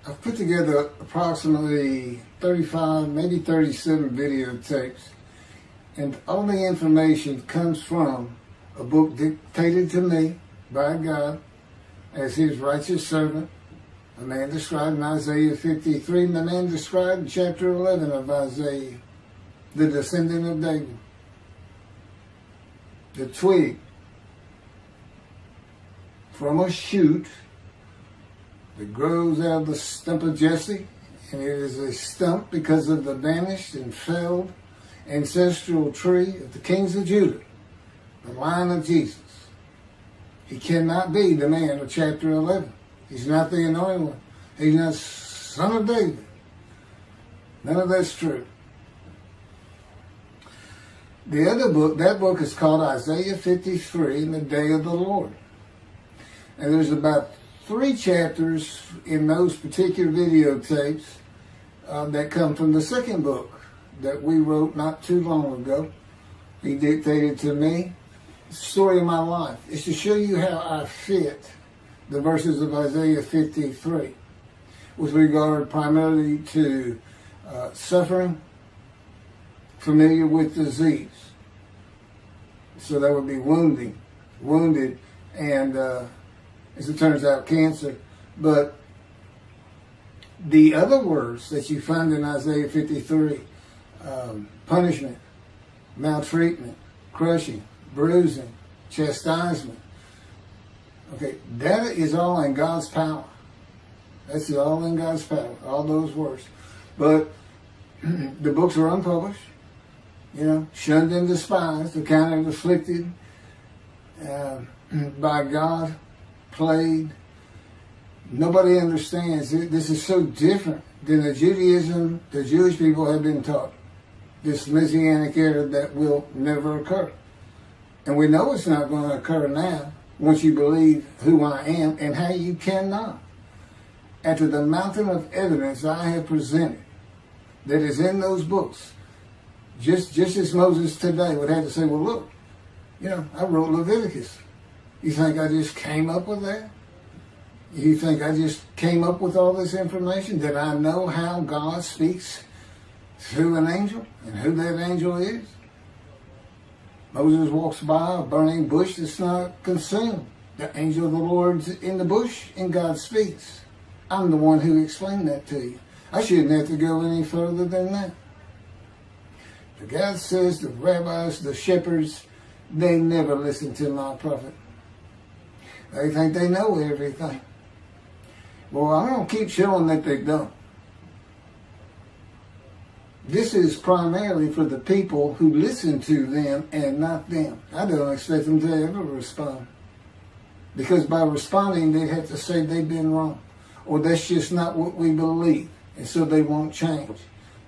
I've put together approximately 35, maybe 37 videotapes, and all the information comes from a book dictated to me by God as his righteous servant, a man described in Isaiah 53, and the man described in chapter 11 of Isaiah, the descendant of David, the twig from a shoot that grows out of the stump of Jesse, and it is a stump because of the vanished and failed ancestral tree of the kings of Judah, the line of Jesus. He cannot be the man of chapter 11. He's not the anointed one. He's not son of David. None of that's true. The other book, that book is called Isaiah 53, in the Day of the Lord. And there's about 3 chapters in those particular videotapes that come from the second book that we wrote not too long ago. He dictated to me. It's the story of my life. It's to show you how I fit the verses of Isaiah 53 with regard primarily to suffering, familiar with disease. So that would be wounded, and as it turns out, cancer. But the other words that you find in Isaiah 53, punishment, maltreatment, crushing, bruising, chastisement, okay, that is all in God's power. That's all in God's power, all those words. But the books are unpublished, shunned and despised, the kind of afflicted by God, plagued. Nobody understands. This is so different than the Judaism the Jewish people have been taught. This Messianic era that will never occur. And we know it's not going to occur now once you believe who I am and how you cannot. After the mountain of evidence I have presented that is in those books, just as Moses today would have to say, well, look, I wrote Leviticus. You think I just came up with that? You think I just came up with all this information? Did I know how God speaks through an angel and who that angel is? Moses walks by a burning bush that's not consumed. The angel of the Lord's in the bush and God speaks. I'm the one who explained that to you. I shouldn't have to go any further than that. But God says the rabbis, the shepherds, they never listen to my prophet. They think they know everything. Well, I'm going to keep showing that they don't. This is primarily for the people who listen to them and not them. I don't expect them to ever respond. Because by responding, they'd have to say they've been wrong. Or that's just not what we believe. And so they won't change.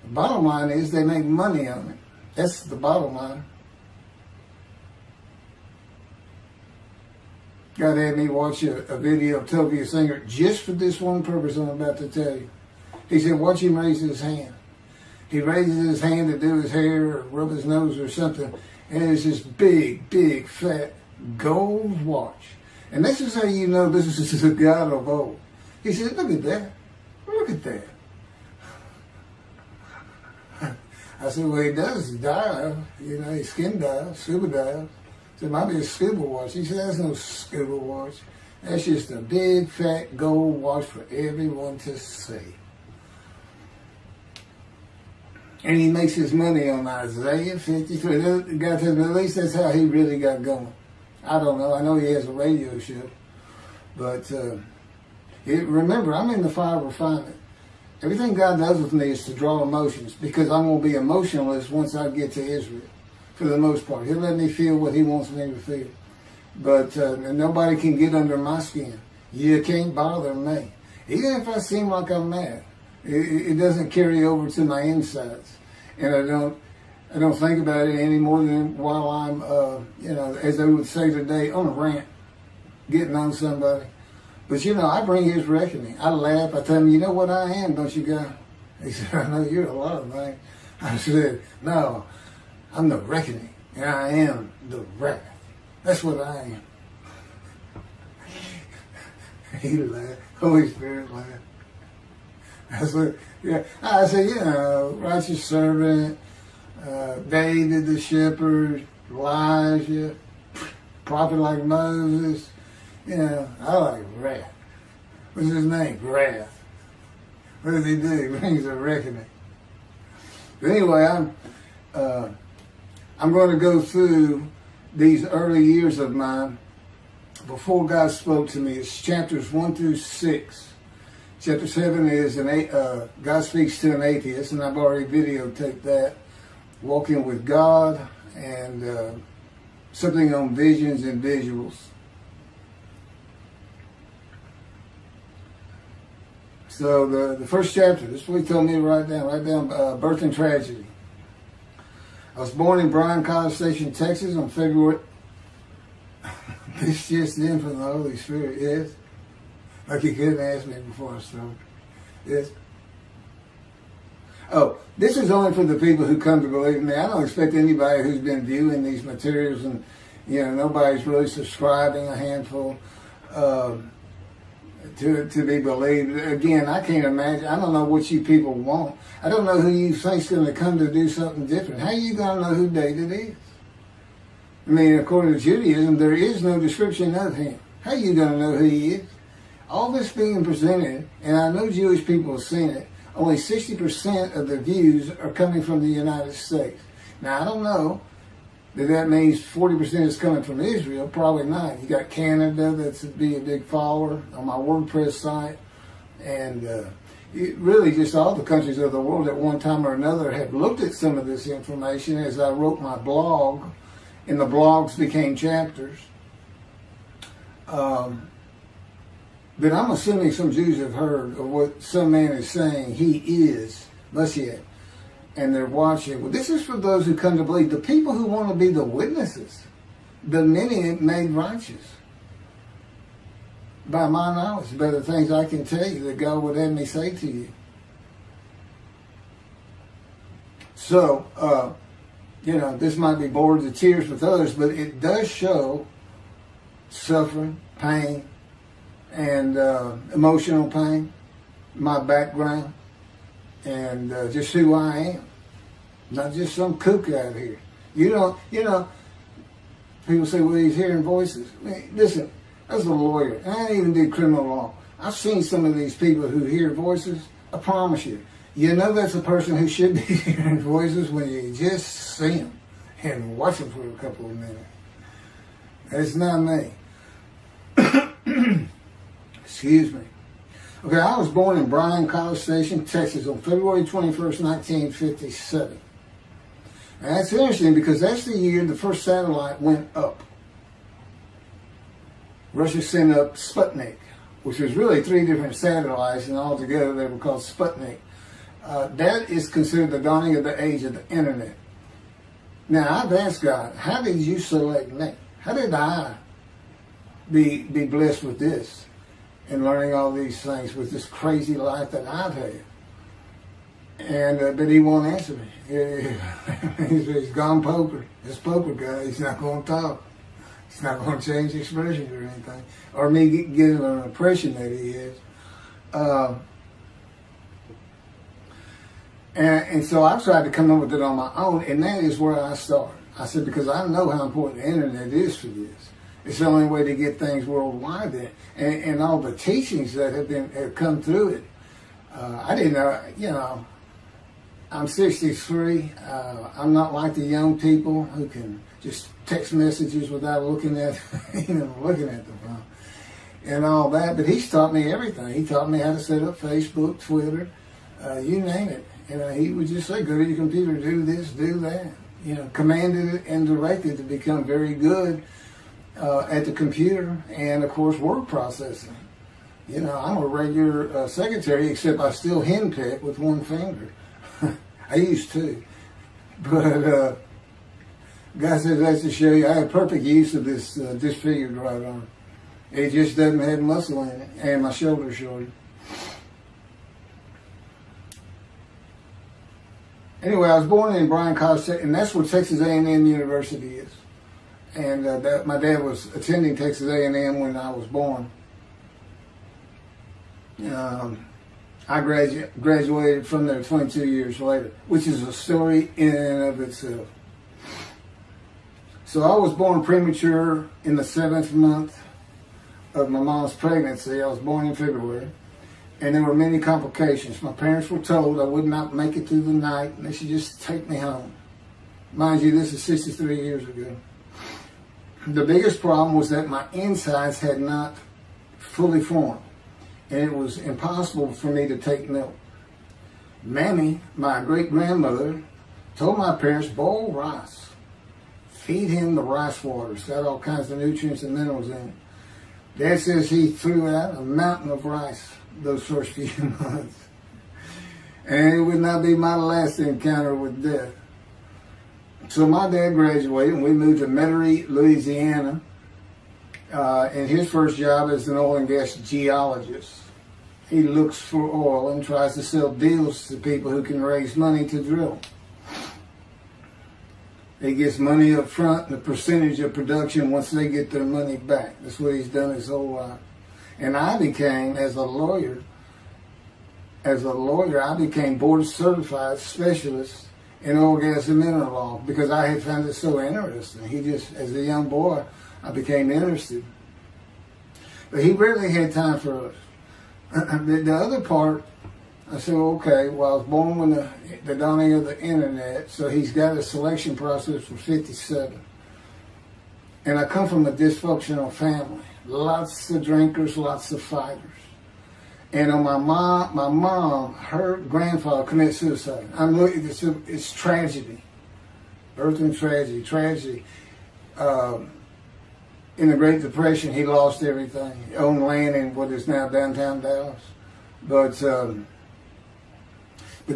The bottom line is they make money on it. That's the bottom line. God had me watch a video of Toby Singer just for this one purpose I'm about to tell you. He said, watch him raise his hand. He raises his hand to do his hair or rub his nose or something, and it's this big, fat gold watch. And this is how you know this is a God of old. He said, look at that. Look at that. I said, well, he does dive. He skin dives, scuba dives. So it might be a scuba watch. He said, that's no scuba watch. That's just a big, fat gold watch for everyone to see. And he makes his money on Isaiah 53. The guy said, at least that's how he really got going. I don't know. I know he has a radio show. But remember, I'm in the fire of refinement. Everything God does with me is to draw emotions because I'm going to be emotionless once I get to Israel, for the most part. He'll let me feel what he wants me to feel. But nobody can get under my skin. You can't bother me. Even if I seem like I'm mad, it doesn't carry over to my insides. And I don't think about it any more than while I'm, as they would say today, on a rant, getting on somebody. But, I bring his reckoning. I laugh. I tell him, you know what I am, don't you, guy? He said, I know you're a lot of things. I said, no, I'm the reckoning, and I am the wrath. That's what I am. He laughed. Holy Spirit laughed. I said, you know, righteous servant, David the shepherd, Elijah, prophet like Moses. You know, I like wrath. What's his name? Wrath. What does he do? He brings a reckoning. But anyway, I'm going to go through these early years of mine before God spoke to me. It's chapters 1 through 6. Chapter 7 is God speaks to an atheist, and I've already videotaped that. Walking with God, and something on visions and visuals. So the first chapter, this is what he told me to write down birth and tragedy. I was born in Bryan, College Station, Texas on February. This just in from the Holy Spirit, yes. Like you couldn't ask me before I started. Yes. Oh, this is only for the people who come to believe in me. I don't expect anybody who's been viewing these materials and, you know, nobody's really subscribing, a handful, to be believed. Again, I can't imagine. I don't know what you people want. I don't know who you think's going to come to do something different. How are you going to know who David is? I mean, according to Judaism, there is no description of him. How are you going to know who he is? All this being presented, and I know Jewish people have seen it, only 60% of the views are coming from the United States. Now, I don't know that means 40% is coming from Israel. Probably not. You got Canada that's be a big follower on my WordPress site. And really just all the countries of the world at one time or another have looked at some of this information as I wrote my blog, and the blogs became chapters. But I'm assuming some Jews have heard of what some man is saying he is Moshiach, and they're watching. Well, this is for those who come to believe, the people who want to be the witnesses, the many made righteous. By my knowledge, by the things I can tell you that God would have me say to you. So, you know, this might be bored to tears with others, but it does show suffering, pain, and emotional pain, my background, and just who I am. Not just some kook out here. You know, people say, well, he's hearing voices. I mean, listen, as a lawyer, and I even did criminal law, I've seen some of these people who hear voices. I promise you, you know that's a person who should be hearing voices when you just see them and watch them for a couple of minutes. It's not me. Excuse me. Okay, I was born in Bryan, College Station, Texas on February 21st, 1957. And that's interesting because that's the year the first satellite went up. Russia sent up Sputnik, which was really 3 different satellites, and altogether they were called Sputnik. That is considered the dawning of the age of the internet. Now, I've asked God, how did you select me? How did I be blessed with this and learning all these things with this crazy life that I've had? And but he won't answer me. He's gone poker. This poker guy, he's not going to talk. He's not going to change expressions or anything, or me getting an impression that he is. And so I've tried to come up with it on my own, and that is where I start. I said, because I know how important the internet is for this. It's the only way to get things worldwide there. And all the teachings that have come through it. I didn't know, you know, I'm 63. I'm not like the young people who can just text messages without looking at the phone and all that. But he's taught me everything. He taught me how to set up Facebook, Twitter, you name it. And he would just say, go to your computer, do this, do that. You know, commanded it and directed to become very good at the computer and, of course, word processing. You know, I'm a regular secretary, except I still henpeck with one finger. I used to. But God says that's to show you I have perfect use of this disfigured right arm. It just doesn't have muscle in it, and my shoulder's shorter. Anyway, I was born in Bryan College, and that's where Texas A&M University is. And my dad was attending Texas A&M when I was born. I graduated from there 22 years later, which is a story in and of itself. So I was born premature in the 7th month of my mom's pregnancy. I was born in February, and there were many complications. My parents were told I would not make it through the night, and they should just take me home. Mind you, this is 63 years ago. The biggest problem was that my insides had not fully formed, and it was impossible for me to take milk. Mammy, my great-grandmother, told my parents, boil rice. Feed him the rice water. It's got all kinds of nutrients and minerals in it. Dad says he threw out a mountain of rice those first few months. And it would not be my last encounter with death. So my dad graduated and we moved to Metairie, Louisiana. And his first job is an oil and gas geologist. He looks for oil and tries to sell deals to people who can raise money to drill. He gets money up front and a percentage of production once they get their money back. That's what he's done his whole life. And I became, as a lawyer, I became board certified specialist in oil, gas, and mineral law because I had found it so interesting. As a young boy, I became interested. But he rarely had time for us. The other part, I said, okay, well, I was born when the dawning of the internet, so he's got a selection process for 57. And I come from a dysfunctional family. Lots of drinkers, lots of fighters. And on my mom, her grandfather committed suicide. It's tragedy. Birth and tragedy. In the Great Depression, he lost everything. He owned land in what is now downtown Dallas. But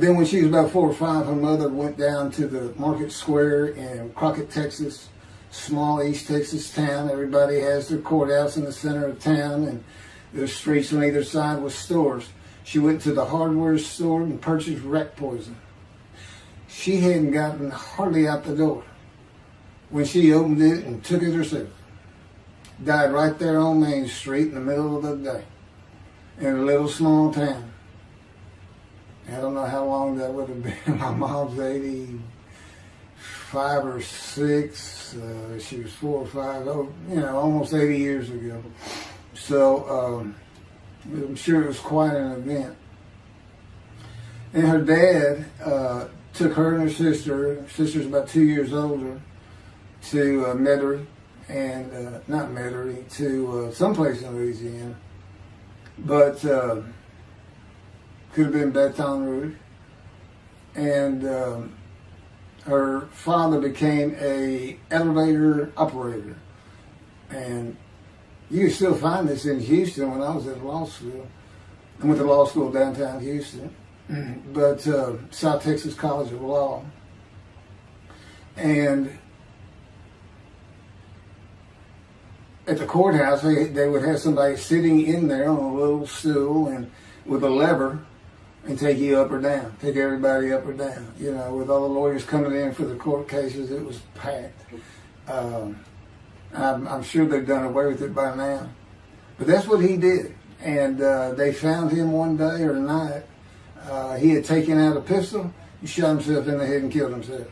then when she was about 4 or 5, her mother went down to the market square in Crockett, Texas, small East Texas town. Everybody has their courthouse in the center of town, and there's streets on either side with stores. She went to the hardware store and purchased rat poison. She hadn't gotten hardly out the door when she opened it and took it herself. Died right there on Main Street in the middle of the day in a little small town. I don't know how long that would have been. My mom's 85 or 6. She was 4 or 5, almost 80 years ago. So I'm sure it was quite an event. And her dad took her and her sister's about 2 years older, to Metairie, and not Metairie, to someplace in Louisiana. But could have been Baton Rouge. And her father became a elevator operator. And you can still find this in Houston. When I was at law school, I went to law school downtown Houston, but South Texas College of Law. And at the courthouse, they would have somebody sitting in there on a little stool and with a lever and take you up or down, take everybody up or down. With all the lawyers coming in for the court cases, it was packed. I'm sure they've done away with it by now. But that's what he did. And they found him one day or night. He had taken out a pistol, he shot himself in the head and killed himself.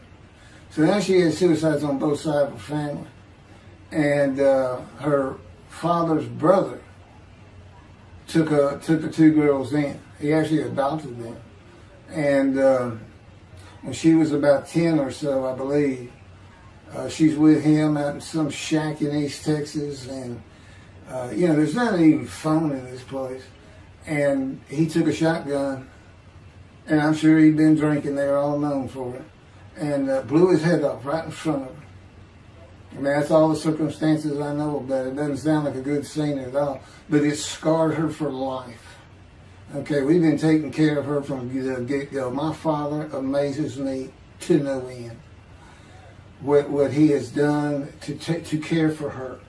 So now she had suicides on both sides of her family. And her father's brother took the 2 girls in. He actually adopted them. And when she was about 10 or so, I believe, she's with him out in some shack in East Texas. And, there's not even phone in this place. And he took a shotgun, and I'm sure he'd been drinking. They were all known for it. And blew his head off right in front of her. I mean, that's all the circumstances I know about it. It doesn't sound like a good scene at all, but it scarred her for life. Okay, we've been taking care of her from the get-go. My father amazes me to no end. What he has done to care for her.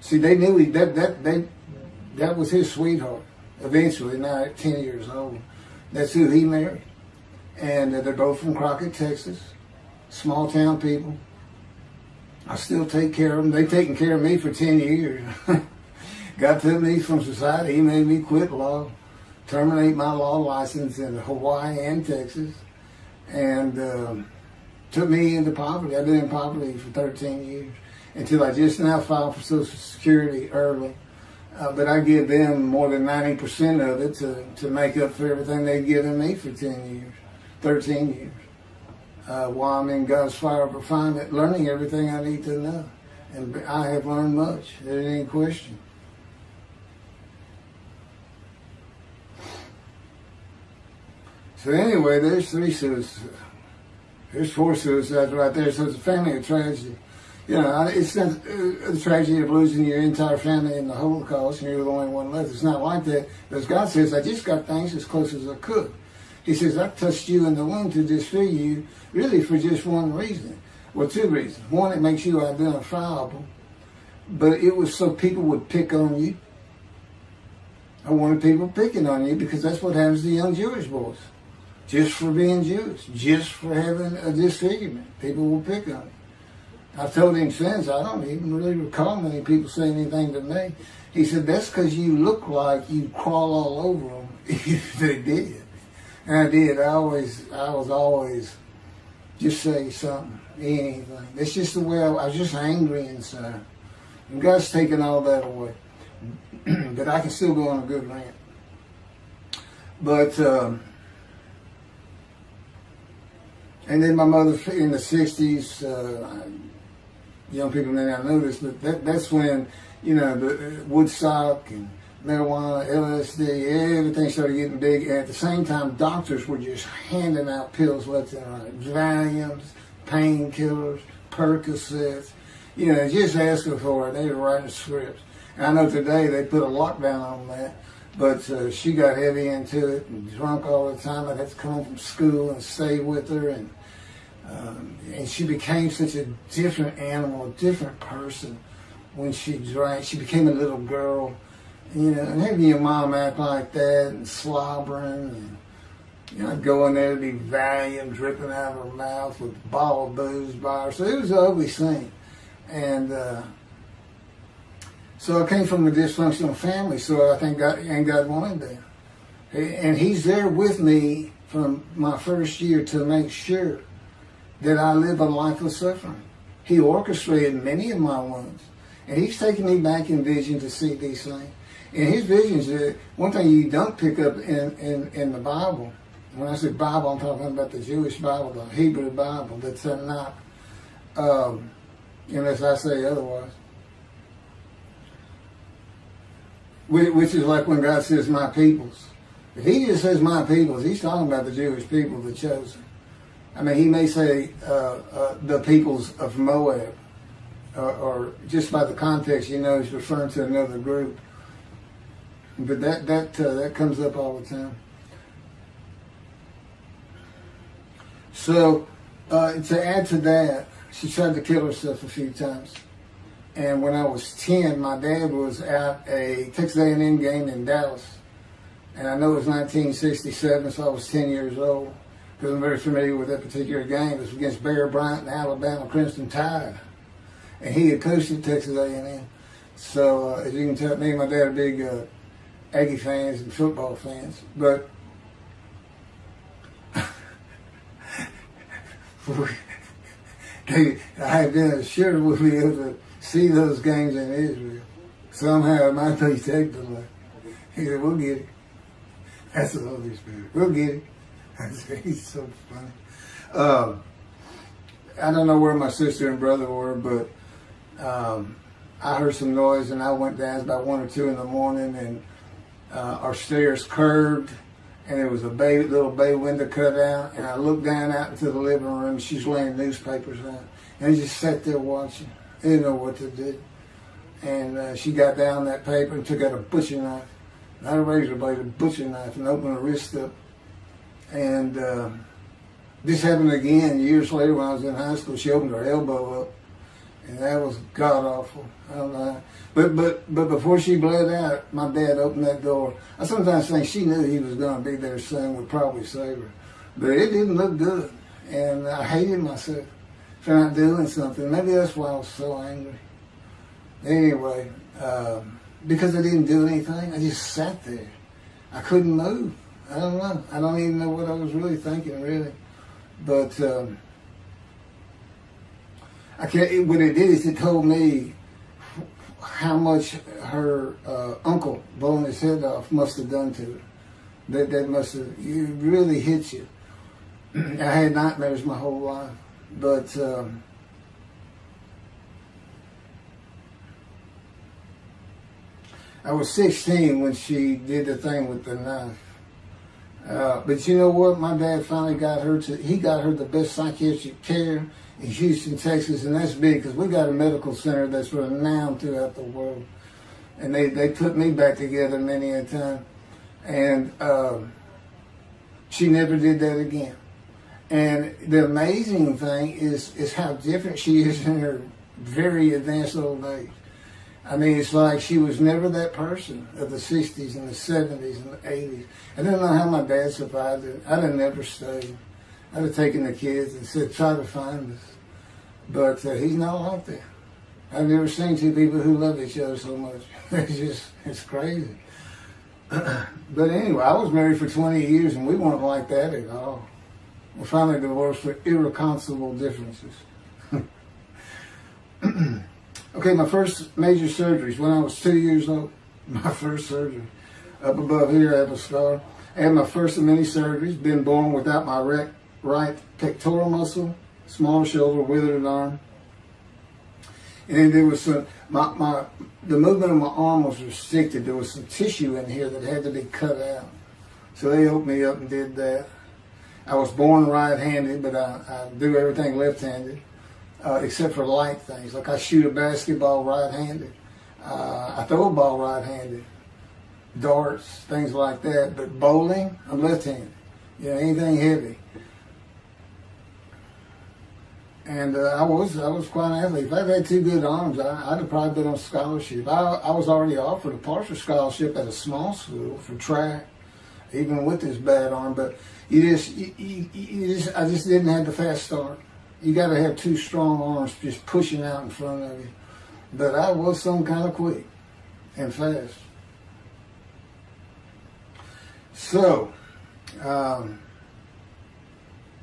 See, they knew that was his sweetheart. Eventually, now at 10 years old, that's who he married. And they're both from Crockett, Texas. Small town people. I still take care of them. They've taken care of me for 10 years. God took me from society. He made me quit law. terminate my law license in Hawaii and Texas, and took me into poverty. I've been in poverty for 13 years until I just now filed for Social Security early. But I give them more than 90% of it to make up for everything they've given me for 13 years. While I'm in God's fire of refinement, learning everything I need to know. And I have learned much. There ain't any question. So anyway, there's 3 suicides. There's 4 suicides right there. So it's a family of tragedy. You know, it's not the tragedy of losing your entire family in the Holocaust and you're the only one left. It's not like that. Because God says, I just got things as close as I could. He says, I touched you in the womb to disfigure you, really for just one reason. Well, 2 reasons. One, it makes you identifiable. But it was so people would pick on you. I wanted people picking on you because that's what happens to young Jewish boys. Just for being Jewish. Just for having a disfigurement. People will pick on you. I've told him since, I don't even really recall many people saying anything to me. He said, that's because you look like you crawl all over them. They did. And I did. I was always just say something, anything. That's just the way I was just angry inside. And God's taken all that away. But I can still go on a good rant. But, and then my mother in the 60s, young people may not know this, but that's when, you know, the Woodstock and marijuana, LSD, everything started getting big. And at the same time, doctors were just handing out pills left and right. Valiums, painkillers, Percocets, you know, just asking for it. They were writing scripts. And I know today they put a lockdown on that, but she got heavy into it and drunk all the time. I'd have to come home from school and stay with her, and she became such a different animal, a different person when she drank. She became a little girl, you know, and having your mom act like that and slobbering, and, you know, I'd go in there to be Valium dripping out of her mouth with a bottle of booze by her. So it was an ugly scene. And so I came from a dysfunctional family, so I think God wanted that. And He's there with me from my first year to make sure that I live a life of suffering. He orchestrated many of my wounds. And He's taking me back in vision to see these things. And His visions, one thing you don't pick up in the Bible, when I say Bible, I'm talking about the Jewish Bible, the Hebrew Bible, that's not, unless I say otherwise. Which is like when God says, my peoples. If He just says my peoples, He's talking about the Jewish people, the chosen. I mean, He may say the peoples of Moab, or just by the context, you know, He's referring to another group. But that comes up all the time. So to add to that, she tried to kill herself a few times. And when I was 10, my dad was at a Texas A&M game in Dallas. And I know it was 1967, so I was 10 years old, because I'm very familiar with that particular game. It was against Bear Bryant and Alabama Crimson Tide. And he had coached at Texas A&M. So as you can tell, me and my dad are big Aggie fans and football fans. But I had been assured we'll be able to see those games in Israel. Somehow it might be taped away. He said, we'll get it. That's the Holy Spirit. We'll get it. I said, he's so funny. I don't know where my sister and brother were, but I heard some noise and I went down. It was about 1 or 2 in the morning, and our stairs curved, and there was a little bay window cut out, and I looked down out into the living room. She's laying newspapers out, and I just sat there watching. I didn't know what to do. And she got down that paper and took out a butcher knife, not a razor blade, a butcher knife, and opened her wrist up. And this happened again years later when I was in high school. She opened her elbow up, and that was god awful. I don't know. But before she bled out, my dad opened that door. I sometimes think she knew he was going to be there soon, would probably save her. But it didn't look good, and I hated myself for not doing something. Maybe that's why I was so angry. Anyway, because I didn't do anything, I just sat there. I couldn't move. I don't know. I don't even know what I was really thinking, really. But I can't. What it did is it told me how much her uncle blowing his head off must have done to her. That must have, it really hit you. I had nightmares my whole life, but I was 16 when she did the thing with the knife. But you know what? My dad finally got her he got her the best psychiatric care in Houston, Texas, and that's big because we got a medical center that's renowned throughout the world. And they put me back together many a time. And she never did that again. And the amazing thing is how different she is in her very advanced old age. I mean, it's like she was never that person of the 60s and the 70s and the 80s. I don't know how my dad survived it. I'd have never stayed. I'd have taken the kids and said, try to find us. But he's not like that. I've never seen two people who love each other so much. It's crazy. But anyway, I was married for 20 years and we weren't like that at all. We finally divorced for irreconcilable differences. Okay, my first major surgeries when I was 2 years old. My first surgery. Up above here, I have a scar. I had my first of many surgeries. Been born without my right pectoral muscle, small shoulder, withered arm. And then there was some, the movement of my arm was restricted. There was some tissue in here that had to be cut out. So they opened me up and did that. I was born right-handed, but I do everything left-handed. Except for light things, like I shoot a basketball right-handed. I throw a ball right-handed. Darts, things like that. But bowling, I'm left-handed. You know, anything heavy. And I was quite an athlete. If I'd had two good arms, I'd have probably been on scholarship. I was already offered a partial scholarship at a small school for track, even with this bad arm. But I just didn't have the fast start. You got to have two strong arms just pushing out in front of you. But I was some kind of quick and fast. So,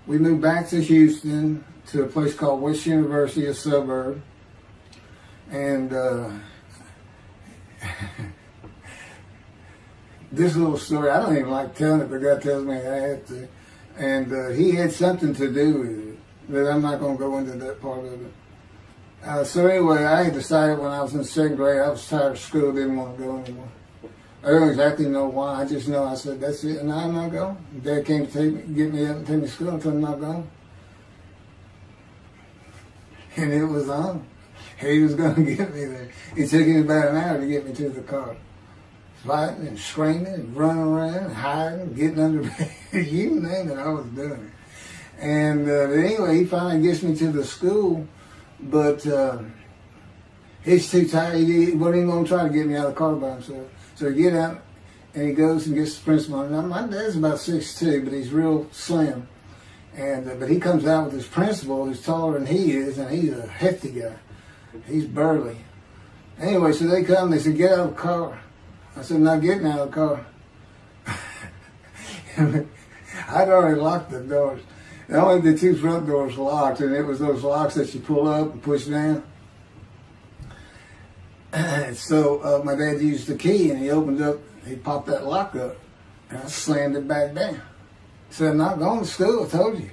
we moved back to Houston to a place called West University, a suburb. And this little story, I don't even like telling it, but God tells me I have to. And he had something to do with it. But I'm not going to go into that part of it. So anyway, I had decided when I was in second grade, I was tired of school, didn't want to go anymore. I don't exactly know why. I just know I said, that's it, and now I'm not going. Dad came to get me up and take me to school until I'm not going. And it was on. He was going to get me there. It took him about an hour to get me to the car. Fighting and screaming and running around and hiding, getting under bed. You name it, I was doing it. And but anyway, he finally gets me to the school, but he's too tired. He wasn't even going to try to get me out of the car by himself. So he get out, and he goes and gets the principal. Now, my dad's about 6'2", but he's real slim. And but he comes out with his principal, who's taller than he is, and he's a hefty guy. He's burly. Anyway, so they come, they said, get out of the car. I said, not getting out of the car. I'd already locked the doors. Only the two front doors locked, and it was those locks that you pull up and push down. And so my dad used the key, and he opened up, he popped that lock up, and I slammed it back down. He said, I'm not going to school, I told you.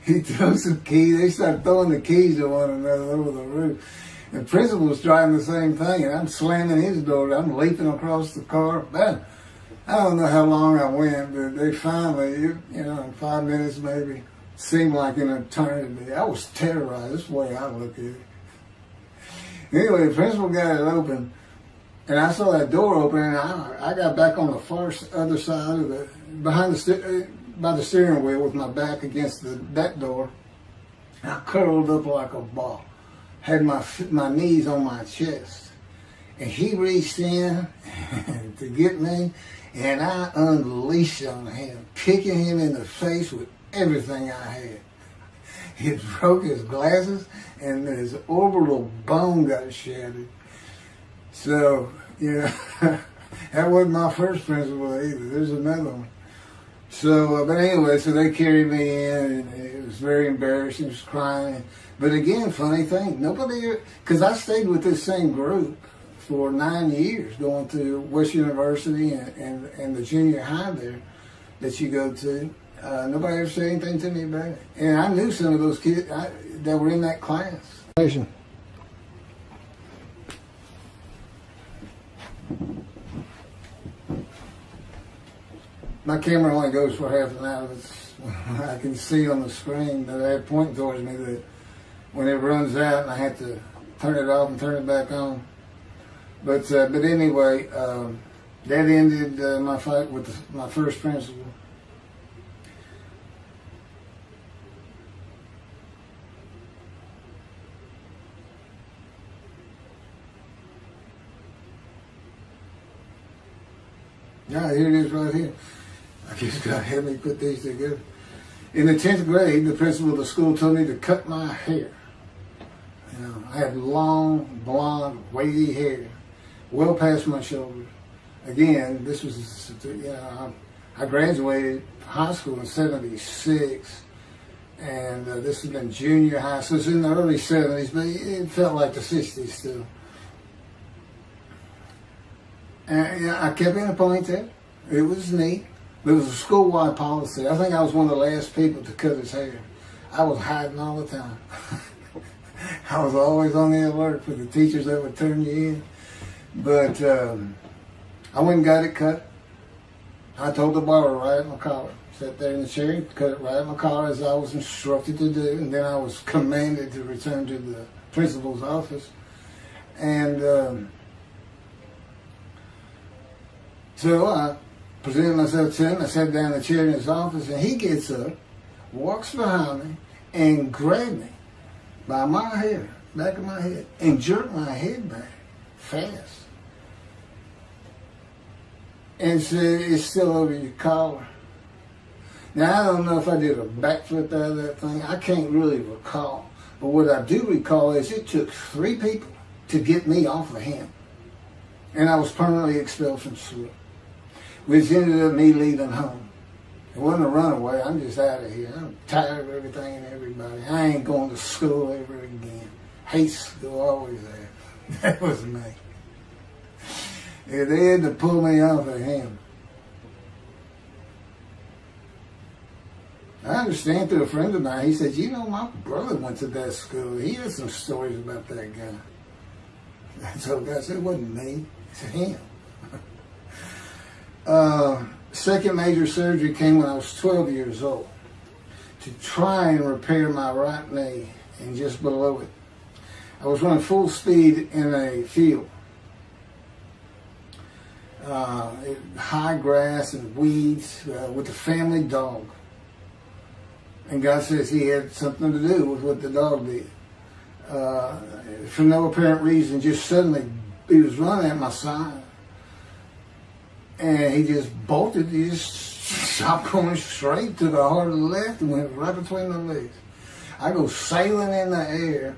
He threw some keys, they started throwing the keys at one another over the roof. The principal was trying the same thing, and I'm slamming his door, I'm leaping across the car. Man, I don't know how long I went, but they finally, in 5 minutes maybe, seemed like an eternity. I was terrorized, that's the way I look at it. Anyway, the principal got it open, and I saw that door open, and I got back on the far other side of by the steering wheel with my back against that door. And I curled up like a ball, had my knees on my chest, and he reached in to get me, and I unleashed on him, kicking him in the face with everything I had. He broke his glasses, and his orbital bone got shattered. So, That wasn't my first principal either. There's another one. So, but anyway, so they carried me in, and it was very embarrassing. I was crying. But again, funny thing, nobody, because I stayed with this same group for 9 years, going to West University and the junior high there that you go to. Nobody ever said anything to me about it. And I knew some of those kids that were in that class. My camera only goes for half an hour. I can see on the screen that I have pointing towards me that when it runs out and I have to turn it off and turn it back on. But anyway, that ended my fight with my first principal. Yeah, here it is right here. I guess God had me put these together. In the 10th grade, the principal of the school told me to cut my hair. You know, I had long, blonde, wavy hair, well past my shoulders. Again, this was, I graduated high school in '76, and this has been junior high, so it's in the early '70s, but it felt like the '60s still. And I kept in a ponytail. It was neat. But it was a school-wide policy. I think I was one of the last people to cut his hair. I was hiding all the time. I was always on the alert for the teachers that would turn you in. But I went and got it cut. I told the barber right at my collar. Sat there in the chair, cut it right at my collar as I was instructed to do. And then I was commanded to return to the principal's office. And so I presented myself to him. I sat down in the chair in his office, and he gets up, walks behind me, and grabbed me by my hair, back of my head, and jerked my head back fast. And said, "It's still over your collar." Now, I don't know if I did a backflip out of that thing. I can't really recall. But what I do recall is it took 3 people to get me off of him. And I was permanently expelled from school, which ended up me leaving home. It wasn't a runaway. I'm just out of here. I'm tired of everything and everybody. I ain't going to school ever again. Hate school, always there. That was me. Yeah, they had to pull me off of him. I understand through a friend of mine, he said, my brother went to that school. He had some stories about that guy. I told the guy, I said, it wasn't me. It's him. Second major surgery came when I was 12 years old to try and repair my right knee and just below it. I was running full speed in a field. High grass and weeds with a family dog. And God says he had something to do with what the dog did. For no apparent reason, just suddenly he was running at my side. And he just bolted, he just stopped going straight to the heart of the left and went right between the legs. I go sailing in the air,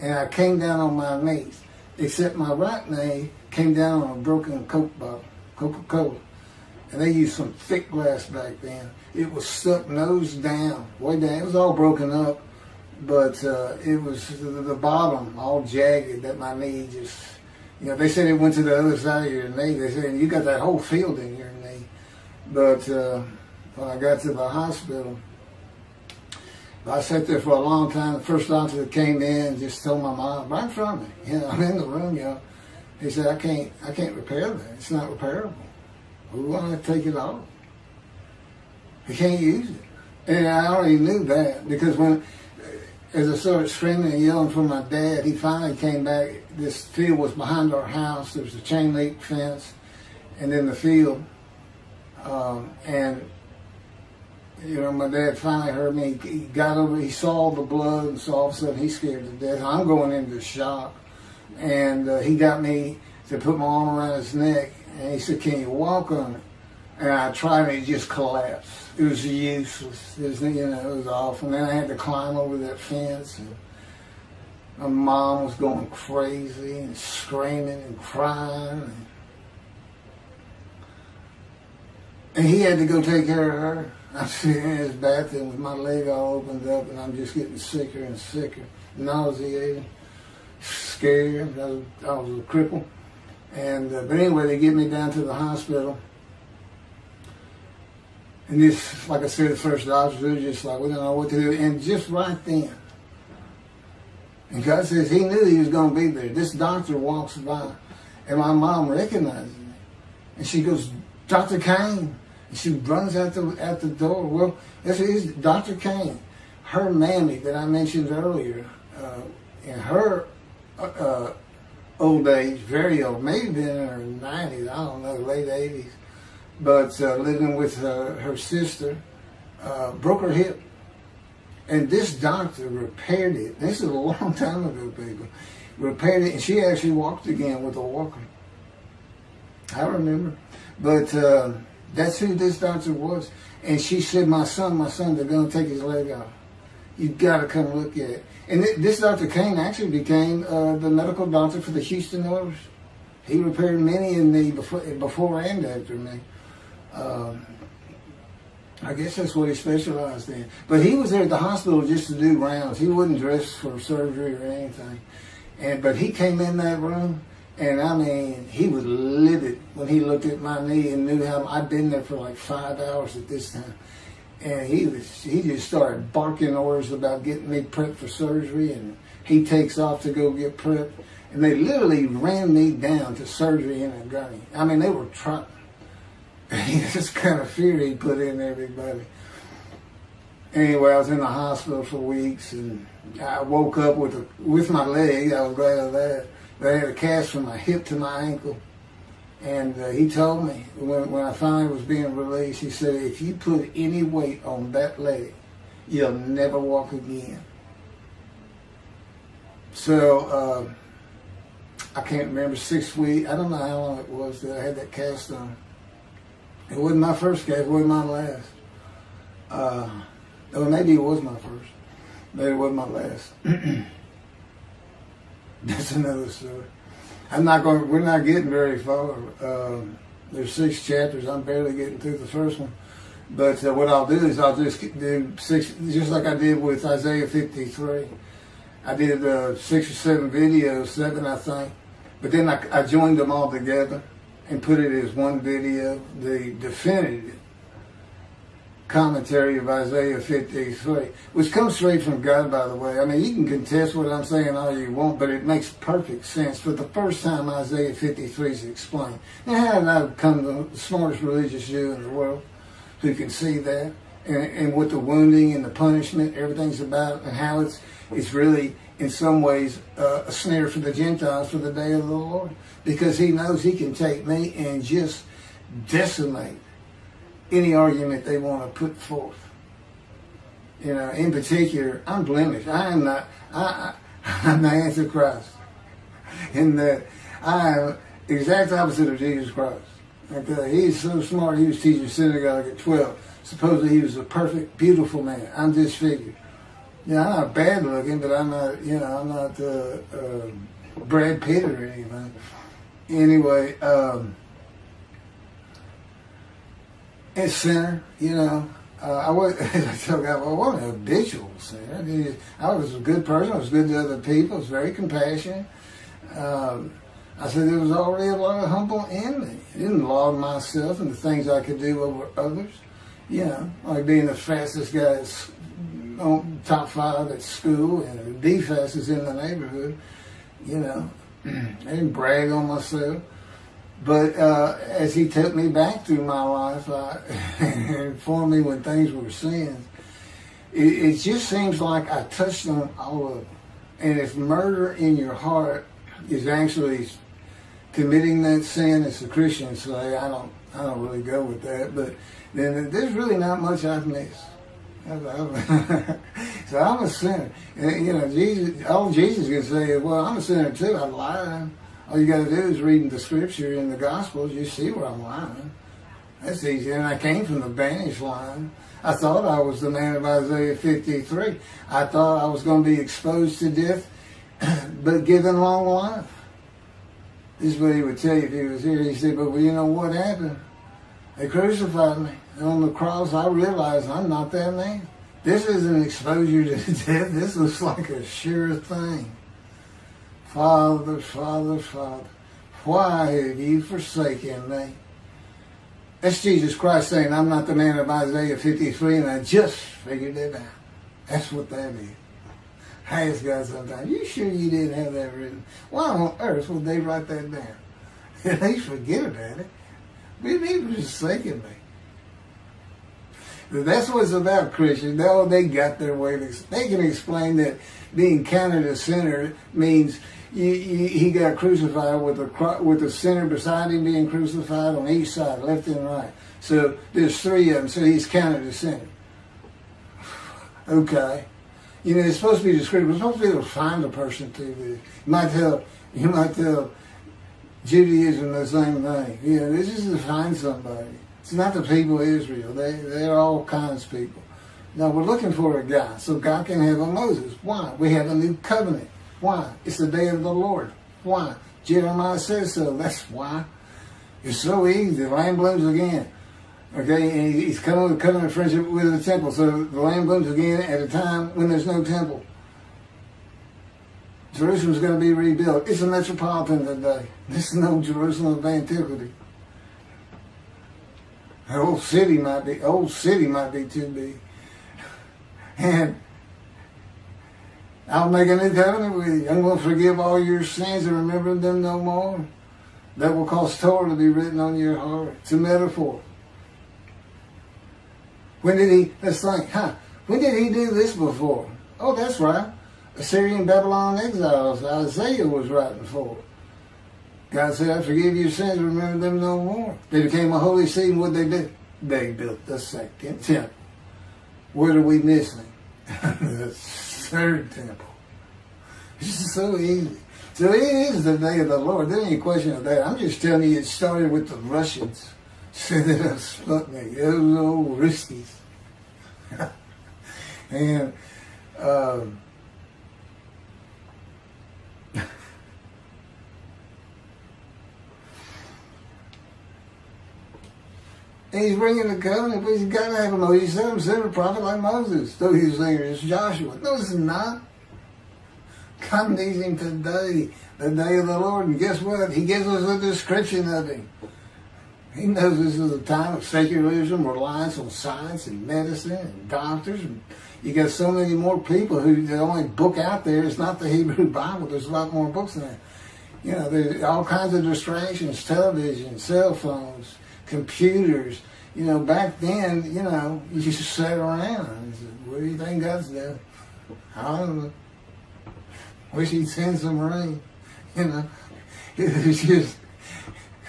and I came down on my knees, except my right knee came down on a broken Coke bottle, Coca-Cola. And they used some thick glass back then. It was stuck nose down, way down. It was all broken up, but it was the bottom all jagged that my knee just... they said it went to the other side of your knee. They said, you got that whole field in your knee. But when I got to the hospital, I sat there for a long time. The first doctor that came in just told my mom, right in front of me, I'm in the room, he said, I can't repair that. It's not repairable. We want to take it off. You can't use it. And I already knew that because as I started screaming and yelling for my dad, he finally came back. This field was behind our house. There was a chain link fence, and then the field. My dad finally heard me. He got over. He saw the blood, and so all of a sudden he's scared to death. I'm going into shock, and he got me to put my arm around his neck, and he said, "Can you walk on it?" And I tried, and it just collapsed. It was useless. It was awful. And then I had to climb over that fence, and my mom was going crazy and screaming and crying. And he had to go take care of her. I'm sitting in his bathroom with my leg all opened up, and I'm just getting sicker and sicker, nauseated, scared. I was a cripple. And but anyway, they get me down to the hospital. And this, like I said, the first doctors were just like, we don't know what to do. And just right then, and God says he knew he was going to be there. This doctor walks by, and my mom recognizes me. And she goes, Dr. Kane. And she runs out the door. Well, this is Dr. Kane. Her mammy that I mentioned earlier, in her old age, very old, maybe been in her 90s, I don't know, late 80s, but living with her sister, broke her hip. And this doctor repaired it. This is a long time ago, people. Repaired it, and she actually walked again with a walker. I remember. But that's who this doctor was. And she said, my son, they're going to take his leg off. You've got to come look at it. And this Dr. Kane actually became the medical doctor for the Houston Oilers. He repaired many in the before and after me. I guess that's what he specialized in. But he was there at the hospital just to do rounds. He wasn't dressed for surgery or anything. But he came in that room, and I mean, he was livid when he looked at my knee and knew how I'd been there for like 5 hours at this time. And he just started barking orders about getting me prepped for surgery, and he takes off to go get prepped. And they literally ran me down to surgery in a gurney. I mean, they were trying. This kind of fear he put in everybody. Anyway, I was in the hospital for weeks, and I woke up with my leg. I was glad of that. But I had a cast from my hip to my ankle. And he told me, when I finally was being released, he said, if you put any weight on that leg, you'll never walk again. So, I can't remember, 6 weeks. I don't know how long it was that I had that cast on. It wasn't my first cast, it wasn't my last. Or maybe it was my first. Maybe it wasn't my last. That's another story. We're not getting very far. There's 6 chapters. I'm barely getting through the first one. But what I'll do is I'll just do 6, just like I did with Isaiah 53. I did 6 or 7 videos, 7 I think. But then I joined them all together and put it as one video, the definitive commentary of Isaiah 53, which comes straight from God, by the way. I mean, you can contest what I'm saying all you want, but it makes perfect sense. For the first time, Isaiah 53 is explained. Now, how did I become the smartest religious Jew in the world who can see that? And what the wounding and the punishment, everything's about, and how it's really, in some ways, a snare for the Gentiles for the day of the Lord. Because he knows he can take me and just decimate any argument they want to put forth. You know, in particular, I'm blemished. I'm the Antichrist. In that I am the exact opposite of Jesus Christ. He's so smart, he was teaching synagogue at 12. Supposedly he was a perfect, beautiful man. I'm disfigured. You know, I'm not bad looking, but I'm not, I'm not Brad Pitt or anything. Anyway, and sinner, I wasn't a habitual sinner. I was a good person. I was good to other people. I was very compassionate. I said there was already a lot of humble in me. I didn't laud myself and the things I could do over others. Like being the fastest guy on top 5 at school and the fastest in the neighborhood. I didn't brag on myself. But as he took me back through my life and informed me when things were sins, it just seems like I touched on all of them. And if murder in your heart is actually committing that sin, as the Christians say, I don't really go with that. But then there's really not much I've missed. So I'm a sinner. And, all Jesus can say is, well, I'm a sinner too. I'm lying. All you got to do is read the scripture in the Gospels. You see where I'm lying. That's easy. And I came from the banished line. I thought I was the man of Isaiah 53. I thought I was going to be exposed to death, but given long life. This is what he would tell you if he was here. He said, but you know what happened? They crucified me. And on the cross, I realized I'm not that man. This isn't exposure to death. This looks like a sure thing. Father, Father, Father, why have you forsaken me? That's Jesus Christ saying, I'm not the man of Isaiah 53, and I just figured it out. That's what that is. I ask God sometimes, you sure you didn't have that written? Why on earth would they write that down? At least forget about it. We need to forsaken me. That's what it's about, Christians. They got their way. They can explain that being counted a sinner means he got crucified with the sinner beside him being crucified on each side, left and right. So there's three of them, so he's counted a sinner. Okay. You know, it's supposed to be descriptive. It's supposed to be able to find a person to this. You might tell Judaism the same thing. You know, this is to find somebody. It's not the people of Israel. They're all kinds of people. Now, we're looking for a guy, so God can have a Moses. Why? We have a new covenant. Why? It's the day of the Lord. Why? Jeremiah says so. That's why. It's so easy. The lamb blooms again. Okay, and he's coming with covenant friendship with the temple. So the lamb blooms again at a time when there's no temple. Jerusalem's going to be rebuilt. It's a metropolitan today. This is no Jerusalem of antiquity. The old city might be too big. And I'll make a new covenant with you. I'm going to forgive all your sins and remember them no more. That will cause Torah to be written on your heart. It's a metaphor. When did he do this before? Oh, that's right. Assyrian Babylon exiles. Isaiah was writing for. God said, I forgive your sins and remember them no more. They became a holy seed, and what they did? They built the second temple. What are we missing? The third temple. It's just so easy. So it is the day of the Lord. There ain't any question of that. I'm just telling you, it started with the Russians sending us Sputnik. Those old Ruskies. And and he's bringing the covenant, but he's got to have a Moses. He said him send a prophet like Moses. So he's saying it's Joshua. No, it's not. God needs him today, the day of the Lord. And guess what? He gives us a description of him. He knows this is a time of secularism, reliance on science and medicine and doctors. And you got so many more people who the only book out there is not the Hebrew Bible. There's a lot more books than that. You know, there's all kinds of distractions, television, cell phones, computers. You know, back then, you know, you just sat around and said, what do you think God's doing? I don't know. Wish he'd send some rain. You know, it was just,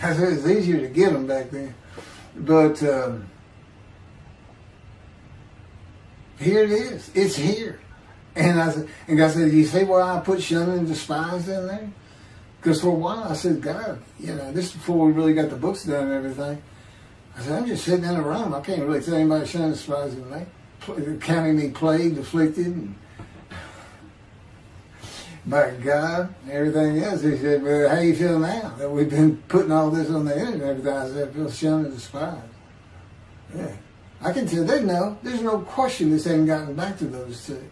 I said it's easier to get them back then. But here it is. It's here. And God said, you see why I put shun and despise in there? Because for a while I said, God, you know, this is before we really got the books done and everything. I said, I'm just sitting in a room. I can't really tell anybody shun and despising me. Counting me plagued, afflicted, and by God, and everything else. He said, well, how you feel now that we've been putting all this on the internet and everything? I said, I feel shunned and despised. Yeah. I can tell they know. There's no question this hasn't gotten back to those two.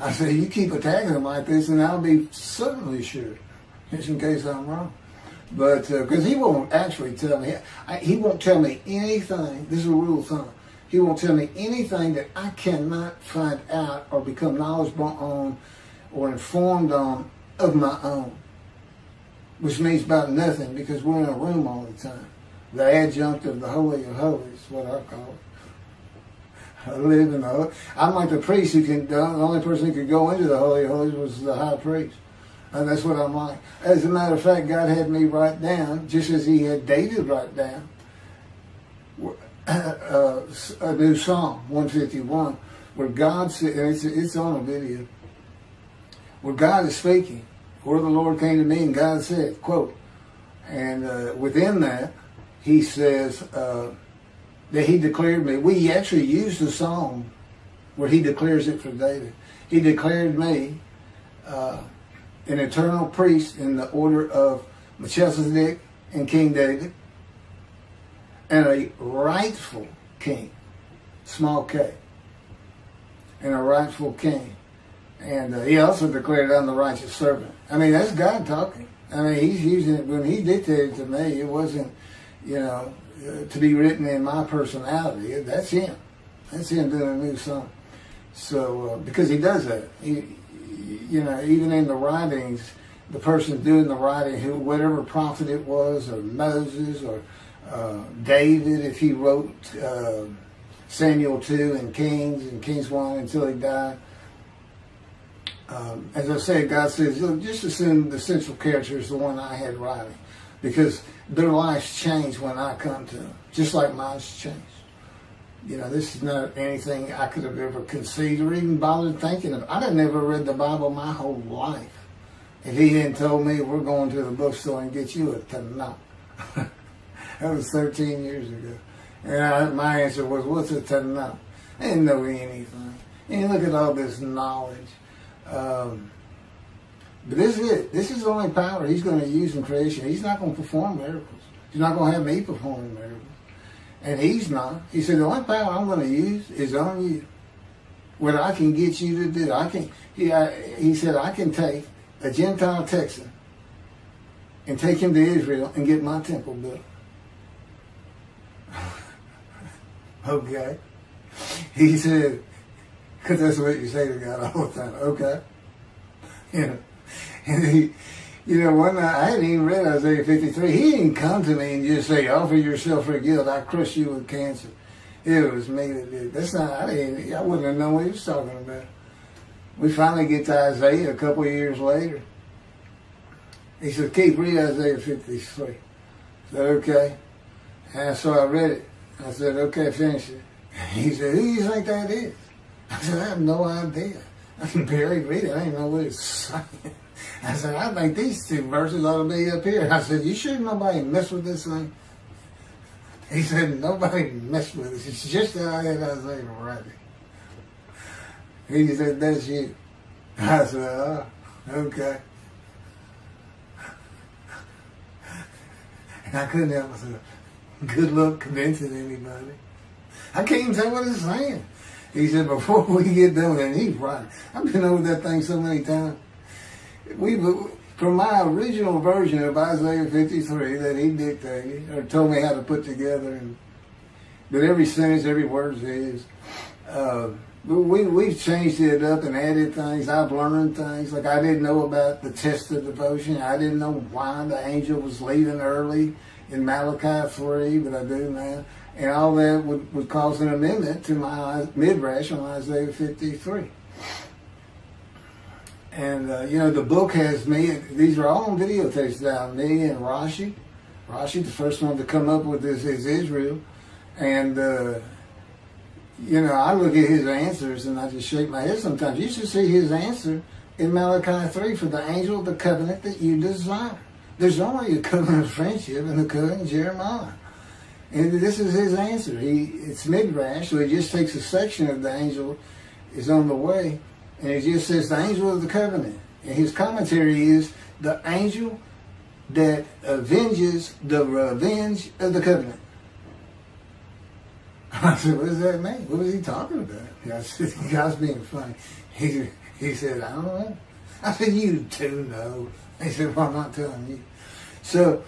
I said, you keep attacking them like this and I'll be certainly sure, just in case I'm wrong. But, because he won't actually tell me, he won't tell me anything, this is a rule of thumb, he won't tell me anything that I cannot find out or become knowledgeable on or informed on of my own, which means about nothing because we're in a room all the time. The adjunct of the Holy of Holies, what I call it. I live in the Holy. I'm like the priest who can, the only person who could go into the Holy of Holies was the high priest. And that's what I'm like. As a matter of fact, God had me write down, just as he had David write down, a new Psalm, 151, where God said, and it's on a video, where God is speaking. Where the Lord came to me and God said, quote, and within that, he says that he declared me. We actually used the song where he declares it for David. He declared me an eternal priest in the order of Melchizedek and King David. and a rightful king, small k, and a rightful king. And he also declared, I'm the righteous servant. I mean, that's God talking. I mean, he's using it. When he dictated to me, it wasn't, to be written in my personality. That's him. That's him doing a new song. So, because he does that. Even in the writings, the person doing the writing, whatever prophet it was, or Moses, or David, if he wrote Samuel 2 and Kings 1 until he died. As I said, God says, just assume the central character is the one I had writing, because their lives change when I come to them, just like mine's changed. This is not anything I could have ever conceived or even bothered thinking of. I'd have never read the Bible my whole life if he hadn't told me, we're going to the bookstore and get you a Tanakh. That was 13 years ago. And my answer was, what's a Tanakh? I didn't know anything. And look at all this knowledge. But this is it. This is the only power he's going to use in creation. He's not going to perform miracles. He's not going to have me performing miracles. And he's not. He said, the only power I'm going to use is on you. What I can get you to do. He said, I can take a Gentile Texan and take him to Israel and get my temple built. Okay. He said, because that's what you say to God all the time. Okay. And one night, I hadn't even read Isaiah 53. He didn't come to me and just say, offer yourself for guilt. I crushed you with cancer. It was me that did. That's not, I wouldn't have known what he was talking about. We finally get to Isaiah a couple of years later. He said, Keith, read Isaiah 53. I said, okay. And so I read it. I said, okay, finish it. He said, who do you think that is? I said, I have no idea. I can barely read it. I didn't know what it's saying. I said, I think these two verses ought to be up here. I said, you sure nobody messed with this thing? He said, nobody messed with it. It's just that I had Isaiah writing. He said, that's you. I said, oh, okay. And I couldn't help myself. Good luck convincing anybody. I can't even say what it's saying. He said, before we get done, and he's right. I've been over that thing so many times. From my original version of Isaiah 53 that he dictated, or told me how to put together, but every sentence, every word is his. We've changed it up and added things. I've learned things. Like I didn't know about the test of devotion. I didn't know why the angel was leaving early in Malachi 3, but I do now. And all that would cause an amendment to my midrash on Isaiah 53. And, the book has me, these are all on videotapes now, me and Rashi. Rashi, the first one to come up with this is Israel. And, I look at his answers and I just shake my head sometimes. You should see his answer in Malachi 3 for the angel of the covenant that you desire. There's only a covenant of friendship and a covenant of Jeremiah. And this is his answer. It's midrash, so he just takes a section of the angel is on the way, and it just says the angel of the covenant. And his commentary is the angel that avenges the revenge of the covenant. I said, what does that mean? What was he talking about? I said, the guy's being funny. He said, I don't know. I said, you too know. He said, well, I'm not telling you. So,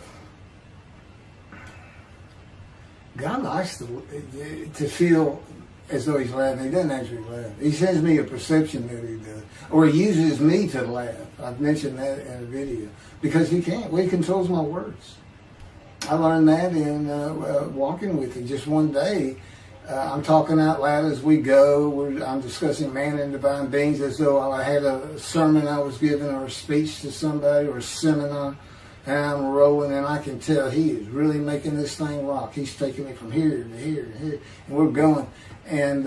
God likes to feel as though he's laughing. He doesn't actually laugh. He sends me a perception that he does. Or he uses me to laugh. I've mentioned that in a video. Because he can't. Well, he controls my words. I learned that in walking with him. Just one day, I'm talking out loud as we go. I'm discussing man and divine beings as though I had a sermon I was giving or a speech to somebody or a seminar. And I'm rolling, and I can tell he is really making this thing rock. He's taking me from here to here to here, and we're going. And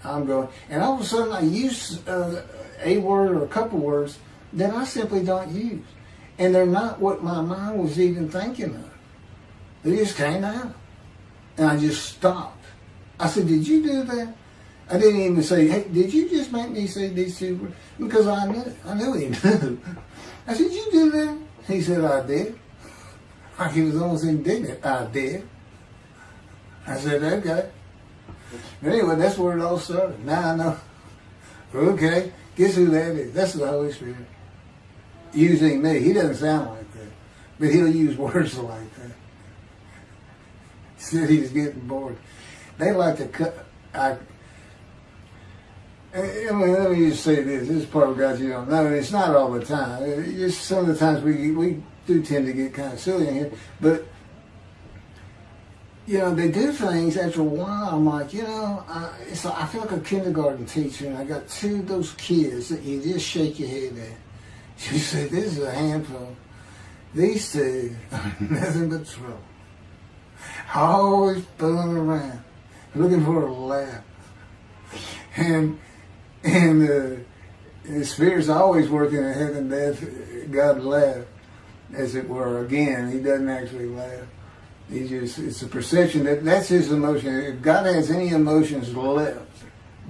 I'm going. And all of a sudden, I use a word or a couple words that I simply don't use. And they're not what my mind was even thinking of. They just came out. And I just stopped. I said, did you do that? I didn't even say, hey, did you just make me say these two words? Because I knew he knew. I said, did you do that? He said, I did. He was almost indignant. I did. I said, okay. But anyway, that's where it all started. Now I know. Okay, guess who that is? That's the Holy Spirit. Using me. He doesn't sound like that. But he'll use words like that. Said he was getting bored. They like to cut. I mean, let me just say this. This is part of God you don't know. And it's not all the time. Just some of the times we do tend to get kind of silly in here. But, you know, they do things after a while. I'm like, you know, it's like, I feel like a kindergarten teacher. And I got two of those kids that you just shake your head at. You say, this is a handful. These two are nothing but trouble. Always fooling around, looking for a laugh. And the Spirit's always working in heaven and death. God laugh, as it were. Again, he doesn't actually laugh. He just, it's a perception that's his emotion. If God has any emotions left,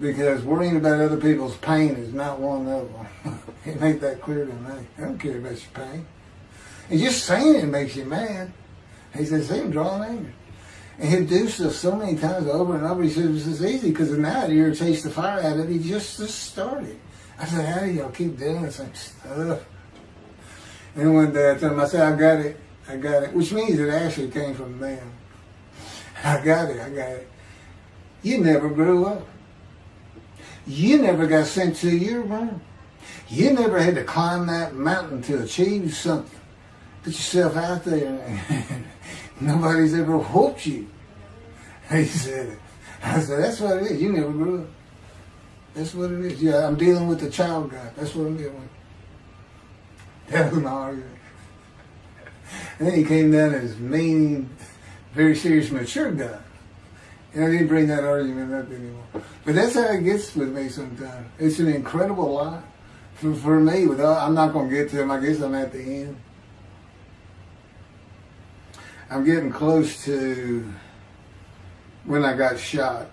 because worrying about other people's pain is not one of them. He made that clear to me. I don't care about your pain. And just saying it makes you mad. He says, see him drawing anger. And he'll do stuff so many times over and over. He says, it's easy because now it irritates the fire out of it. He just started. I said, how do y'all keep doing the same stuff? And one day I told him, I said, I got it. Which means it actually came from them. I got it. You never grew up. You never got sent to your room. You never had to climb that mountain to achieve something. Put yourself out there. Nobody's ever whooped you. He said it. I said, that's what it is. You never grew up. That's what it is. Yeah, I'm dealing with the child God. That's what I'm dealing with. That was my argument. And then he came down as mean, very serious, mature guy. And I didn't bring that argument up anymore. But that's how it gets with me sometimes. It's an incredible lie. For me, I'm not going to get to him. I guess I'm at the end. I'm getting close to when I got shot.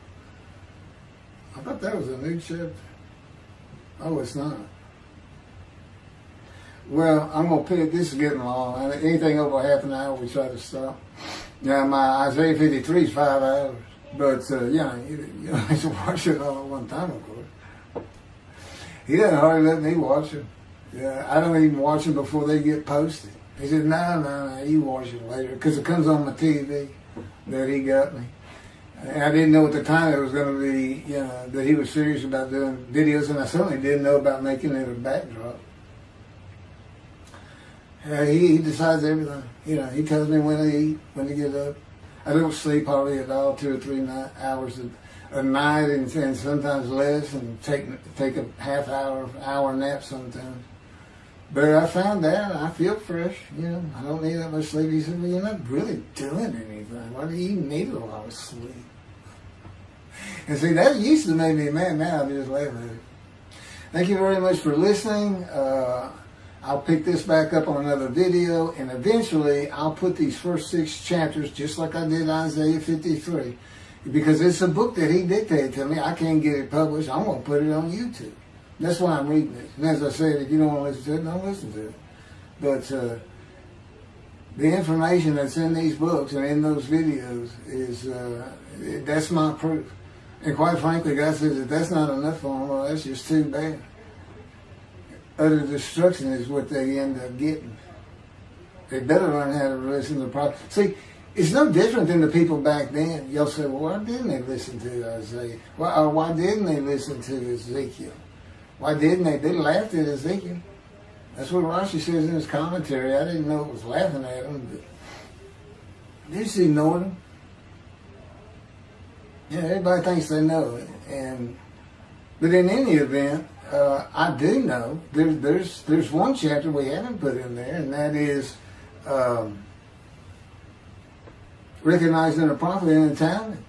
I thought that was a new chapter. Oh, it's not. Well, I'm going to put it, this is getting long. Anything over half an hour, we try to stop. Now, my Isaiah 53 is 5 hours. But, you don't have to watch it all at one time, of course. He doesn't hardly let me watch them. Yeah, I don't even watch them before they get posted. He said, no, you watch it later. Because it comes on my TV that he got me. And I didn't know at the time it was going to be, that he was serious about doing videos. And I certainly didn't know about making it a backdrop. He decides everything. He tells me when to eat, when to get up. I don't sleep hardly at all, 2 or 3 hours a night, and sometimes less, and take a half hour nap sometimes. But I found out I feel fresh. I don't need that much sleep. He said, well, you're not really doing anything. Why do you need a lot of sleep? And see, that used to make me mad. Now I just laugh at it. Thank you very much for listening. I'll pick this back up on another video, and eventually I'll put these first 6 chapters, just like I did Isaiah 53, because it's a book that he dictated to me. I can't get it published. I'm going to put it on YouTube. That's why I'm reading it. And as I said, if you don't want to listen to it, don't listen to it. But the information that's in these books and in those videos is, that's my proof. And quite frankly, God says if that's not enough for them, well, that's just too bad. Utter destruction is what they end up getting. They better learn how to listen to the prophet. See, it's no different than the people back then. You'll say, well, why didn't they listen to Isaiah? Why didn't they listen to Ezekiel? Why didn't they? They laughed at Ezekiel. That's what Rashi says in his commentary. I didn't know it was laughing at him, but they just ignored him. Everybody thinks they know it. But in any event, I do know there's one chapter we haven't put in there, and that is recognizing a prophet in the time.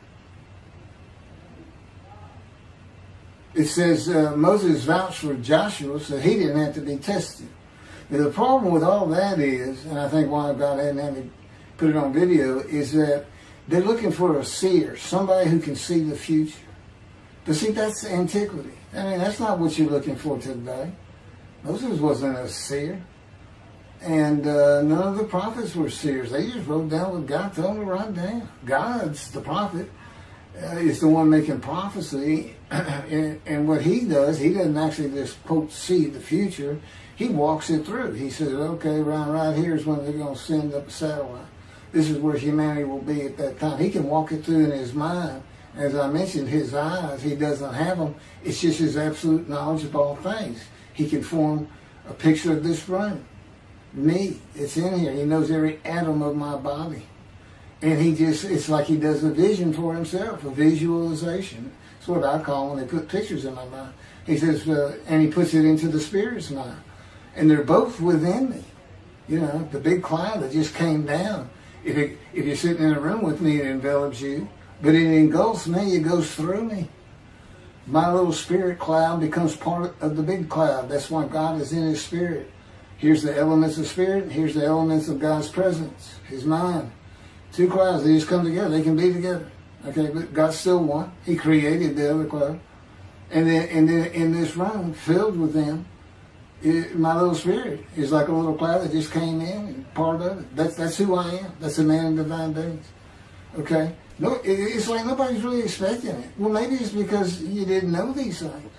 It says Moses vouched for Joshua, so he didn't have to be tested. Now, the problem with all that is, and I think why God hadn't had me put it on video, is that they're looking for a seer, somebody who can see the future. But see, that's antiquity. I mean, that's not what you're looking for today. Moses wasn't a seer. And none of the prophets were seers. They just wrote down what God told them to write down. God's the prophet. Is the one making prophecy. And what he does, he doesn't actually just, quote, see the future. He walks it through. He says, okay, right here is when they're going to send up a satellite. This is where humanity will be at that time. He can walk it through in his mind. As I mentioned, his eyes, he doesn't have them. It's just his absolute knowledge of all things. He can form a picture of this room. Me, it's in here. He knows every atom of my body. And it's like he does a vision for himself, a visualization. It's what I call when they put pictures in my mind. He says, and he puts it into the spirit's mind. And they're both within me. You know, the big cloud that just came down. If you're sitting in a room with me, it envelops you. But it engulfs me, it goes through me. My little spirit cloud becomes part of the big cloud. That's why God is in his spirit. Here's the elements of spirit, here's the elements of God's presence, his mind. Two clouds, they just come together, they can be together. Okay, but God's still one. He created the other cloud. And then in this room, filled with them, my little spirit is like a little cloud that just came in and part of it. That's who I am. That's a man in divine beings. Okay? No, it's like nobody's really expecting it. Well, maybe it's because you didn't know these things.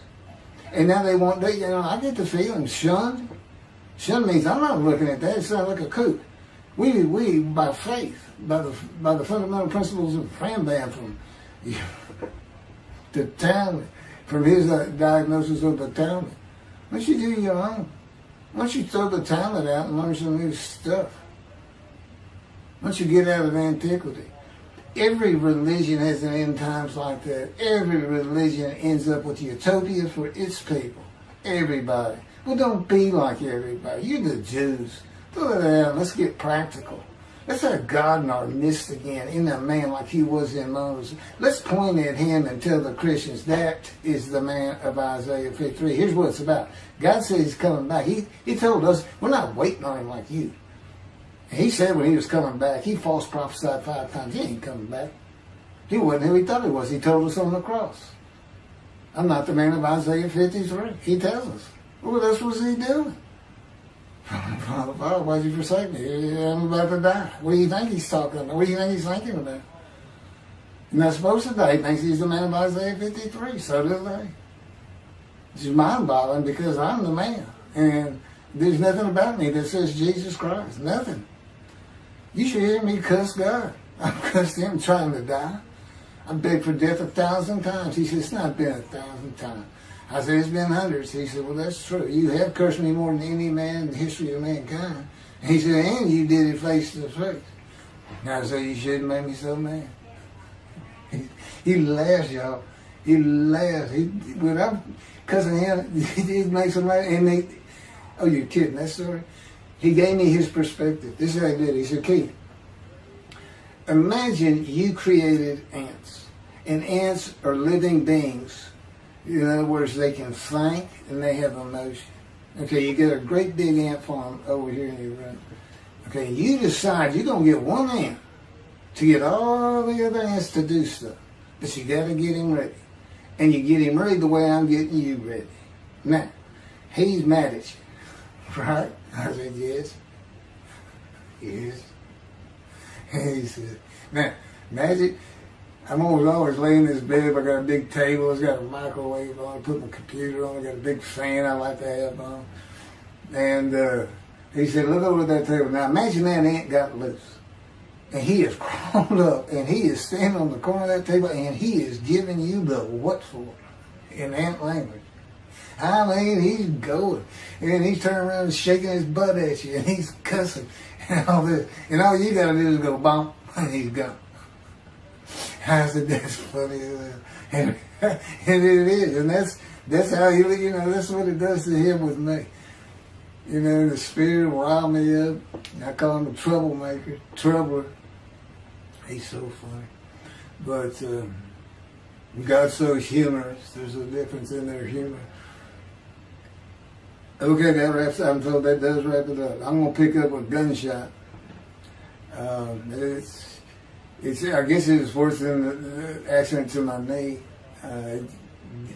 And now they want, you know, I get the feeling shunned. Shunned means I'm not looking at that. It's not like a kook. We by faith, by the fundamental principles of Rambam from the Talmud, from his diagnosis of the Talmud. Why don't you do your own? Why don't you throw the Talmud out and learn some new stuff? Why don't you get out of antiquity? Every religion has an end times like that. Every religion ends up with utopia for its people. Everybody. Well, don't be like everybody. You're the Jews. Throw that out. Let's get practical. Let's have God in our midst again, in a man like he was in Moses. Let's point at him and tell the Christians that is the man of Isaiah 53. Here's what it's about. God says he's coming back. He told us we're not waiting on him like you. He said when he was coming back, he false prophesied 5 times. He ain't coming back. He wasn't who he thought he was. He told us on the cross. I'm not the man of Isaiah 53. He tells us. Well, what else was he doing? Father, why'd you forsake me? I'm about to die. What do you think he's talking about? What do you think he's thinking about? He's not supposed to die. He thinks he's the man of Isaiah 53. So do they. It's mind-boggling because I'm the man. And there's nothing about me that says Jesus Christ. Nothing. You should hear me cuss God. I've cussed him trying to die. I begged for death 1,000 times. He said, it's not been 1,000 times. I said, it's been hundreds. He said, well, that's true. You have cursed me more than any man in the history of mankind. And he said, and you did it face to face. And I said, you shouldn't make me so mad. He laughs, y'all. He laughs. When I'm cussing him, he makes him laugh. And oh, you're kidding, that story? He gave me his perspective. This is what he did. He said, Keith, imagine you created ants. And ants are living beings. In other words, they can think and they have emotion. Okay, you get a great big ant farm over here in your room. Okay, you decide you're going to get one ant to get all the other ants to do stuff. But you got to get him ready. And you get him ready the way I'm getting you ready. Now, he's mad at you. Right? I said, yes. Yes. And he said, now, imagine, I'm always laying in this bed. I got a big table. It's got a microwave on. I put my computer on. I got a big fan I like to have on. And he said, look over at that table. Now, imagine that ant got loose. And he is crawled up. And he is standing on the corner of that table. And he is giving you the what for in ant language. I mean, he's going. And he's turning around and shaking his butt at you. And he's cussing. And all this. And all you got to do is go, bonk. And he's gone. I said, that's funny. And it is. And that's how he, you know, that's what it does to him with me. You know, the spirit will rile me up. I call him a troublemaker, troubler. He's so funny. But God's so humorous. There's a difference in their humor. Okay, that wraps up. I'm told that does wrap it up. I'm going to pick up with gunshot. I guess it was worse than the accident to my knee.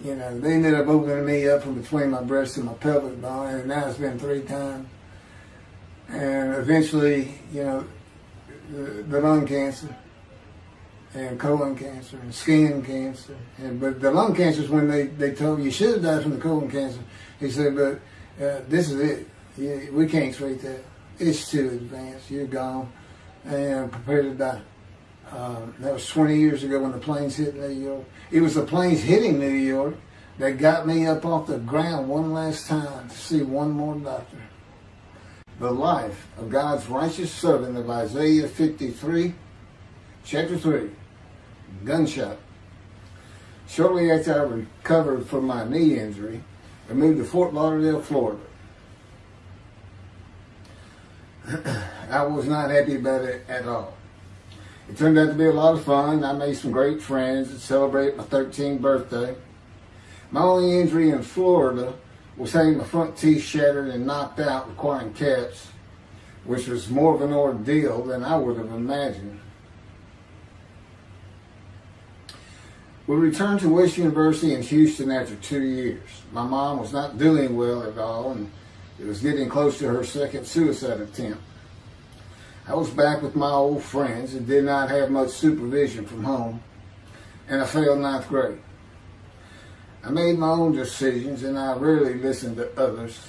You know, they ended up opening me up from between my breast and my pelvic bone, and now it's been 3 times. And eventually, you know, the lung cancer and colon cancer and skin cancer. But the lung cancer is when they told you should have died from the colon cancer. He said, but this is it. We can't treat that. It's too advanced. You're gone and prepare to die. That was 20 years ago when the planes hit New York. It was the planes hitting New York that got me up off the ground one last time to see one more doctor. The life of God's righteous servant of Isaiah 53, chapter 3, gunshot. Shortly after I recovered from my knee injury, I moved to Fort Lauderdale, Florida. I was not happy about it at all. It turned out to be a lot of fun. I made some great friends and celebrated my 13th birthday. My only injury in Florida was having my front teeth shattered and knocked out, requiring caps, which was more of an ordeal than I would have imagined. We returned to West University in Houston after 2 years. My mom was not doing well at all, and it was getting close to her second suicide attempt. I was back with my old friends and did not have much supervision from home, and I failed 9th grade. I made my own decisions, and I rarely listened to others.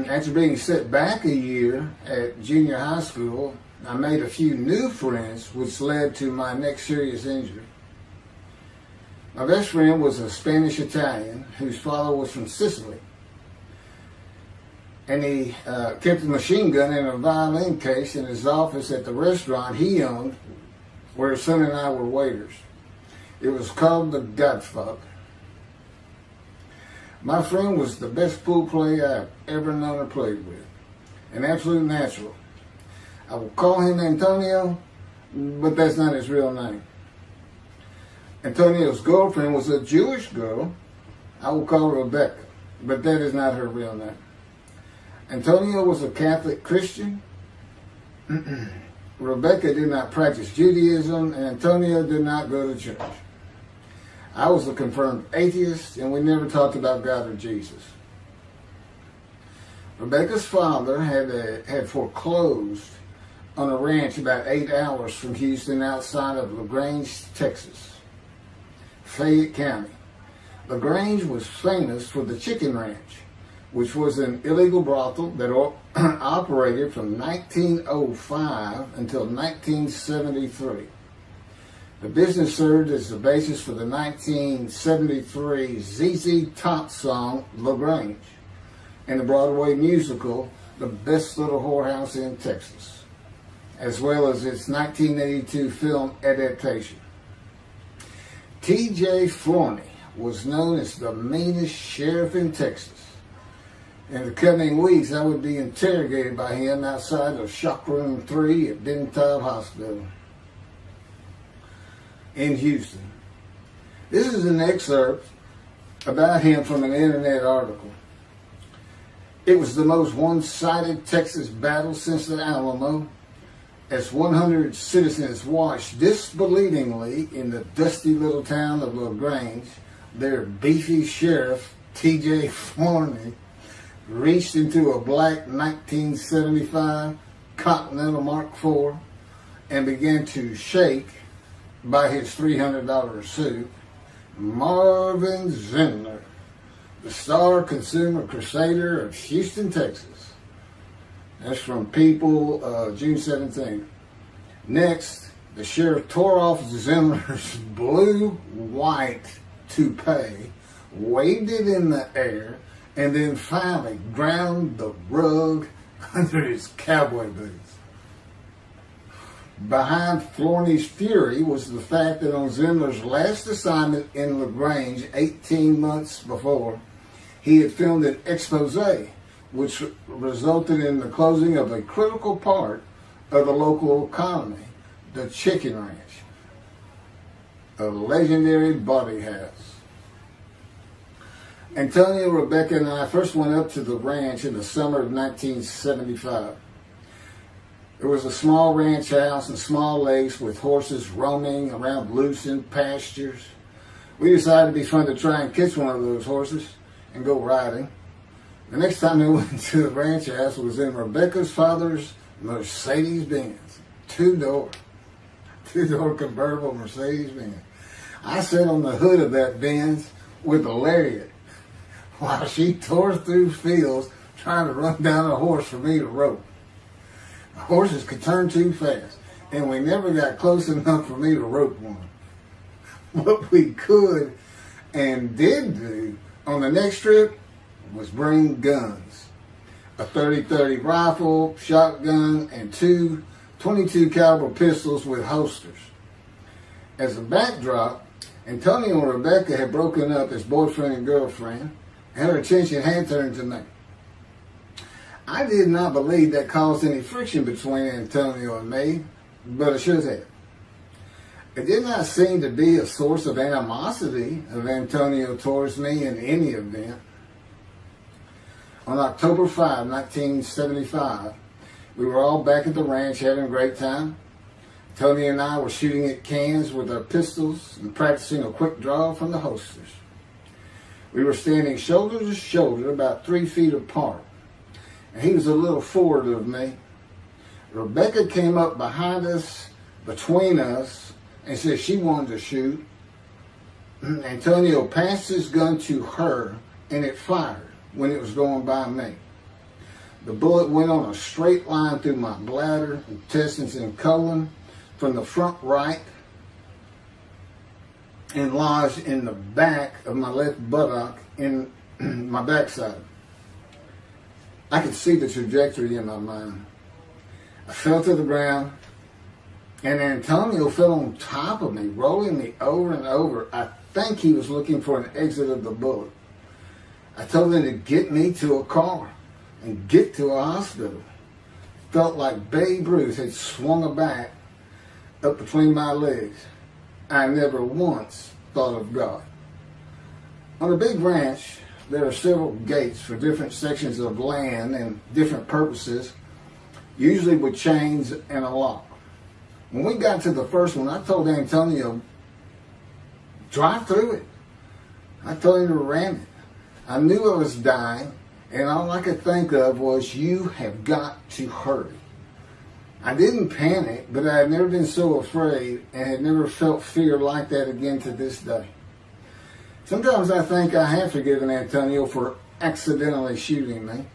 After being set back a year at junior high school, I made a few new friends, which led to my next serious injury. My best friend was a Spanish Italian whose father was from Sicily. And he kept a machine gun in a violin case in his office at the restaurant he owned, where his son and I were waiters. It was called The Godfather. My friend was the best pool player I've ever known or played with, an absolute natural. I will call him Antonio, but that's not his real name. Antonio's girlfriend was a Jewish girl. I will call her Rebecca, but that is not her real name. Antonio was a Catholic Christian. Rebecca did not practice Judaism, and Antonio did not go to church. I was a confirmed atheist, and we never talked about God or Jesus. Rebecca's father had foreclosed on a ranch about 8 hours from Houston outside of LaGrange, Texas, Fayette County. LaGrange was famous for the Chicken Ranch, which was an illegal brothel that operated from 1905 until 1973. The business served as the basis for the 1973 ZZ Top song, LaGrange, and the Broadway musical, The Best Little Whorehouse in Texas, as well as its 1982 film adaptation. T.J. Forney was known as the meanest sheriff in Texas. In the coming weeks, I would be interrogated by him outside of Shock Room 3 at Benton Hospital in Houston. This is an excerpt about him from an internet article. It was the most one-sided Texas battle since the Alamo, as 100 citizens watched disbelievingly in the dusty little town of LaGrange, their beefy sheriff, T.J. Forney, reached into a black 1975 Continental Mark IV and began to shake by his $300 suit Marvin Zindler, the star consumer crusader of Houston, Texas. That's from People, June 17th. Next, the sheriff tore off Zindler's blue-white toupee, waved it in the air, and then finally ground the rug under his cowboy boots. Behind Forney's fury was the fact that on Zindler's last assignment in LaGrange 18 months before, he had filmed an expose, which resulted in the closing of a critical part of the local economy, the Chicken Ranch, a legendary body house. Antonio, Rebecca, and I first went up to the ranch in the summer of 1975. It was a small ranch house and small lakes with horses roaming around loose in pastures. We decided it'd be fun to try and catch one of those horses and go riding. The next time they went to the ranch house was in Rebecca's father's Mercedes-Benz. Two-door convertible Mercedes-Benz. I sat on the hood of that Benz with a lariat while she tore through fields trying to run down a horse for me to rope. The horses could turn too fast, and we never got close enough for me to rope one. What we could and did do on the next trip was bring guns. A 30-30 rifle, shotgun, and two 22 caliber pistols with holsters. As a backdrop, Antonio and Rebecca had broken up as boyfriend and girlfriend, and her attention had turned to me. I did not believe that caused any friction between Antonio and me, but it should have. It did not seem to be a source of animosity of Antonio towards me in any event. On October 5, 1975, we were all back at the ranch having a great time. Tony and I were shooting at cans with our pistols and practicing a quick draw from the holsters. We were standing shoulder to shoulder, about 3 feet apart, and he was a little forward of me. Rebecca came up behind us, between us, and said she wanted to shoot. Antonio passed his gun to her, and it fired when it was going by me. The bullet went on a straight line through my bladder, intestines, and colon from the front right and lodged in the back of my left buttock in my backside. I could see the trajectory in my mind. I fell to the ground, and Antonio fell on top of me, rolling me over and over. I think he was looking for an exit of the bullet. I told him to get me to a car and get to a hospital. Felt like Babe Ruth had swung a bat up between my legs. I never once thought of God. On a big ranch, there are several gates for different sections of land and different purposes, usually with chains and a lock. When we got to the first one, I told Antonio, drive through it. I told him to ram it. I knew I was dying, and all I could think of was, you have got to hurry. I didn't panic, but I had never been so afraid and had never felt fear like that again to this day. Sometimes I think I have forgiven Antonio for accidentally shooting me,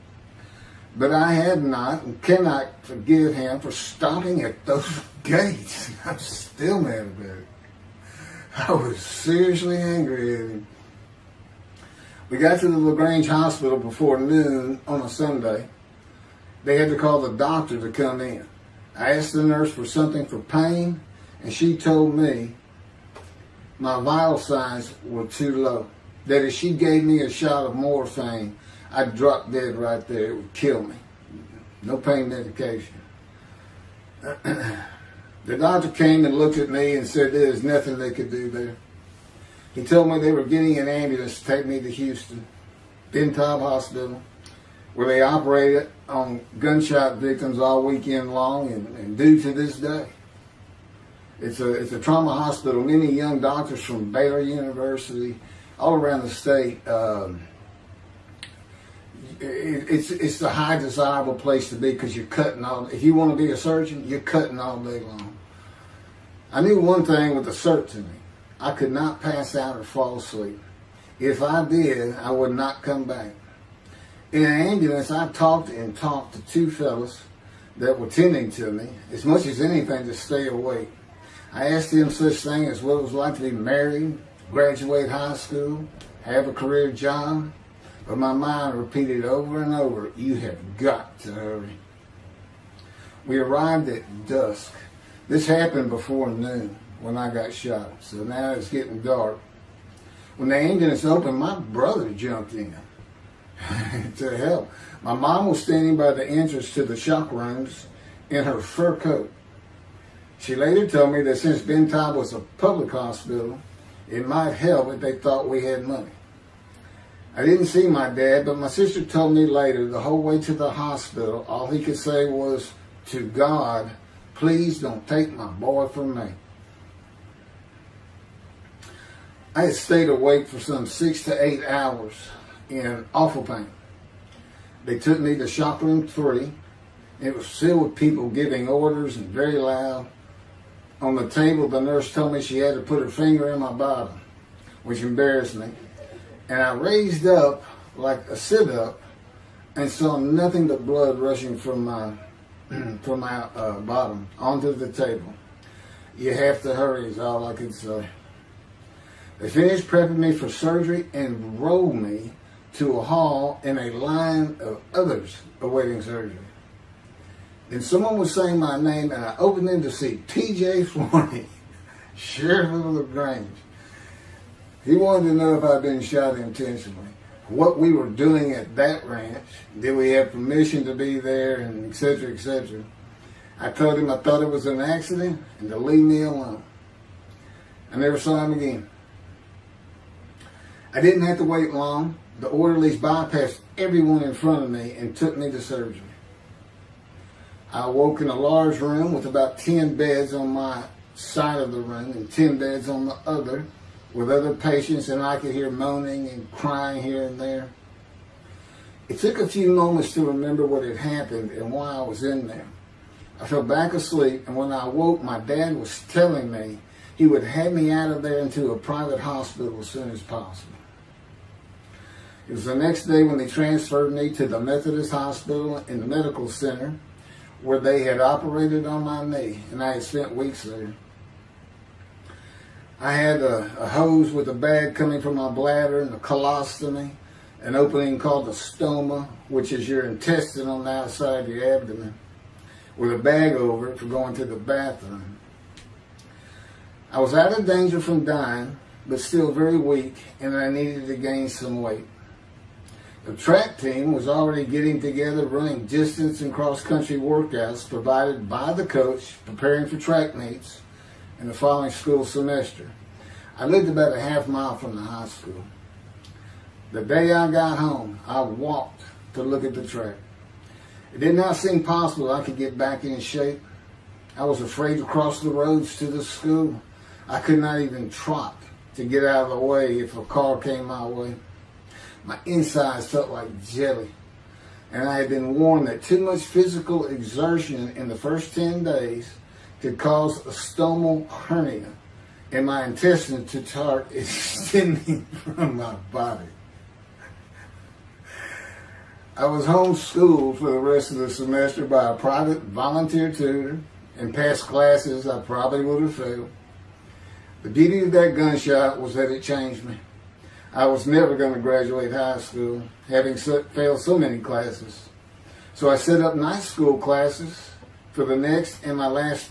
but I have not and cannot forgive him for stopping at those gates. I'm still mad about it. I was seriously angry at him. We got to the LaGrange Hospital before noon on a Sunday. They had to call the doctor to come in. I asked the nurse for something for pain, and she told me my vital signs were too low. That if she gave me a shot of morphine, I'd drop dead right there. It would kill me. No pain medication. The doctor came and looked at me and said there was nothing they could do there. He told me they were getting an ambulance to take me to Houston, Ben Taub Hospital, where they operated on gunshot victims all weekend long and do to this day. It's a trauma hospital. Many young doctors from Baylor University, all around the state. It's the high desirable place to be because you're cutting all. If you want to be a surgeon, you're cutting all day long. I knew one thing with the certainty. I could not pass out or fall asleep. If I did, I would not come back. In an ambulance, I talked to two fellas that were tending to me, as much as anything to stay awake. I asked them such things as what it was like to be married, graduate high school, have a career job, but my mind repeated over and over, you have got to hurry. We arrived at dusk. This happened before noon when I got shot, so now it's getting dark. When the ambulance opened, my brother jumped in to help. My mom was standing by the entrance to the shock rooms in her fur coat. She later told me that since Ben Taub was a public hospital, it might help if they thought we had money. I didn't see my dad, but my sister told me later, the whole way to the hospital, all he could say was, to God, please don't take my boy from me. I had stayed awake for some 6 to 8 hours in awful pain. They took me to shop room 3. It was filled with people giving orders and very loud. On the table, the nurse told me she had to put her finger in my bottom, which embarrassed me. And I raised up like a sit-up and saw nothing but blood rushing from my bottom onto the table. You have to hurry is all I could say. They finished prepping me for surgery and rolled me to a hall in a line of others awaiting surgery. Then someone was saying my name, and I opened in to see T.J. Forney, Sheriff of LaGrange. He wanted to know if I'd been shot intentionally, what we were doing at that ranch, did we have permission to be there, and et cetera, et cetera. I told him I thought it was an accident and to leave me alone. I never saw him again. I didn't have to wait long. The orderlies bypassed everyone in front of me and took me to surgery. I awoke in a large room with about 10 beds on my side of the room and 10 beds on the other with other patients, and I could hear moaning and crying here and there. It took a few moments to remember what had happened and why I was in there. I fell back asleep, and when I awoke, my dad was telling me he would have me out of there into a private hospital as soon as possible. It was the next day when they transferred me to the Methodist Hospital in the medical center where they had operated on my knee, and I had spent weeks there. I had a hose with a bag coming from my bladder and a colostomy, an opening called the stoma, which is your intestine on the outside of your abdomen, with a bag over it for going to the bathroom. I was out of danger from dying, but still very weak, and I needed to gain some weight. The track team was already getting together, running distance and cross-country workouts provided by the coach, preparing for track meets in the following school semester. I lived about a half mile from the high school. The day I got home, I walked to look at the track. It did not seem possible I could get back in shape. I was afraid to cross the roads to the school. I could not even trot to get out of the way if a car came my way. My insides felt like jelly, and I had been warned that too much physical exertion in the first 10 days could cause a stomal hernia and my intestines to start extending from my body. I was homeschooled for the rest of the semester by a private volunteer tutor and passed classes I probably would have failed. The beauty of that gunshot was that it changed me. I was never going to graduate high school, having failed so many classes. So I set up night school classes for the next and my last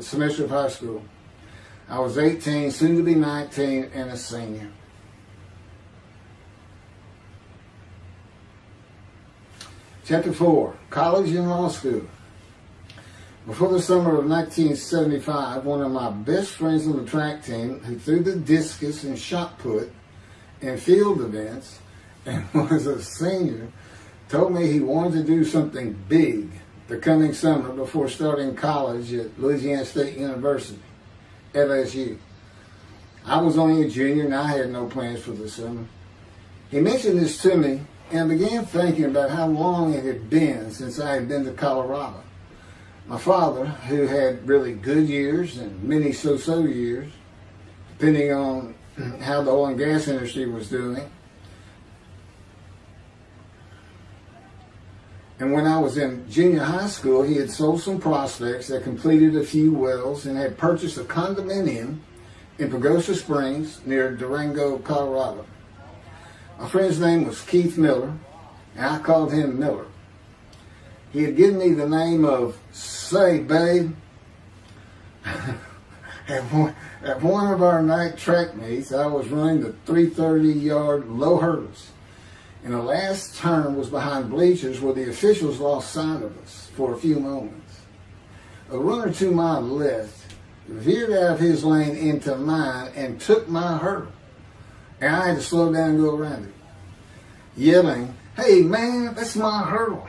semester of high school. I was 18, soon to be 19, and a senior. Chapter 4, College and Law School. Before the summer of 1975, one of my best friends on the track team, who threw the discus and shot put in field events and was a senior, told me he wanted to do something big the coming summer before starting college at Louisiana State University, LSU. I was only a junior and I had no plans for the summer. He mentioned this to me, and I began thinking about how long it had been since I had been to Colorado. My father, who had really good years and many so-so years, depending on how the oil and gas industry was doing. And when I was in junior high school, he had sold some prospects that completed a few wells and had purchased a condominium in Pagosa Springs near Durango, Colorado. My friend's name was Keith Miller, and I called him Miller. He had given me the name of Say Babe. At one of our night track meets, I was running the 330-yard low hurdles, and the last turn was behind bleachers where the officials lost sight of us for a few moments. A runner to my left veered out of his lane into mine and took my hurdle, and I had to slow down and go around it, yelling, "Hey man, that's my hurdle."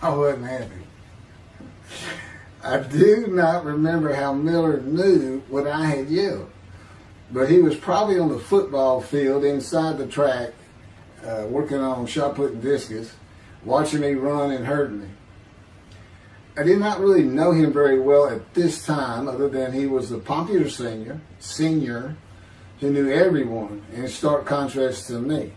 I wasn't happy. I do not remember how Miller knew what I had yelled, but he was probably on the football field inside the track working on shot put and discus, watching me run and hurting me. I did not really know him very well at this time, other than he was a popular senior who knew everyone, in stark contrast to me.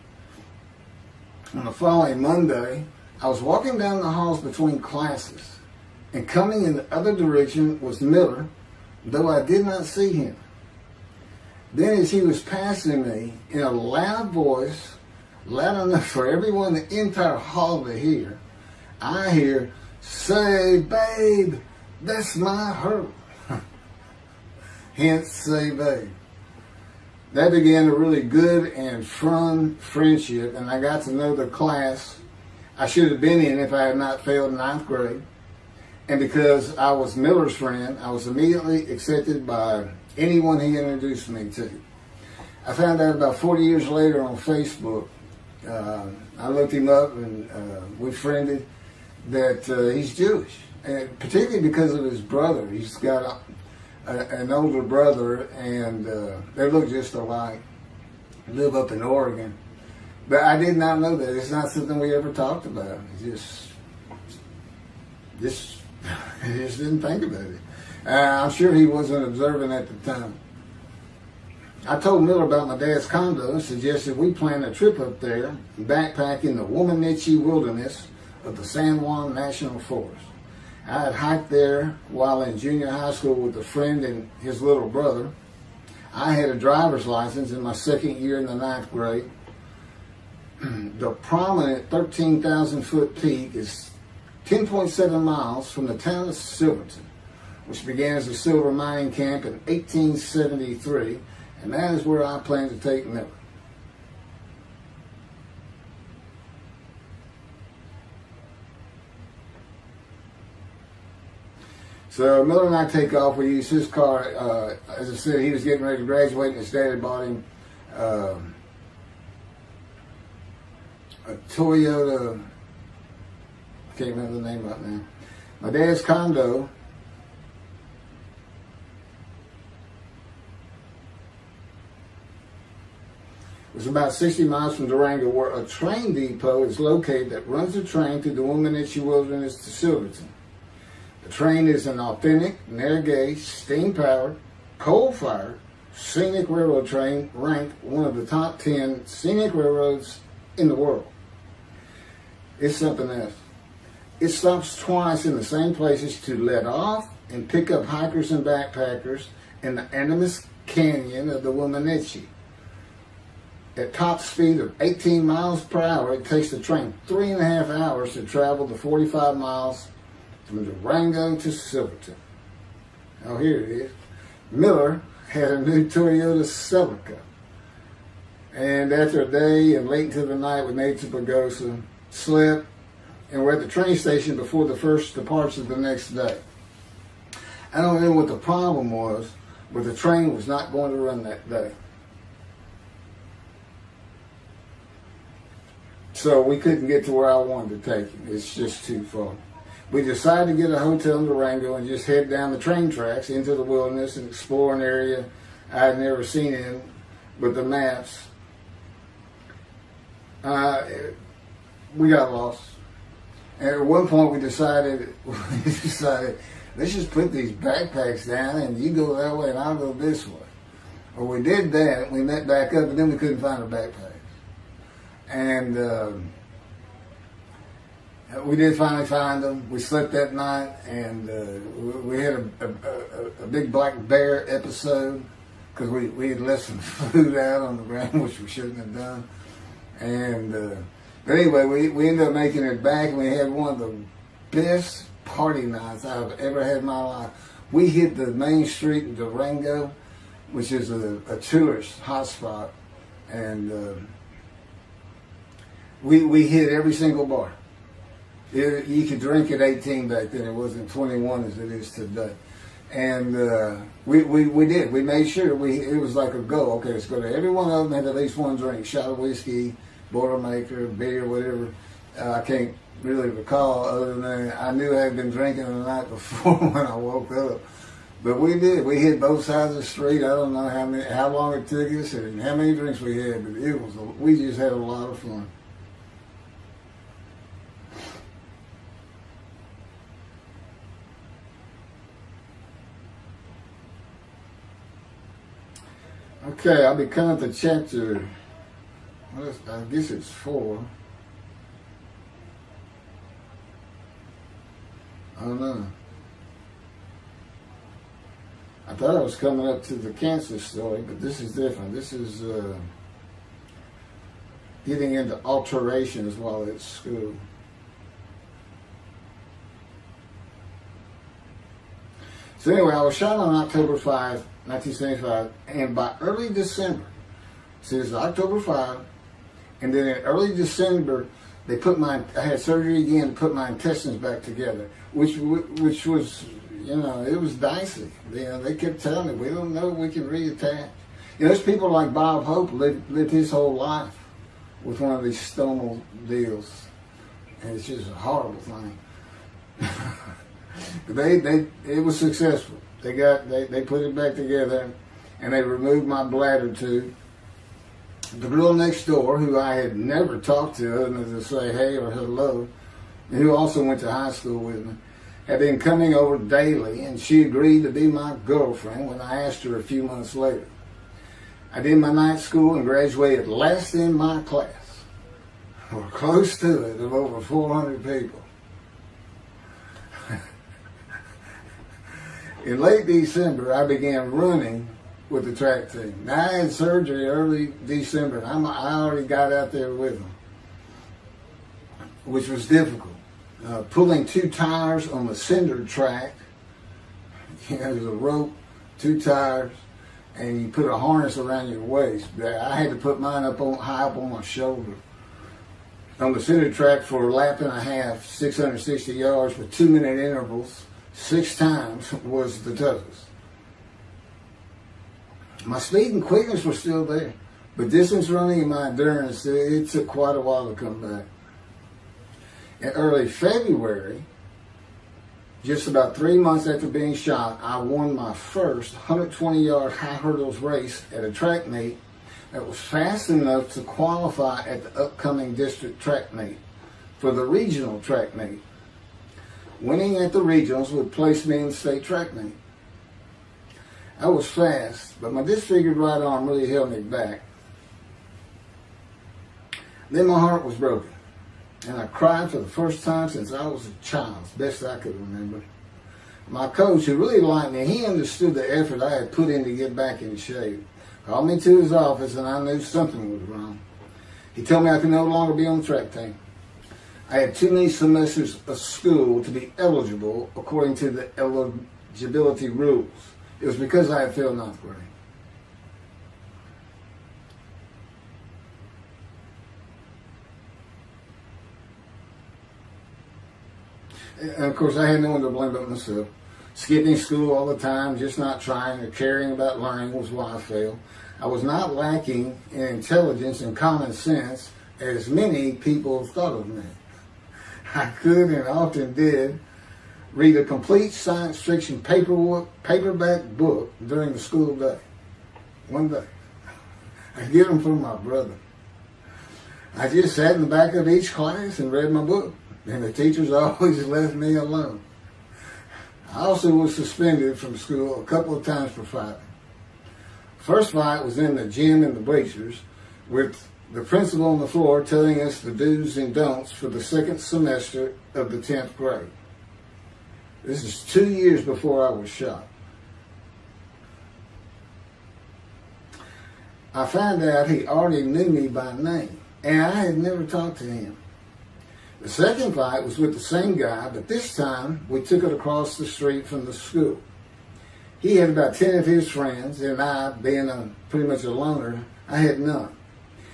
On the following Monday, I was walking down the halls between classes, and coming in the other direction was Miller, though I did not see him. Then as he was passing me, in a loud voice, loud enough for everyone in the entire hall to hear, I hear, "Say, babe, that's my hurt." Hence, say, babe. That began a really good and fun friendship, and I got to know the class I should have been in if I had not failed ninth grade. And because I was Miller's friend, I was immediately accepted by anyone he introduced me to. I found out about 40 years later on Facebook. I looked him up and we friended that he's Jewish, and particularly because of his brother. He's got an older brother, and they look just alike. Live up in Oregon. But I did not know that. It's not something we ever talked about. Just didn't think about it. I'm sure he wasn't observant at the time. I told Miller about my dad's condo and suggested we plan a trip up there and backpack in the Womanichi wilderness of the San Juan National Forest. I had hiked there while in junior high school with a friend and his little brother. I had a driver's license in my second year in the ninth grade. The prominent 13,000-foot peak is 10.7 miles from the town of Silverton, which began as a silver mining camp in 1873, and that is where I plan to take Miller. So Miller and I take off. We use his car. As I said, he was getting ready to graduate, and his dad had bought him a Toyota. I can't remember the name right now. My dad's condo was about 60 miles from Durango, where a train depot is located that runs a train through the Womanichi Wilderness to Silverton. The train is an authentic, narrow-gauge, steam-powered, coal-fired, scenic railroad train ranked one of the top 10 scenic railroads in the world. It's something else. It stops twice in the same places to let off and pick up hikers and backpackers in the Animas Canyon of the Womanichi. At top speed of 18 miles per hour, it takes the train 3.5 hours to travel the 45 miles from Durango to Silverton. Oh, here it is. Miller had a new Toyota Celica. And after a day and late into the night, we made it to Pagosa, slept, and we're at the train station before the first departure the next day. I don't know what the problem was, but the train was not going to run that day. So we couldn't get to where I wanted to take him. It's just too far. We decided to get a hotel in Durango and just head down the train tracks into the wilderness and explore an area I had never seen in with the maps. We got lost. And at one point we decided, let's just put these backpacks down and you go that way and I'll go this way. Well, we did that. We met back up, and then we couldn't find our backpacks. And we did finally find them. We slept that night, and we had a big black bear episode because we had left some food out on the ground, which we shouldn't have done. And but anyway, we ended up making it back, and we had one of the best party nights I've ever had in my life. We hit the main street in Durango, which is a tourist hotspot, and we hit every single bar. You could drink at 18 back then. It wasn't 21 as it is today. And we did. We made sure it was like a go. Okay, let's go to every one of them, have at least one drink, shot of whiskey, Boilermaker, beer, whatever. I can't really recall other than I knew I had been drinking the night before when I woke up. But we did. We hit both sides of the street. I don't know how long it took us and how many drinks we had, but we just had a lot of fun. Okay, I'll be coming to chapter, I guess it's 4. I don't know. I thought I was coming up to the cancer story, but this is different. This is getting into alterations while at school. So anyway, I was shot on October 5, 1975, and by early December, so it's October 5, and then in early December, they I had surgery again to put my intestines back together, which was, it was dicey. They kept telling me, we don't know if we can reattach. There's people like Bob Hope lived his whole life with one of these stomal deals, and it's just a horrible thing. It was successful. They put it back together, and they removed my bladder tube. The girl next door, who I had never talked to other than to say hey or hello, and who also went to high school with me, had been coming over daily, and she agreed to be my girlfriend when I asked her a few months later. I did my night school and graduated last in my class, or close to it, of over 400 people. In late December, I began running with the track team. Now, I had surgery early December, and I already got out there with them, which was difficult. Pulling 2 tires on the cinder track. There's a rope, 2 tires, and you put a harness around your waist. I had to put mine high up on my shoulder. On the cinder track for a lap and a half, 660 yards with 2-minute intervals, 6 times was the toughest. My speed and quickness were still there, but distance running and my endurance, it took quite a while to come back. In early February, just about 3 months after being shot, I won my first 120-yard high hurdles race at a track meet that was fast enough to qualify at the upcoming district track meet for the regional track meet. Winning at the regionals would place me in the state track meet. I was fast, but my disfigured right arm really held me back. Then my heart was broken, and I cried for the first time since I was a child, as best I could remember. My coach, who really liked me, he understood the effort I had put in to get back in shape. Called me to his office, and I knew something was wrong. He told me I could no longer be on the track team. I had too many semesters of school to be eligible according to the eligibility rules. It was because I had failed 9th grade. And of course, I had no one to blame but myself. Skipping school all the time, just not trying or caring about learning was why I failed. I was not lacking in intelligence and common sense, as many people thought of me. I could and often did read a complete science fiction paperback book during the school day. One day. I'd get them from my brother. I just sat in the back of each class and read my book, and the teachers always left me alone. I also was suspended from school a couple of times for fighting. First fight was in the gym in the bleachers with the principal on the floor telling us the do's and don'ts for the second semester of the 10th grade. This is 2 years before I was shot. I found out he already knew me by name, and I had never talked to him. The second fight was with the same guy, but this time we took it across the street from the school. He had about 10 of his friends, and I, being pretty much a loner, I had none.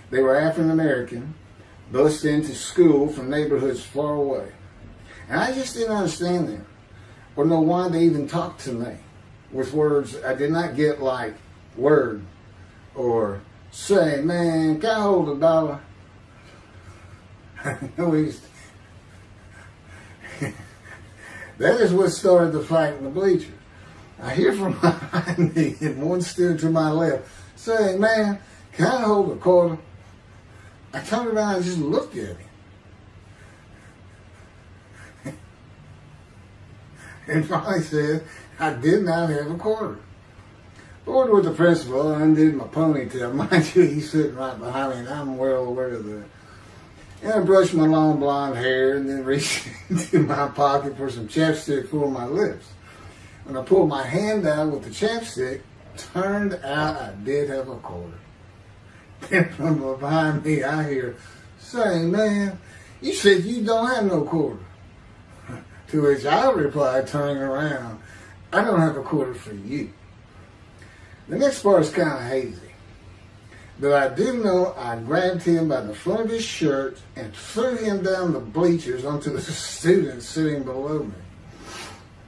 They were African American, bused into school from neighborhoods far away. And I just didn't understand them, or know why they even talked to me with words I did not get, like word, or say, man, can I hold $1? That is what started the fight in the bleachers. I hear from behind me and one stood to my left saying, man, can I hold $1? I turned around and just looked at him. And finally said, I did not have $1. Bored with the principal, I undid my ponytail. Mind you, he's sitting right behind me, and I'm well aware of that. And I brushed my long blonde hair and then reached into my pocket for some chapstick for my lips. When I pulled my hand out with the chapstick, turned out I did have a quarter. Then from behind me, I hear, "Say, man, you said you don't have no quarter." To which I replied, turning around, "I don't have a quarter for you." The next part is kind of hazy. But I do know I grabbed him by the front of his shirt and threw him down the bleachers onto the students sitting below me.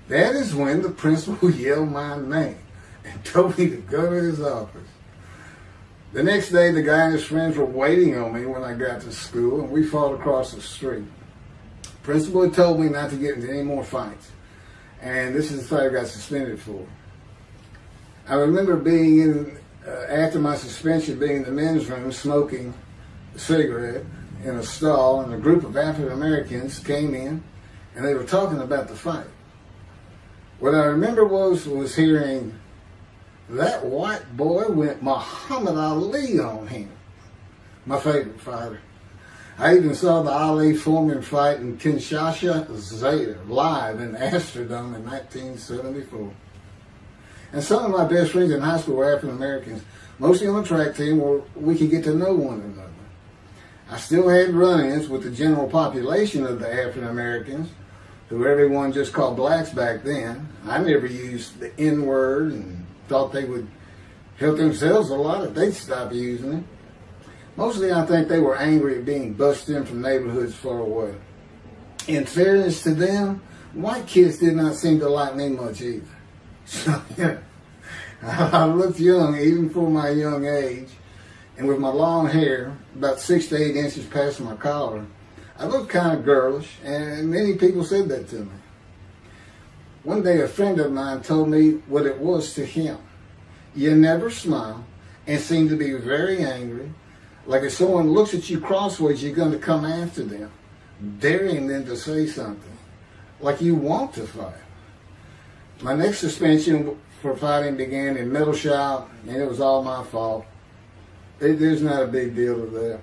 That is when the principal yelled my name and told me to go to his office. The next day, the guy and his friends were waiting on me when I got to school, and we fought across the street. The principal had told me not to get into any more fights, and this is the fight I got suspended for. I remember being in, after my suspension, being in the men's room smoking a cigarette in a stall, and a group of African Americans came in, and they were talking about the fight. What I remember was hearing, "That white boy went Muhammad Ali on him." My favorite fighter. I even saw the Ali Foreman fight in Kinshasa live in Amsterdam in 1974. And some of my best friends in high school were African Americans, mostly on the track team where we could get to know one another. I still had run-ins with the general population of the African Americans, who everyone just called blacks back then. I never used the N-word and thought they would help themselves a lot if they'd stop using it. Mostly I think they were angry at being bussed in from neighborhoods far away. In fairness to them, white kids did not seem to like me much either. So, yeah, I looked young, even for my young age, and with my long hair, about 6 to 8 inches past my collar, I looked kind of girlish, and many people said that to me. One day, a friend of mine told me what it was to him. You never smile and seem to be very angry, like if someone looks at you crossways, you're going to come after them, daring them to say something, like you want to fight. My next suspension for fighting began in middle shop, and it was all my fault. There's not a big deal to that.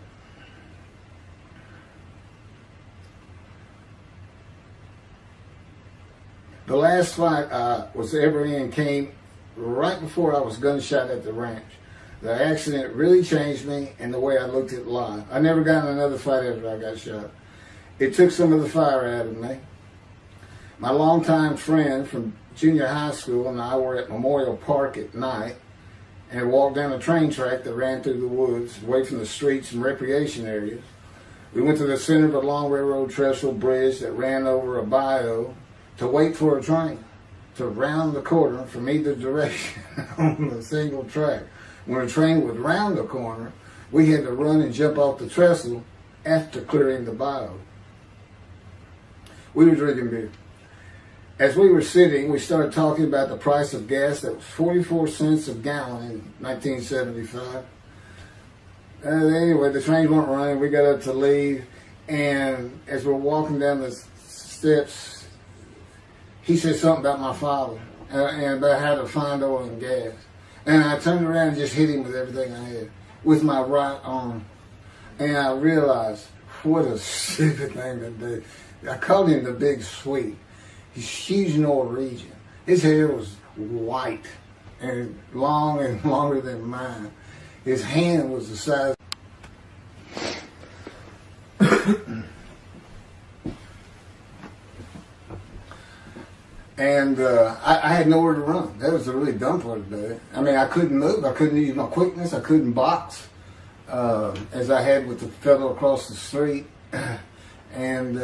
The last fight I was ever in came right before I was gunshot at the ranch. The accident really changed me and the way I looked at life. I never got in another fight after I got shot. It took some of the fire out of me. My longtime friend from junior high school and I were at Memorial Park at night and walked down a train track that ran through the woods, away from the streets and recreation areas. We went to the center of a long railroad trestle bridge that ran over a bayou to wait for a train to round the corner from either direction on a single track. When a train would round the corner, we had to run and jump off the trestle after clearing the bayou. We were drinking beer. As we were sitting, we started talking about the price of gas that was 44 cents a gallon in 1975. Anyway, the trains weren't running. We got up to leave, and as we're walking down the steps, he said something about my father and about how to find oil and gas. And I turned around and just hit him with everything I had, with my right arm. And I realized what a stupid thing to do. I called him the Big Sweet. He's huge Norwegian. His hair was white and long and longer than mine. His hand was the size. And I had nowhere to run. That was the really dumb part about it. I mean, I couldn't move. I couldn't use my quickness. I couldn't box as I had with the fellow across the street. And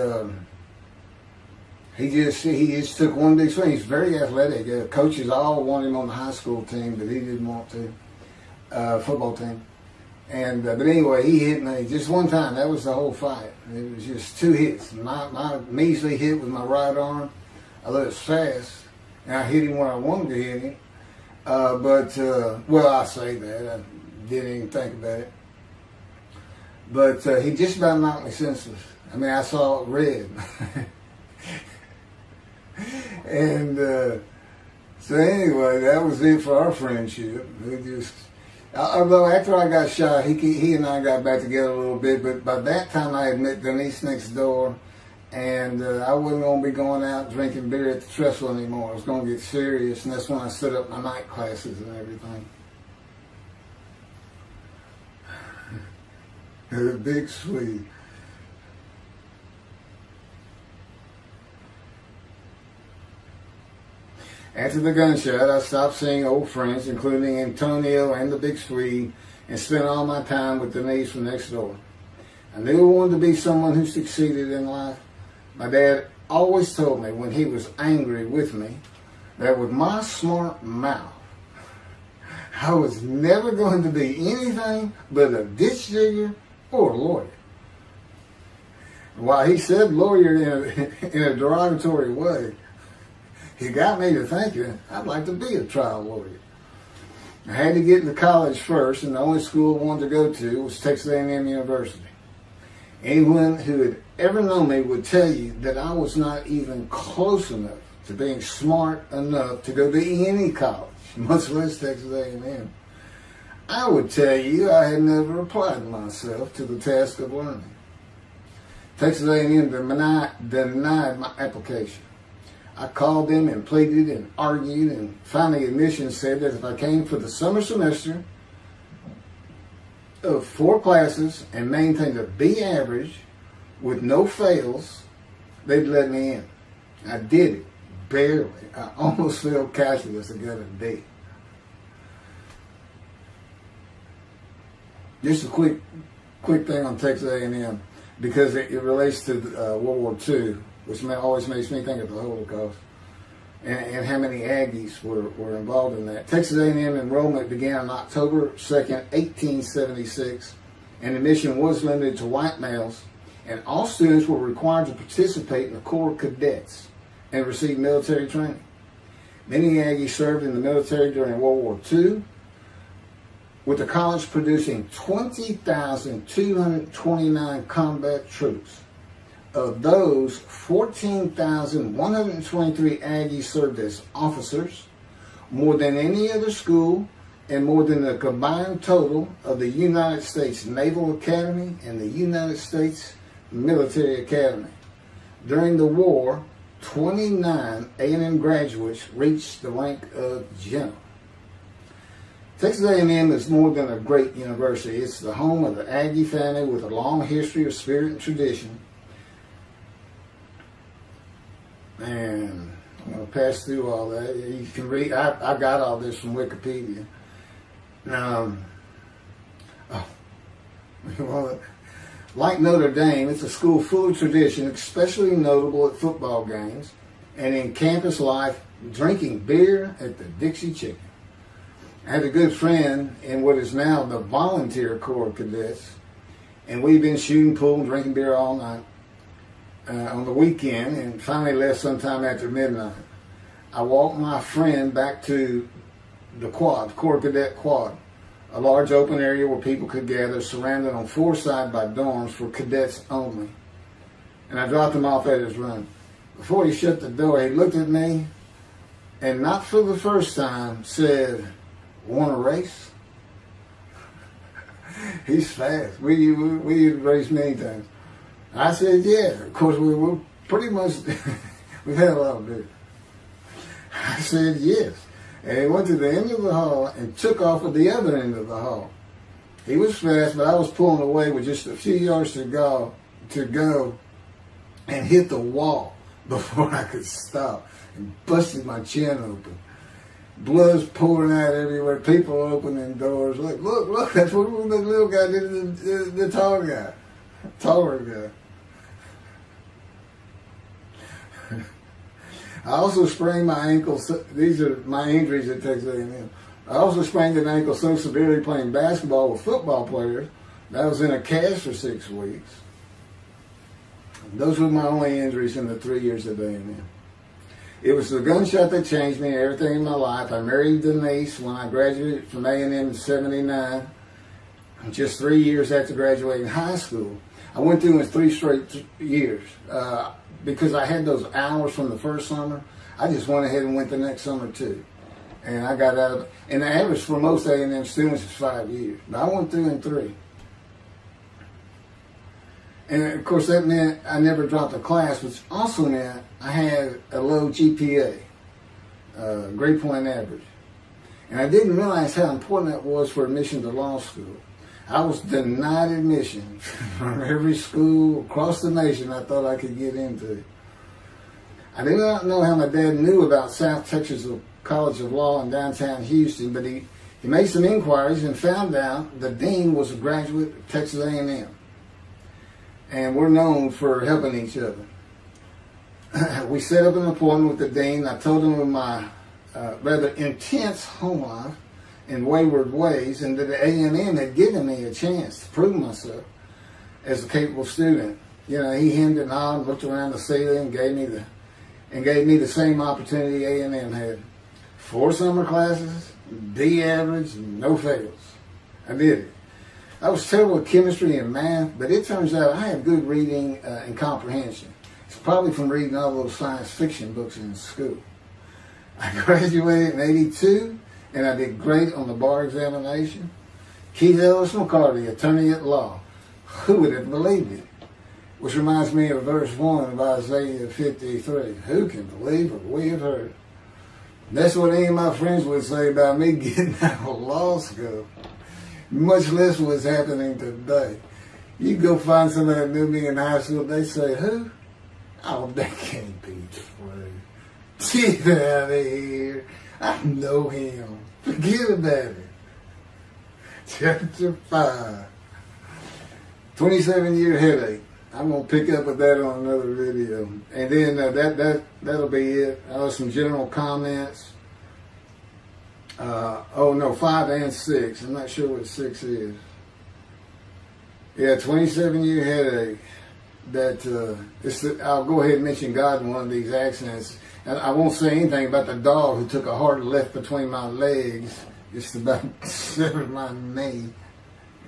he just took one big swing. He's very athletic. Coaches all wanted him on the high school team, but he didn't want to. Football team. And but anyway, he hit me just one time. That was the whole fight. It was just 2 hits. My measly hit with my right arm. I let it fast, and I hit him where I wanted to hit him. Well, I say that. I didn't even think about it. But he just about knocked me senseless. I mean, I saw red. And So anyway, that was it for our friendship. We just, although after I got shot, he and I got back together a little bit, but by that time I had met Denise next door, and I wasn't going to be going out drinking beer at the trestle anymore. I was going to get serious, and that's when I set up my night classes and everything. The big Swede. After the gunshot, I stopped seeing old friends, including Antonio and the big Swede, and spent all my time with Denise from next door. I knew I wanted to be someone who succeeded in life. My dad always told me when he was angry with me that with my smart mouth, I was never going to be anything but a ditch digger or a lawyer. While he said lawyer in a derogatory way, he got me to thinking I'd like to be a trial lawyer. I had to get into college first, and the only school I wanted to go to was Texas A&M University. Anyone who had ever known me would tell you that I was not even close enough to being smart enough to go to any college, much less Texas A&M. I would tell you I had never applied myself to the task of learning. Texas A&M denied my application. I called them and pleaded and argued, and finally admissions said that if I came for the summer semester of 4 classes and maintained a B average with no fails, they'd let me in. I did it, barely. I almost failed calculus and got a D. Just a quick thing on Texas A&M, because it relates to World War II, which always makes me think of the Holocaust, and how many Aggies were involved in that. Texas A&M enrollment began on October 2nd, 1876, and admission was limited to white males, and all students were required to participate in the Corps of Cadets and receive military training. Many Aggies served in the military during World War II, with the college producing 20,229 combat troops. Of those, 14,123 Aggies served as officers, more than any other school, and more than the combined total of the United States Naval Academy and the United States Military Academy. During the war, 29 A&M graduates reached the rank of general. Texas A&M is more than a great university. It's the home of the Aggie family with a long history of spirit and tradition. And I'm going to pass through all that. You can read. I got all this from Wikipedia. Like Notre Dame, it's a school full of tradition, especially notable at football games and in campus life, drinking beer at the Dixie Chicken. I had a good friend in what is now the Volunteer Corps of Cadets, and we've been shooting pool and drinking beer all night on the weekend, and finally left sometime after midnight. I walked my friend back to the quad, Corps Cadet Quad, a large open area where people could gather, surrounded on 4 sides by dorms for cadets only. And I dropped him off at his room. Before he shut the door, he looked at me, and not for the first time, said, "Want to race?" He's fast. We raced many times. I said, yeah. Of course, we were pretty much, we've had a lot of beer. I said, yes. And he went to the end of the hall and took off at the other end of the hall. He was fast, but I was pulling away with just a few yards to go and hit the wall before I could stop and busted my chin open. Blood's pouring out everywhere. People opening doors. Look, that's what the little guy did to the tall guy. Taller guy. I also sprained my ankle. These are my injuries at Texas A&M. I also sprained an ankle so severely playing basketball with football players that I was in a cast for 6 weeks. Those were my only injuries in the 3 years at A&M. It was the gunshot that changed me and everything in my life. I married Denise when I graduated from A&M in '79, just 3 years after graduating high school. I went through in 3 straight years. Because I had those hours from the first summer, I just went ahead and went the next summer too. And I got out, and the average for most A&M students is 5 years. But I went through in 3. And of course that meant I never dropped a class, which also meant I had a low GPA, grade point average. And I didn't realize how important that was for admission to law school. I was denied admission from every school across the nation I thought I could get into. I did not know how my dad knew about South Texas College of Law in downtown Houston, but he made some inquiries and found out the dean was a graduate of Texas A&M. And we're known for helping each other. We set up an appointment with the dean. I told him of my rather intense home life and wayward ways, and that the A&M had given me a chance to prove myself as a capable student. You know, he hemmed and hawed, looked around the ceiling, and gave me the same opportunity A&M had. 4 summer classes, D average, no fails. I did it. I was terrible at chemistry and math, but it turns out I have good reading and comprehension. It's probably from reading all those science fiction books in school. I graduated in '82, and I did great on the bar examination. Keith Ellis McCarty, attorney at law. Who would have believed it? Which reminds me of verse 1 of Isaiah 53. Who can believe what we have heard? That's what any of my friends would say about me getting out of law school. Much less what's happening today. You go find somebody that knew me in high school, they say, who? Oh, that can't be true. Get out of here. I know him. Forget about it. Chapter 5. 27-year headache. I'm going to pick up with that on another video. And then that'll be it. Some general comments. 5 and 6. I'm not sure what 6 is. Yeah, 27-year headache. I'll go ahead and mention God in one of these accents. And I won't say anything about the dog who took a hard left between my legs. Just about severed my knee.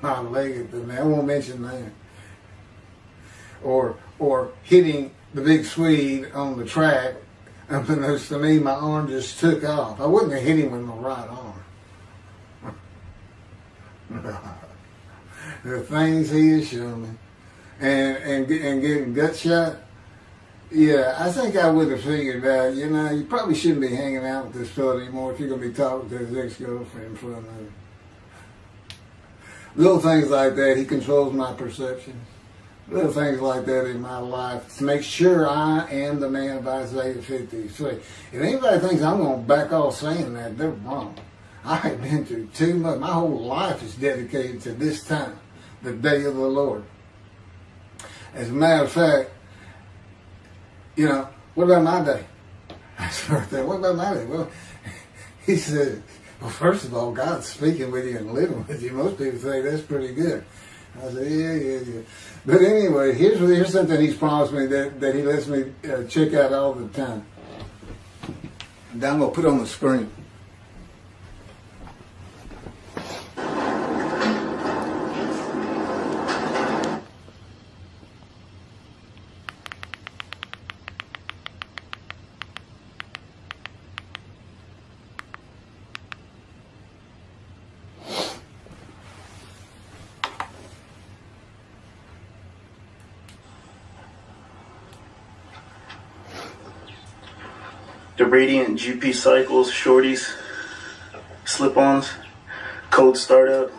My leg at the knee. I won't mention that. Or hitting the big Swede on the track. Unbeknownst to me, my arm just took off. I wouldn't have hit him with my right arm. The things he has shown me. And getting gut shot. Yeah, I think I would have figured out, you probably shouldn't be hanging out with this fella anymore if you're going to be talking to his ex-girlfriend in front of him. Little things like that, he controls my perceptions. Little things like that in my life to make sure I am the man of Isaiah 53. If anybody thinks I'm going to back off saying that, they're wrong. I have been through too much. My whole life is dedicated to this time, the day of the Lord. As a matter of fact, what about my day? I started thinking, what about my day? Well, he said, well, first of all, God's speaking with you and living with you. Most people say that's pretty good. I said, yeah. But anyway, here's something he's promised me that he lets me check out all the time. And I'm going to put on the screen. The Radiant GP Cycles, Shorties, Slip-Ons, Code Startup.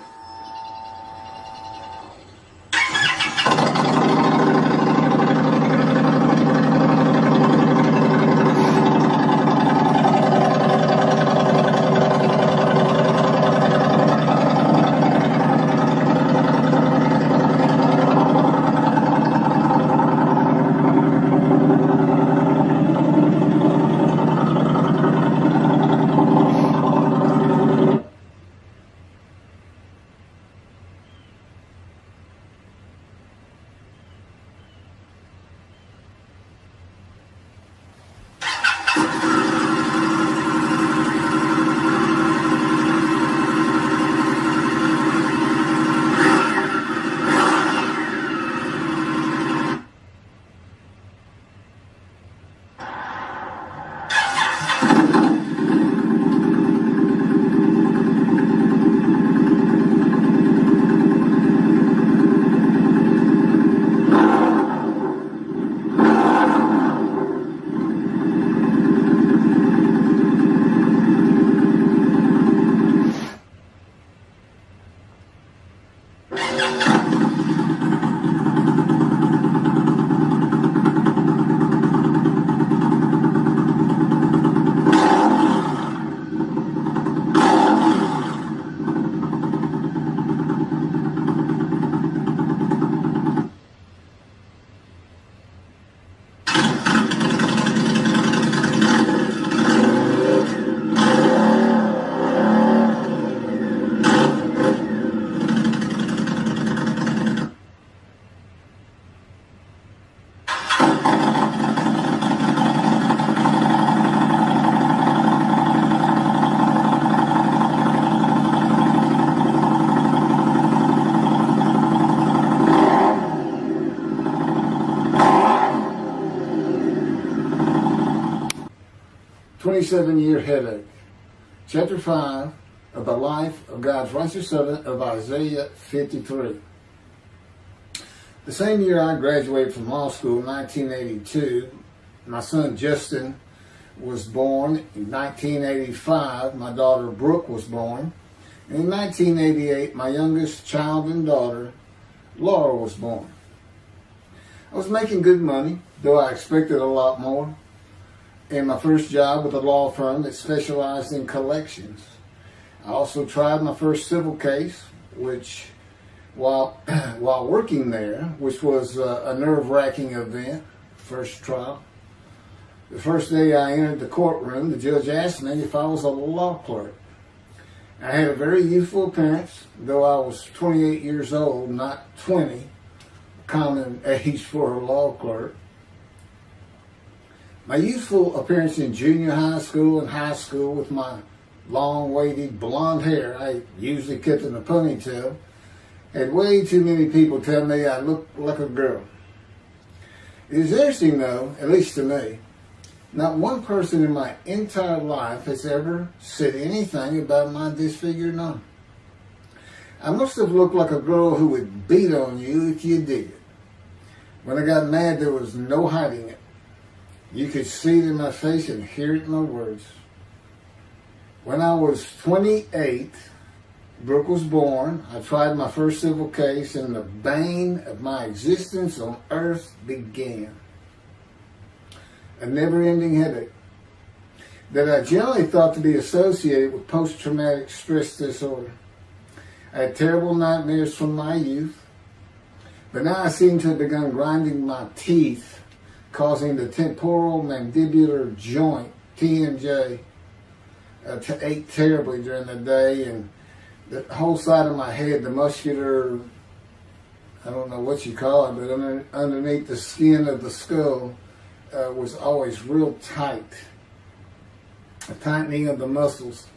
27-year headache. Chapter 5 of the life of God's righteous servant of Isaiah 53. The same year I graduated from law school in 1982, my son Justin was born. In 1985, my daughter Brooke was born. And in 1988, my youngest child and daughter, Laura, was born. I was making good money, though I expected a lot more, in my first job with a law firm that specialized in collections. I also tried my first civil case, which, while working there, which was a nerve-wracking event, first trial. The first day I entered the courtroom, the judge asked me if I was a law clerk. I had a very youthful appearance, though I was 28 years old, not 20, common age for a law clerk. My youthful appearance in junior high school and high school with my long, wavy blonde hair, I usually kept in a ponytail, had way too many people tell me I looked like a girl. It is interesting though, at least to me, not one person in my entire life has ever said anything about my disfigured arm. I must have looked like a girl who would beat on you if you did it. When I got mad, there was no hiding it. You could see it in my face and hear it in my words. When I was 28, Brooke was born. I tried my first civil case, and the bane of my existence on earth began. A never-ending headache that I generally thought to be associated with post-traumatic stress disorder. I had terrible nightmares from my youth, but now I seem to have begun grinding my teeth, causing the temporal mandibular joint, TMJ, to ache terribly during the day, and the whole side of my head, the muscular, I don't know what you call it, but underneath the skin of the skull, was always real tight, a tightening of the muscles.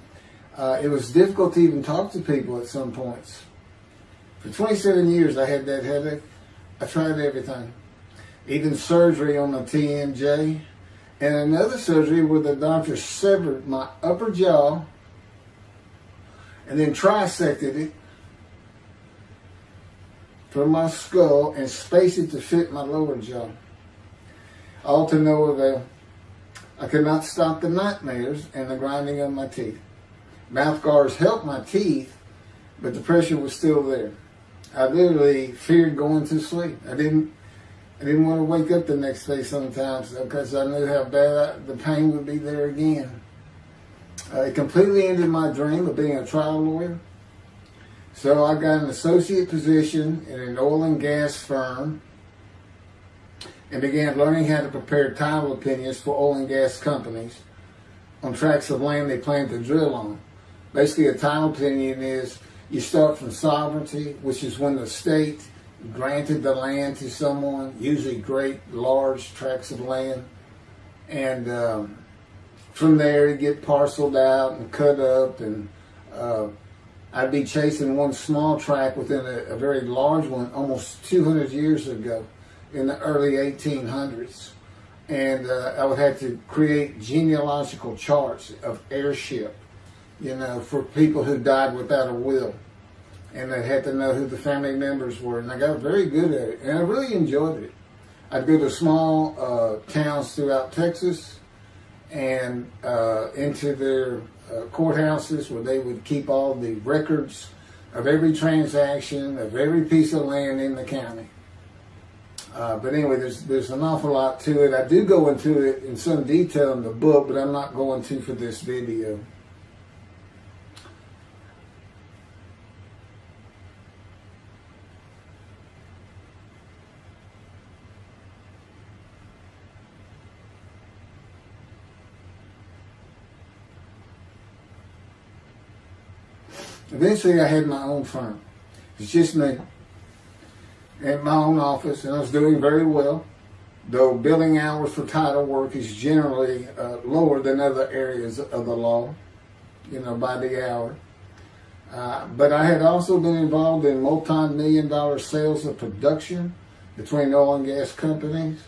It was difficult to even talk to people at some points. For 27 years I had that headache. I tried everything, even surgery on the TMJ, and another surgery where the doctor severed my upper jaw and then trisected it from my skull and spaced it to fit my lower jaw. All to no avail. I could not stop the nightmares and the grinding of my teeth. Mouth guards helped my teeth, but the pressure was still there. I literally feared going to sleep. I didn't want to wake up the next day sometimes because I knew how bad the pain would be there again. It completely ended my dream of being a trial lawyer. So I got an associate position in an oil and gas firm and began learning how to prepare title opinions for oil and gas companies on tracts of land they plan to drill on. Basically, a title opinion is you start from sovereignty, which is when the state granted the land to someone, usually great, large tracts of land. And from there, you get parceled out and cut up. And I'd be chasing one small tract within a very large one almost 200 years ago, in the early 1800s, and I would have to create genealogical charts of heirship, for people who died without a will, and I had to know who the family members were, and I got very good at it, and I really enjoyed it. I'd go to small towns throughout Texas and into their courthouses where they would keep all the records of every transaction, of every piece of land in the county. But anyway, there's an awful lot to it. I do go into it in some detail in the book, but I'm not going to for this video. Eventually, I had my own firm. It's just me. At my own office, and I was doing very well, though billing hours for title work is generally lower than other areas of the law, by the hour. But I had also been involved in multi-million-dollar sales of production between oil and gas companies,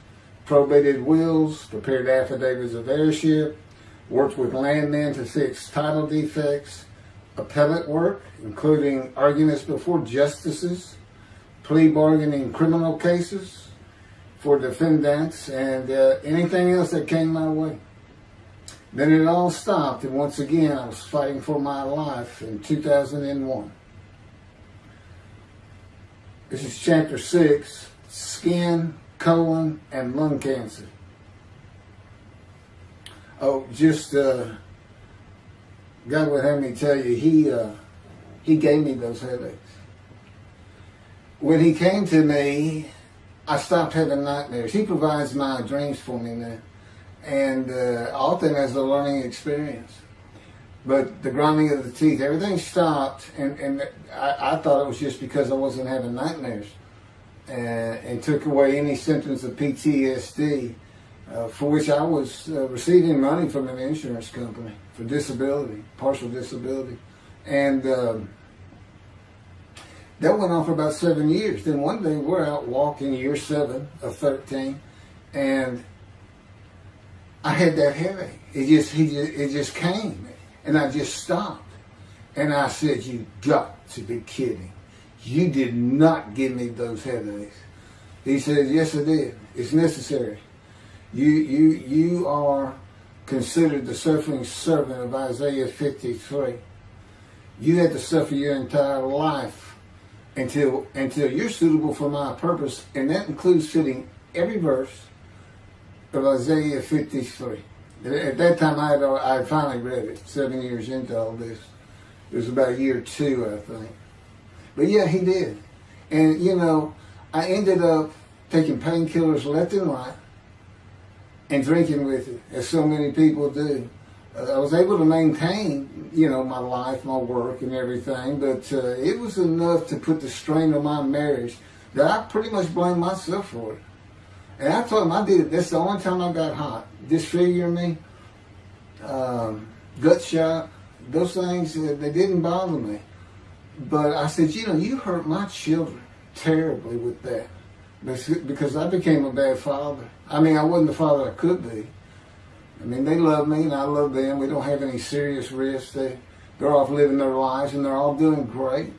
probated wills, prepared affidavits of heirship, worked with landmen to fix title defects, appellate work, including arguments before justices, plea bargaining in criminal cases for defendants, and anything else that came my way. Then it all stopped, and once again I was fighting for my life in 2001. This is chapter 6, skin, colon, and lung cancer. Oh, just God would have me tell you, he gave me those headaches. When he came to me, I stopped having nightmares. He provides my dreams for me now, and often as a learning experience. But the grinding of the teeth, everything stopped, and I thought it was just because I wasn't having nightmares, and took away any symptoms of PTSD, for which I was receiving money from an insurance company for disability, partial disability. And that went on for about 7 years. Then one day we're out walking, year 7 of 13, and I had that headache. It just came. And I just stopped. And I said, "You got to be kidding. You did not give me those headaches." He said, "Yes, I did. It's necessary. You are considered the suffering servant of Isaiah 53. You had to suffer your entire life until you're suitable for my purpose." And that includes fitting every verse of Isaiah 53. At that time, I had finally read it, 7 years into all this. It was about year 2, I think. But yeah, he did. And, I ended up taking painkillers left and right and drinking with it, as so many people do. I was able to maintain, my life, my work, and everything, but it was enough to put the strain on my marriage that I pretty much blamed myself for it. And I told him I did it. That's the only time I got hot. Disfigure me, gut shot, those things, they didn't bother me. But I said, you hurt my children terribly with that. Because I became a bad father. I wasn't the father I could be. They love me and I love them. We don't have any serious risks. They're off living their lives and they're all doing great.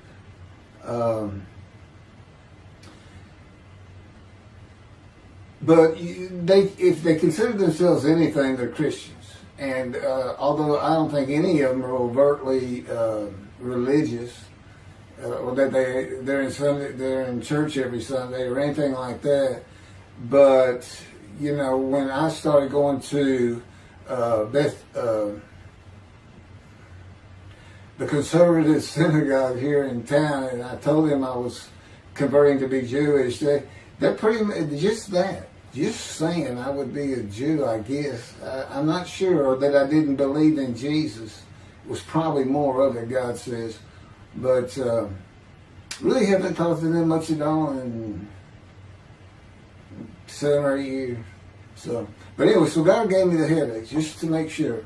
But if they consider themselves anything, they're Christians. And although I don't think any of them are overtly religious, or that they're in church every Sunday or anything like that, but when I started going to the conservative synagogue here in town, and I told them I was converting to be Jewish, they're pretty much just saying I would be a Jew, I guess. I'm not sure that I didn't believe in Jesus. It was probably more of it, God says. But really haven't talked to them much at all in 7 or 8 years. But anyway, so God gave me the headaches just to make sure.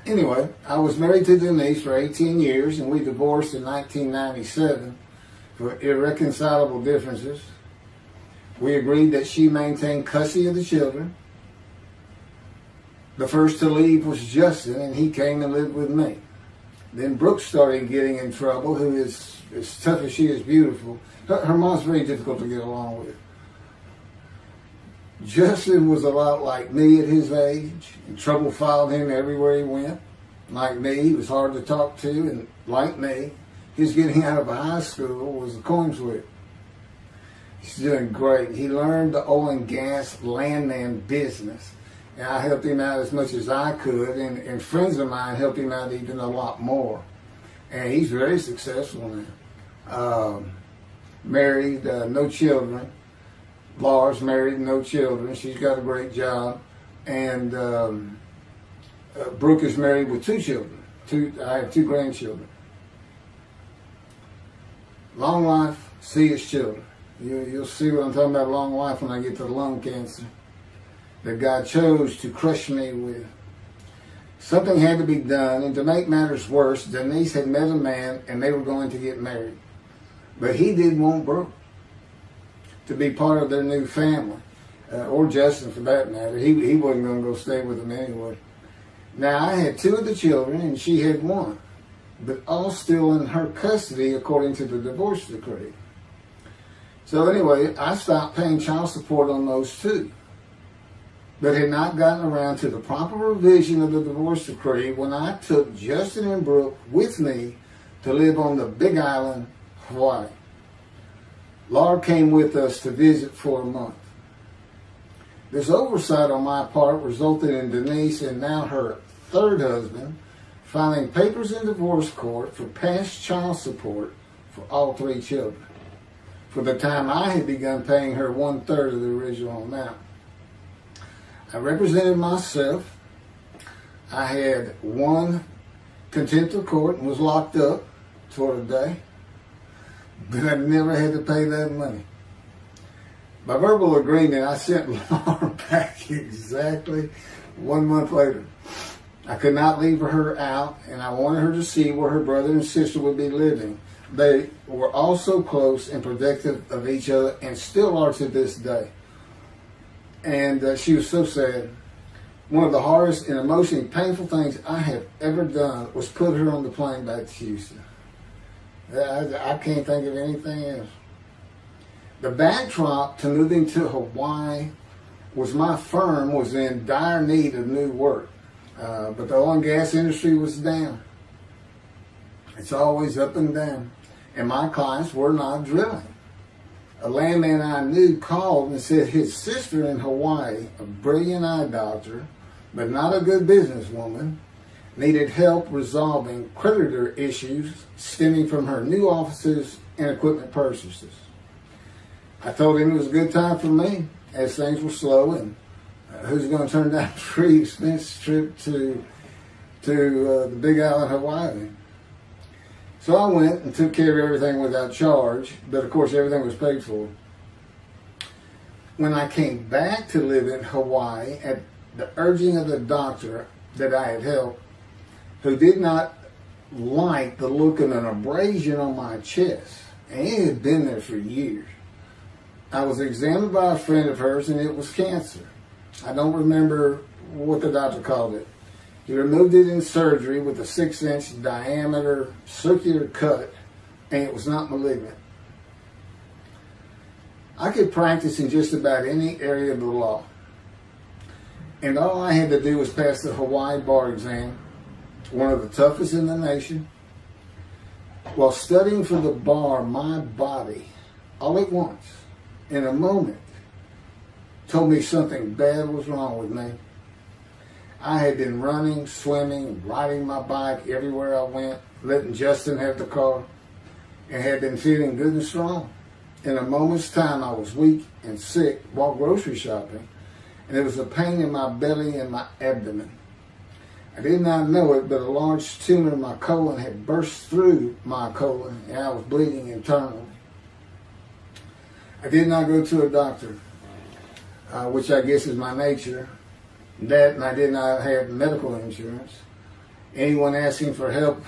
Anyway, I was married to Denise for 18 years, and we divorced in 1997 for irreconcilable differences. We agreed that she maintain custody of the children. The first to leave was Justin, and he came and lived with me. Then Brooke started getting in trouble, who is, as tough as she is beautiful. Her mom's very difficult to get along with. Justin was a lot like me at his age, and trouble followed him everywhere he went. Like me, he was hard to talk to, and like me, his getting out of high school was a coin flip. He's doing great. He learned the oil and gas landman business, and I helped him out as much as I could, and friends of mine helped him out even a lot more. And he's very successful now. Married, no children. Laura's married, no children. She's got a great job. And Brooke is married with 2 children. I have 2 grandchildren. Long life, see his children. You'll see what I'm talking about, long life, when I get to the lung cancer that God chose to crush me with. Something had to be done, and to make matters worse, Denise had met a man and they were going to get married. But he didn't want Brooke. to be part of their new family, or Justin for that matter. He wasn't going to go stay with them anyway. Now, I had 2 of the children, and she had 1, but all still in her custody according to the divorce decree. So anyway, I stopped paying child support on those 2, but had not gotten around to the proper revision of the divorce decree when I took Justin and Brooke with me to live on the Big Island, Hawaii. Laura came with us to visit for a month. This oversight on my part resulted in Denise and now her 3rd husband filing papers in divorce court for past child support for all 3 children, for the time I had begun paying her 1/3 of the original amount. I represented myself. I had won contempt of court and was locked up for a day, but I never had to pay that money. By verbal agreement, I sent Laura back exactly 1 month later. I could not leave her out, and I wanted her to see where her brother and sister would be living. They were all so close and protective of each other, and still are to this day. And she was so sad. One of the hardest and emotionally painful things I have ever done was put her on the plane back to Houston. I can't think of anything else. The backdrop to moving to Hawaii was my firm was in dire need of new work. But the oil and gas industry was down. It's always up and down. And my clients were not drilling. A landman I knew called and said his sister in Hawaii, a brilliant eye doctor, but not a good businesswoman, needed help resolving creditor issues stemming from her new offices and equipment purchases. I told him it was a good time for me, as things were slow, and who's going to turn down a free expense trip to the Big Island, Hawaii? So I went and took care of everything without charge, but of course everything was paid for. When I came back to live in Hawaii at the urging of the doctor that I had helped, who did not like the look of an abrasion on my chest, and it had been there for years, I was examined by a friend of hers, and it was cancer. I don't remember what the doctor called it. He removed it in surgery with a 6-inch diameter circular cut, and it was not malignant. I could practice in just about any area of the law, and all I had to do was pass the Hawaii bar exam, one of the toughest in the nation. While studying for the bar, my body, all at once, in a moment, told me something bad was wrong with me. I had been running, swimming, riding my bike everywhere I went, letting Justin have the car, and had been feeling good and strong. In a moment's time, I was weak and sick while grocery shopping, and there was a pain in my belly and my abdomen. I did not know it, but a large tumor in my colon had burst through my colon, and I was bleeding internally. I did not go to a doctor, which I guess is my nature. That, and I did not have medical insurance. Anyone asking anyone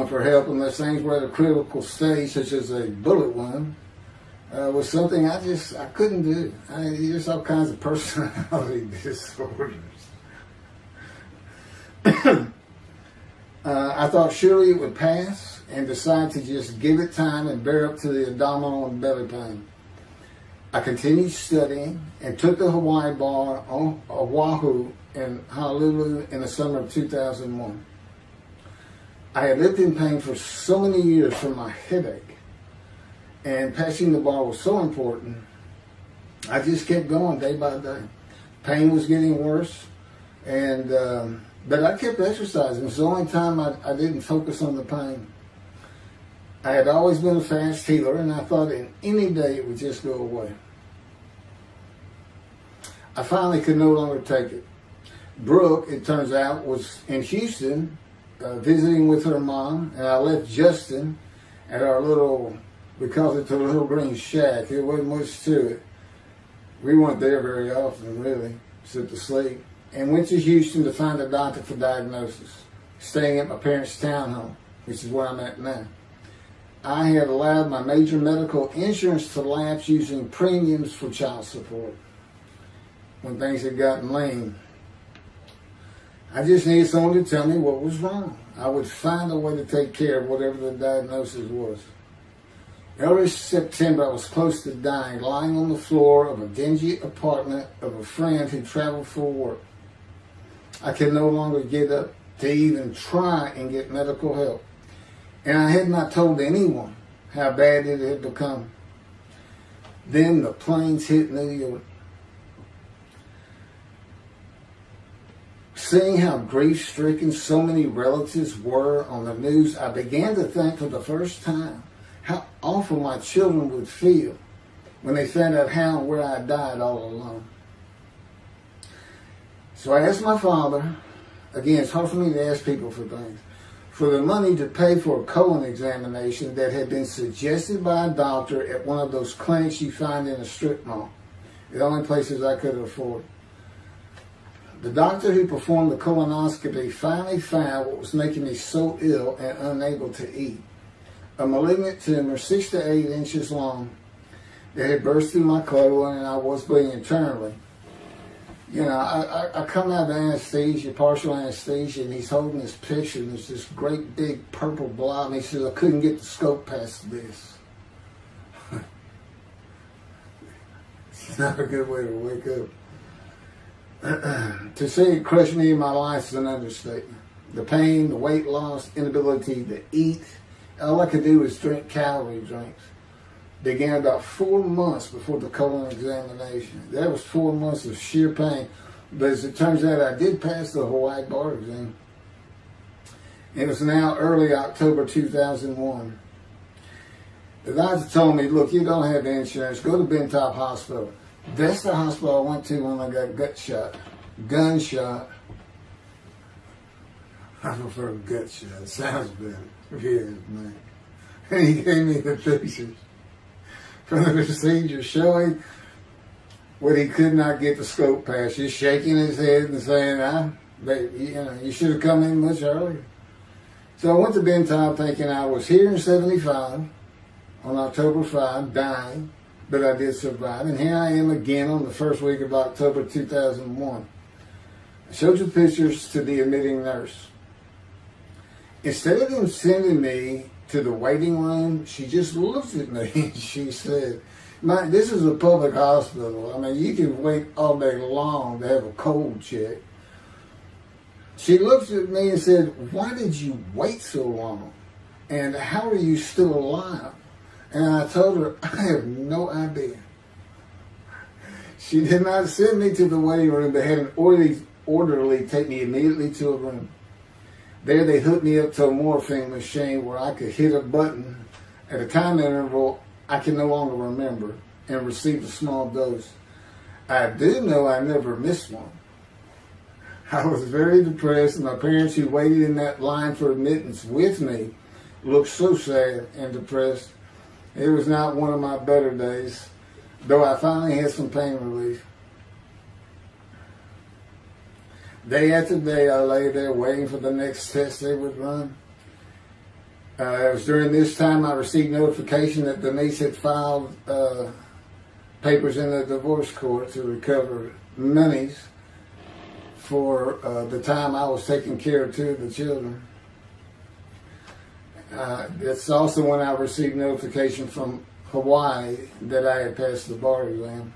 for help unless things were at a critical stage, such as a bullet wound, was something I couldn't do. There's all kinds of personality disorders. I thought surely it would pass, and decided to just give it time and bear up to the abdominal and belly pain. I continued studying and took the Hawaii bar on Oahu and Honolulu in the summer of 2001. I had lived in pain for so many years from my headache, and passing the bar was so important, I just kept going day by day. Pain was getting worse, and but I kept exercising. It was the only time I didn't focus on the pain. I had always been a fast healer, and I thought in any day it would just go away. I finally could no longer take it. Brooke, it turns out, was in Houston visiting with her mom, and I left Justin at our little, we called it the Little Green Shack. There wasn't much to it. We weren't there very often, really, except to sleep. And went to Houston to find a doctor for diagnosis, staying at my parents' townhome, which is where I'm at now. I had allowed my major medical insurance to lapse using premiums for child support when things had gotten lean. I just needed someone to tell me what was wrong. I would find a way to take care of whatever the diagnosis was. Early September, I was close to dying, lying on the floor of a dingy apartment of a friend who traveled for work. I could no longer get up to even try and get medical help. And I had not told anyone how bad it had become. Then the planes hit New York. Seeing how grief-stricken so many relatives were on the news, I began to think for the first time how awful my children would feel when they found out how and where I died all alone. So I asked my father, again, it's hard for me to ask people for things, for the money to pay for a colon examination that had been suggested by a doctor at one of those clinics you find in a strip mall, the only places I could afford. The doctor who performed the colonoscopy finally found what was making me so ill and unable to eat. A malignant tumor 6 to 8 inches long that had burst through my colon, and I was bleeding internally. You know, I come out of anesthesia, partial anesthesia, and he's holding this picture, and there's this great big purple blob, and he says, I couldn't get the scope past this. It's not a good way to wake up. To say it crushed me in my life is an understatement. The pain, the weight loss, inability to eat, all I could do was drink calorie drinks. Began about 4 months before the colon examination. That was 4 months of sheer pain. But as it turns out, I did pass the Hawaii bar exam. It was now early October 2001. The doctor told me, look, you don't have insurance. Go to Bentop Hospital. That's the hospital I went to when I got gunshot. I prefer gut shot. It sounds better. Yeah, man. And he gave me the pictures from the procedure showing what he could not get the scope past. Just shaking his head and saying, you should have come in much earlier. So I went to Bentop thinking I was here in 75 on October 5, dying. But I did survive, and here I am again on the first week of October 2001. I showed the pictures to the admitting nurse. Instead of them sending me to the waiting room, she just looked at me and she said, this is a public hospital. I mean, you can wait all day long to have a cold check. She looked at me and said, why did you wait so long? And how are you still alive? And I told her, I have no idea. She did not send me to the waiting room, but had an orderly take me immediately to a room. There they hooked me up to a morphine machine where I could hit a button at a time interval I can no longer remember and receive a small dose. I do know I never missed one. I was very depressed, and my parents who waited in that line for admittance with me looked so sad and depressed. It was not one of my better days, though I finally had some pain relief. Day after day, I lay there waiting for the next test they would run. It was during this time I received notification that Denise had filed papers in the divorce court to recover monies for the time I was taking care of 2 of the children. It's also when I received notification from Hawaii that I had passed the bar exam.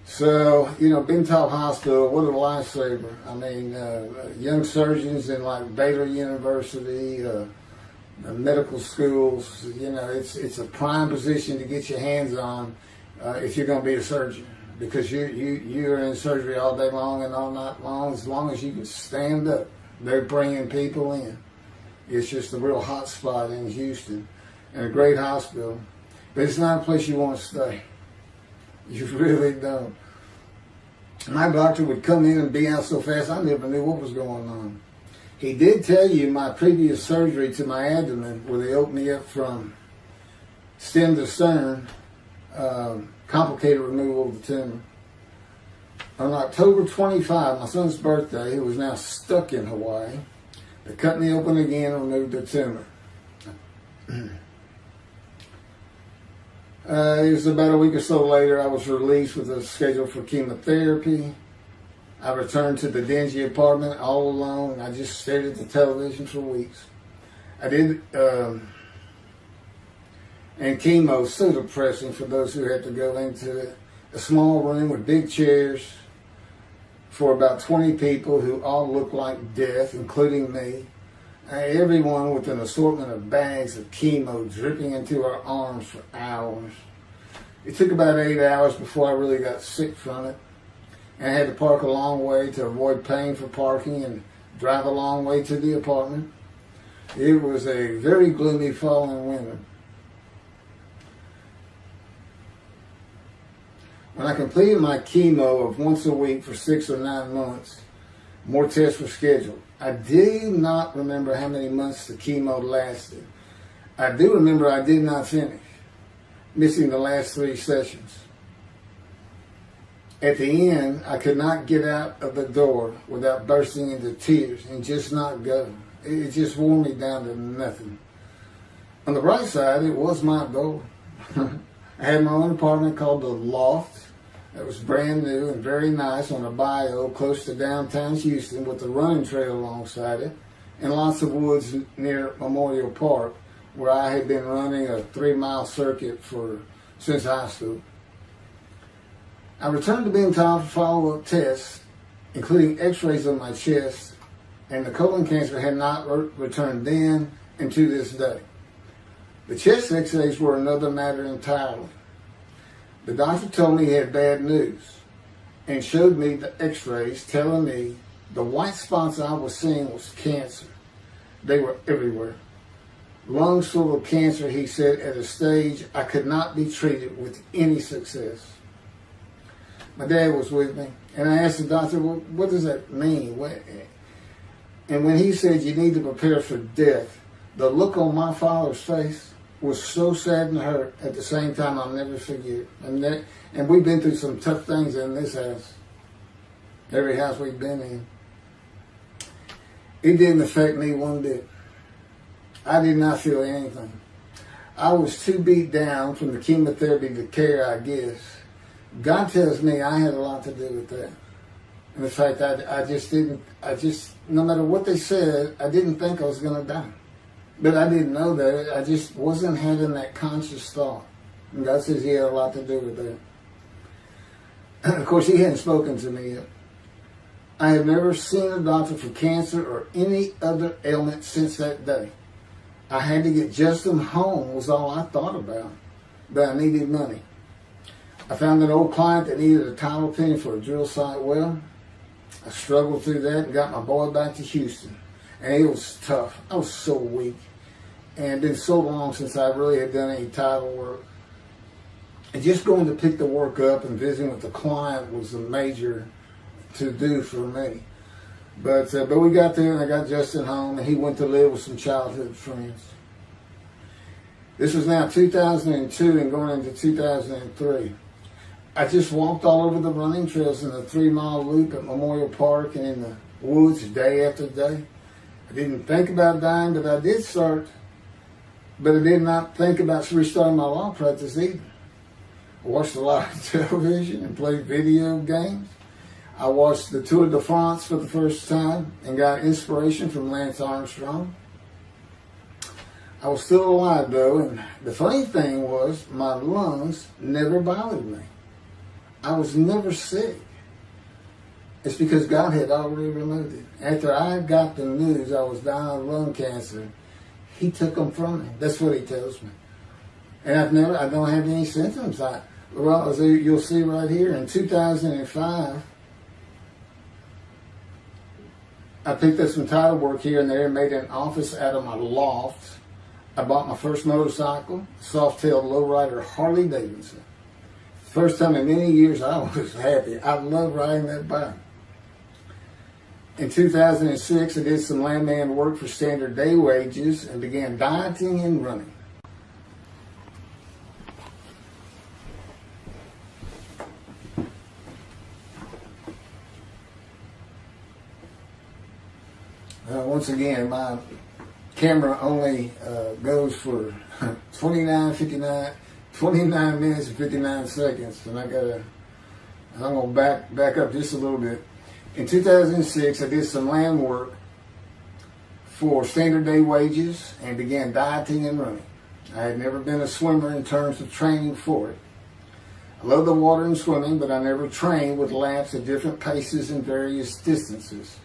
So, Bentop Hospital, what a lifesaver. I mean, young surgeons in like Baylor University, medical schools, it's a prime position to get your hands on if you're going to be a surgeon. Because you're in surgery all day long and all night long, as long as you can stand up. They're bringing people in. It's just a real hot spot in Houston and a great hospital. But it's not a place you want to stay. You really don't. My doctor would come in and be out so fast, I never knew what was going on. He did tell you my previous surgery to my abdomen, where they opened me up from stem to stern, complicated removal of the tumor. On October 25, my son's birthday, who was now stuck in Hawaii, They cut me open again and removed the tumor. It was about a week or so later, I was released with a schedule for chemotherapy. I returned to the dingy apartment all alone. I just stared at the television for weeks. I did, and chemo is so depressing for those who have to go into it. A small room with big chairs for about 20 people who all looked like death, including me. Everyone with an assortment of bags of chemo dripping into our arms for hours. It took about 8 hours before I really got sick from it. And I had to park a long way to avoid paying for parking and drive a long way to the apartment. It was a very gloomy fall and winter. When I completed my chemo of once a week for 6 or 9 months, more tests were scheduled. I do not remember how many months the chemo lasted. I do remember I did not finish, missing the last 3 sessions. At the end, I could not get out of the door without bursting into tears and just not go. It just wore me down to nothing. On the bright side, it was my door. I had my own apartment called The Loft. It was brand new and very nice on a bayou close to downtown Houston with a running trail alongside it and lots of woods near Memorial Park where I had been running a 3-mile circuit since high school. I returned to being told for follow-up tests, including x-rays of my chest, and the colon cancer had not returned then and to this day. The chest x-rays were another matter entirely. The doctor told me he had bad news and showed me the x-rays telling me the white spots I was seeing was cancer. They were everywhere. Lungs full of cancer, he said, at a stage I could not be treated with any success. My dad was with me, and I asked the doctor, well, what does that mean? And when he said you need to prepare for death, the look on my father's face was so sad and hurt at the same time I'll never forget. And we've been through some tough things in this house. Every house we've been in. It didn't affect me one bit. I did not feel anything. I was too beat down from the chemotherapy to care, I guess. God tells me I had a lot to do with that. And in fact, no matter what they said, I didn't think I was going to die. But I didn't know that. I just wasn't having that conscious thought. And God says he had a lot to do with that. And of course, he hadn't spoken to me yet. I have never seen a doctor for cancer or any other ailment since that day. I had to get Justin home was all I thought about. But I needed money. I found an old client that needed a title opinion for a drill site well. I struggled through that and got my boy back to Houston. And it was tough. I was so weak. And it had been so long since I really had done any title work. And just going to pick the work up and visiting with the client was a major to-do for me. But we got there and I got Justin home and he went to live with some childhood friends. This was now 2002 and going into 2003. I just walked all over the running trails in the 3-mile loop at Memorial Park and in the woods day after day. I didn't think about dying, but I did start. But I did not think about restarting my law practice either. I watched a lot of television and played video games. I watched the Tour de France for the first time and got inspiration from Lance Armstrong. I was still alive though, and the funny thing was my lungs never bothered me. I was never sick. It's because God had already removed it. After I got the news I was dying of lung cancer, he took them from me. That's what he tells me. And I don't have any symptoms. As you'll see right here, in 2005, I picked up some title work here and there and made an office out of my loft. I bought my first motorcycle, soft-tailed lowrider Harley Davidson. First time in many years I was happy. I loved riding that bike. In 2006, I did some landman work for standard day wages and began dieting and running. Once again, my camera only goes for 29 minutes and 59 seconds, and I'm going to back up just a little bit. In 2006, I did some land work for standard day wages and began dieting and running. I had never been a swimmer in terms of training for it. I love the water and swimming, but I never trained with laps at different paces and various distances.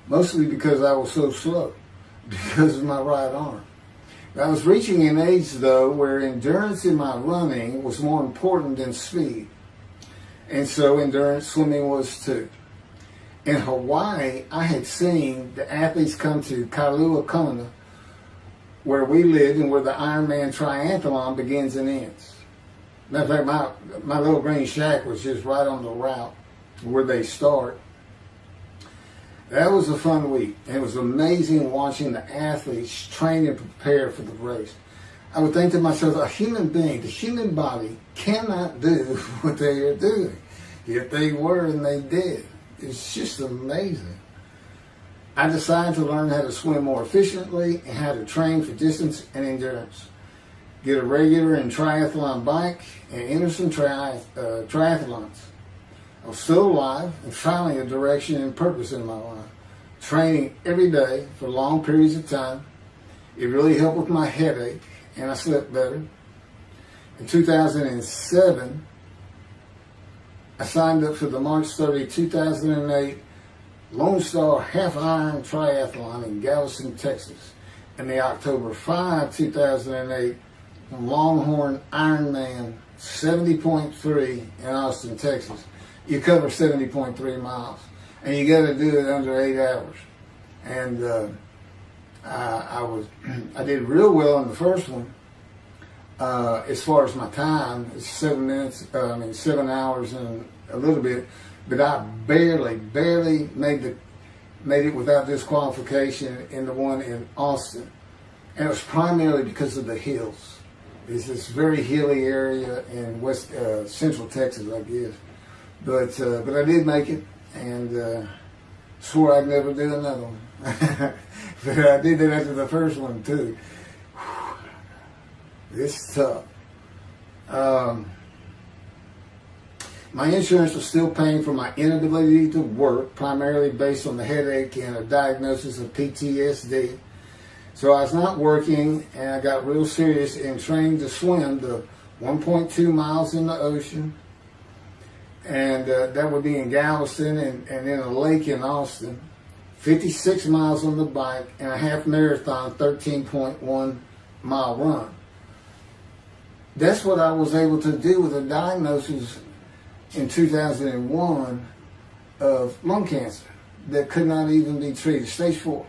Mostly because I was so slow, because of my right arm. I was reaching an age, though, where endurance in my running was more important than speed. And so endurance swimming was too. In Hawaii, I had seen the athletes come to Kailua Kona, where we lived and where the Ironman Triathlon begins and ends. Matter of fact, my little green shack was just right on the route where they start. That was a fun week. And it was amazing watching the athletes train and prepare for the race. I would think to myself, a human being, the human body cannot do what they are doing. Yet they were and they did. It's just amazing. I decided to learn how to swim more efficiently and how to train for distance and endurance. Get a regular and triathlon bike and enter some triathlons. I was still alive and finding a direction and purpose in my life. Training every day for long periods of time. It really helped with my headache and I slept better. In 2007, I signed up for the March 30, 2008 Lone Star Half Iron Triathlon in Galveston, Texas. And the October 5, 2008 Longhorn Ironman 70.3 in Austin, Texas. You cover 70.3 miles. And you got to do it under 8 hours. And I did real well in the first one. As far as my time, it's 7 hours and a little bit. But I barely made it without disqualification in the one in Austin. And it was primarily because of the hills. It's this very hilly area in central Texas, I guess. But I did make it, and swore I'd never do another one. But I did that after the first one too. It's tough. My insurance was still paying for my inability to work, primarily based on the headache and a diagnosis of PTSD. So I was not working, and I got real serious in training to swim the 1.2 miles in the ocean. And that would be in Galveston and in a lake in Austin. 56 miles on the bike and a half marathon, 13.1 mile run. That's what I was able to do with a diagnosis in 2001 of lung cancer that could not even be treated, stage 4.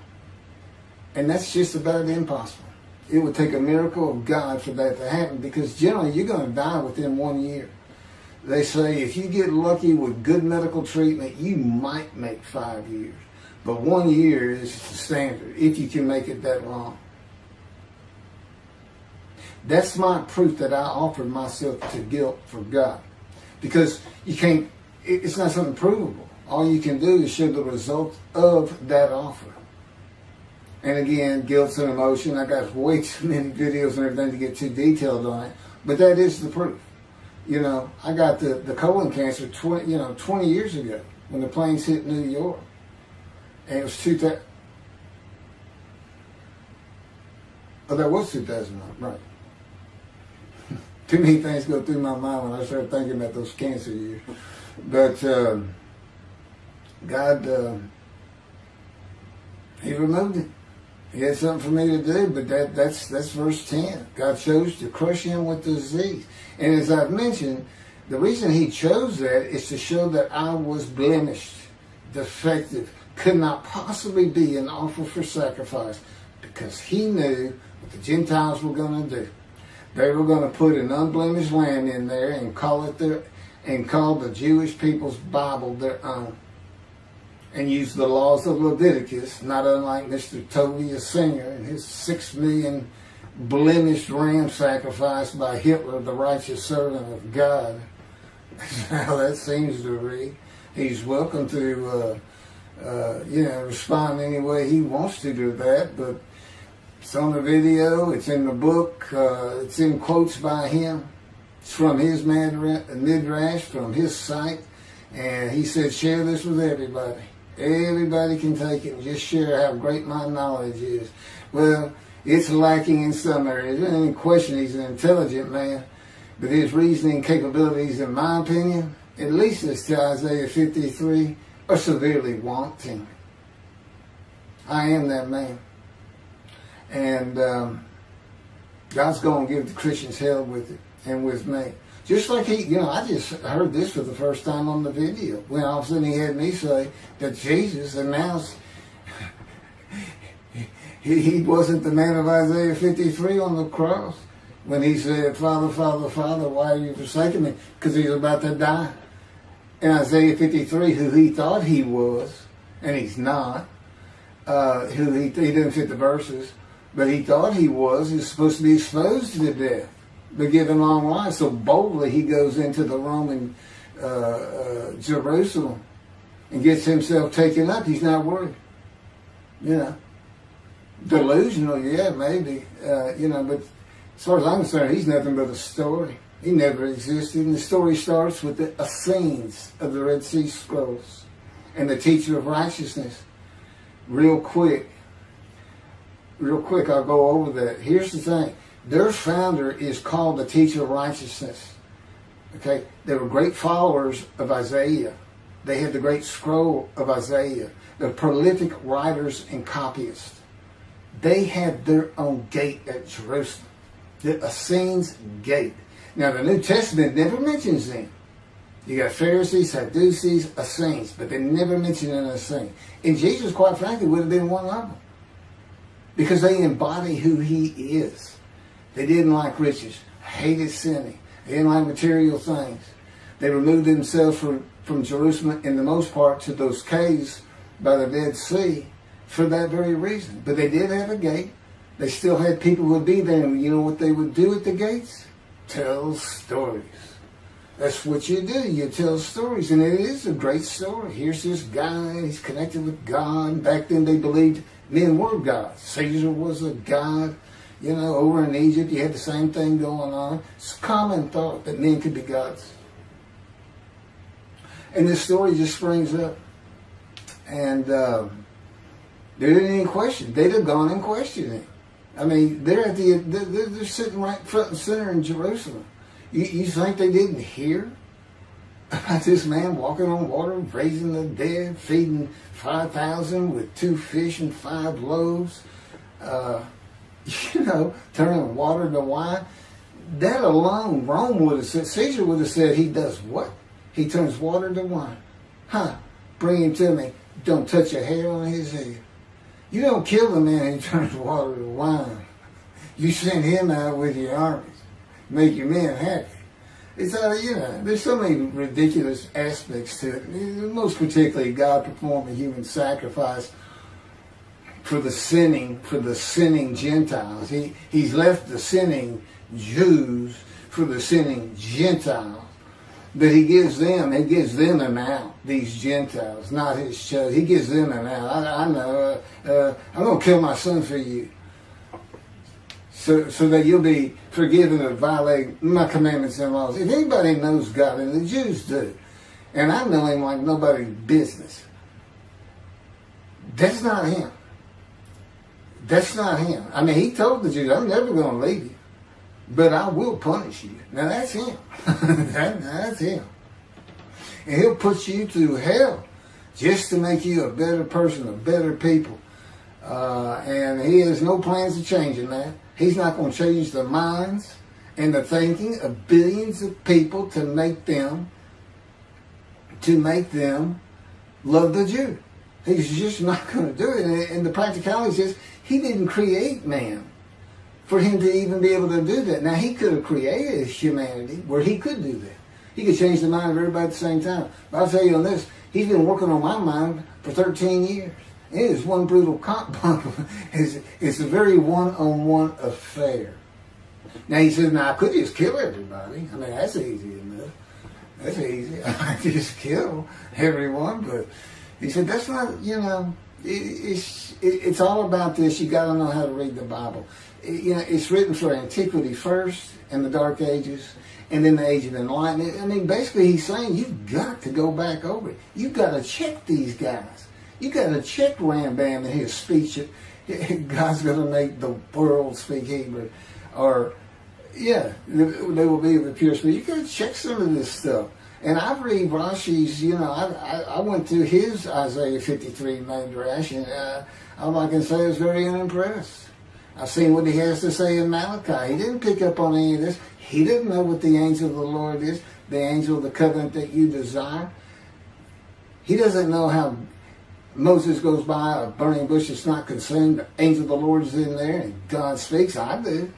And that's just about impossible. It would take a miracle of God for that to happen, because generally you're going to die within 1 year. They say if you get lucky with good medical treatment, you might make 5 years. But 1 year is the standard, if you can make it that long. That's my proof that I offered myself to guilt for God. Because you can't, it's not something provable. All you can do is show the result of that offer. And again, guilt's an emotion. I got way too many videos and everything to get too detailed on it. But that is the proof. You know, I got the colon cancer 20 years ago when the planes hit New York. And it was 2000. Oh, that was 2001, right. Too many things go through my mind when I start thinking about those cancer years. But God, He removed it. He had something for me to do, but that's verse 10. God chose to crush him with disease. And as I've mentioned, the reason he chose that is to show that I was blemished, defective, could not possibly be an offer for sacrifice, because he knew what the Gentiles were going to do. They were going to put an unblemished lamb in there and call the Jewish people's Bible their own. And use the laws of Leviticus, not unlike Mr. Toby, a singer, and his 6 million blemished ram sacrificed by Hitler, the righteous servant of God. That's how that seems to read. He's welcome to respond any way he wants to that. But it's on the video, it's in the book, it's in quotes by him. It's from his midrash, from his site. And he said, share this with everybody. Everybody can take it and just share how great my knowledge is. Well, it's lacking in some areas. There's any question he's an intelligent man. But his reasoning capabilities, in my opinion, at least as to Isaiah 53, are severely wanting. I am that man. And God's going to give the Christians hell with it and with me. Just like I just heard this for the first time on the video. When all of a sudden he had me say that Jesus announced he wasn't the man of Isaiah 53 on the cross. When he said, Father, Father, Father, why are you forsaking me? Because he was about to die. In Isaiah 53, who he thought he was, and he's not, who he didn't fit the verses, but he thought he was supposed to be exposed to death, but given long life. So boldly he goes into the Roman Jerusalem and gets himself taken up. He's not worried. Delusional, yeah, maybe. But as far as I'm concerned, he's nothing but a story. He never existed. And the story starts with the Essenes of the Red Sea Scrolls and the teacher of righteousness. Real quick, I'll go over that. Here's the thing. Their founder is called the teacher of righteousness. Okay? They were great followers of Isaiah. They had the great scroll of Isaiah. They're prolific writers and copyists. They had their own gate at Jerusalem. The Essenes gate. Now, the New Testament never mentions them. You got Pharisees, Sadducees, Essenes, but they never mention an Essene. And Jesus, quite frankly, would have been one of them. Because they embody who he is. They didn't like riches, hated sinning. They didn't like material things. They removed themselves from Jerusalem, in the most part, to those caves by the Dead Sea for that very reason. But they did have a gate. They still had people who would be there. And you know what they would do at the gates? Tell stories. That's what you do. You tell stories. And it is a great story. Here's this guy. He's connected with God. Back then they believed men were gods. Caesar was a god. Over in Egypt you had the same thing going on. It's a common thought that men could be gods. And this story just springs up. And there didn't any question. They'd have gone and questioned him. I mean, they're sitting right front and center in Jerusalem. You think they didn't hear about this man walking on water, raising the dead, feeding 5,000 with 2 fish and 5 loaves, turning water to wine? That alone, Rome would have said, Caesar would have said, he does what? He turns water to wine. Bring him to me. Don't touch a hair on his head. You don't kill the man who turns water to wine. You send him out with your armies. Make your men happy. It's there's so many ridiculous aspects to it. Most particularly, God performed a human sacrifice for the sinning Gentiles. He's left the sinning Jews for the sinning Gentiles. But he gives them an out, these Gentiles, not his chosen. He gives them an out. I know, I'm going to kill my son for you. So that you'll be forgiven of violating my commandments and laws. If anybody knows God, and the Jews do, and I know him like nobody's business, that's not him. That's not him. I mean, he told the Jews, I'm never going to leave you, but I will punish you. Now that's him. That's him. And he'll put you through hell just to make you a better person, a better people. And he has no plans of changing that. He's not going to change the minds and the thinking of billions of people to make them love the Jew. He's just not going to do it. And the practicality is he didn't create man for him to even be able to do that. Now, he could have created humanity where he could do that. He could change the mind of everybody at the same time. But I'll tell you on this, he's been working on my mind for 13 years. It is one brutal cop bump. It's a very one-on-one affair. Now he says, I could just kill everybody. I mean, that's easy enough. That's easy. I just kill everyone. But, He said, that's not, it's all about this. You got to know how to read the Bible. It's written for antiquity first, and the Dark Ages, and then the Age of Enlightenment. I mean, basically he's saying you've got to go back over it. You've got to check these guys. You've got to check Rambam and his speech. God's going to make the world speak Hebrew. Or, they will be the pure speech. You got to check some of this stuff. And I read Rashi's, I went through his Isaiah 53 Midrash, and all I can say is very unimpressed. I've seen what he has to say in Malachi. He didn't pick up on any of this. He didn't know what the angel of the Lord is, the angel of the covenant that you desire. He doesn't know how Moses goes by a burning bush that's not consumed. The angel of the Lord is in there, and God speaks. I do.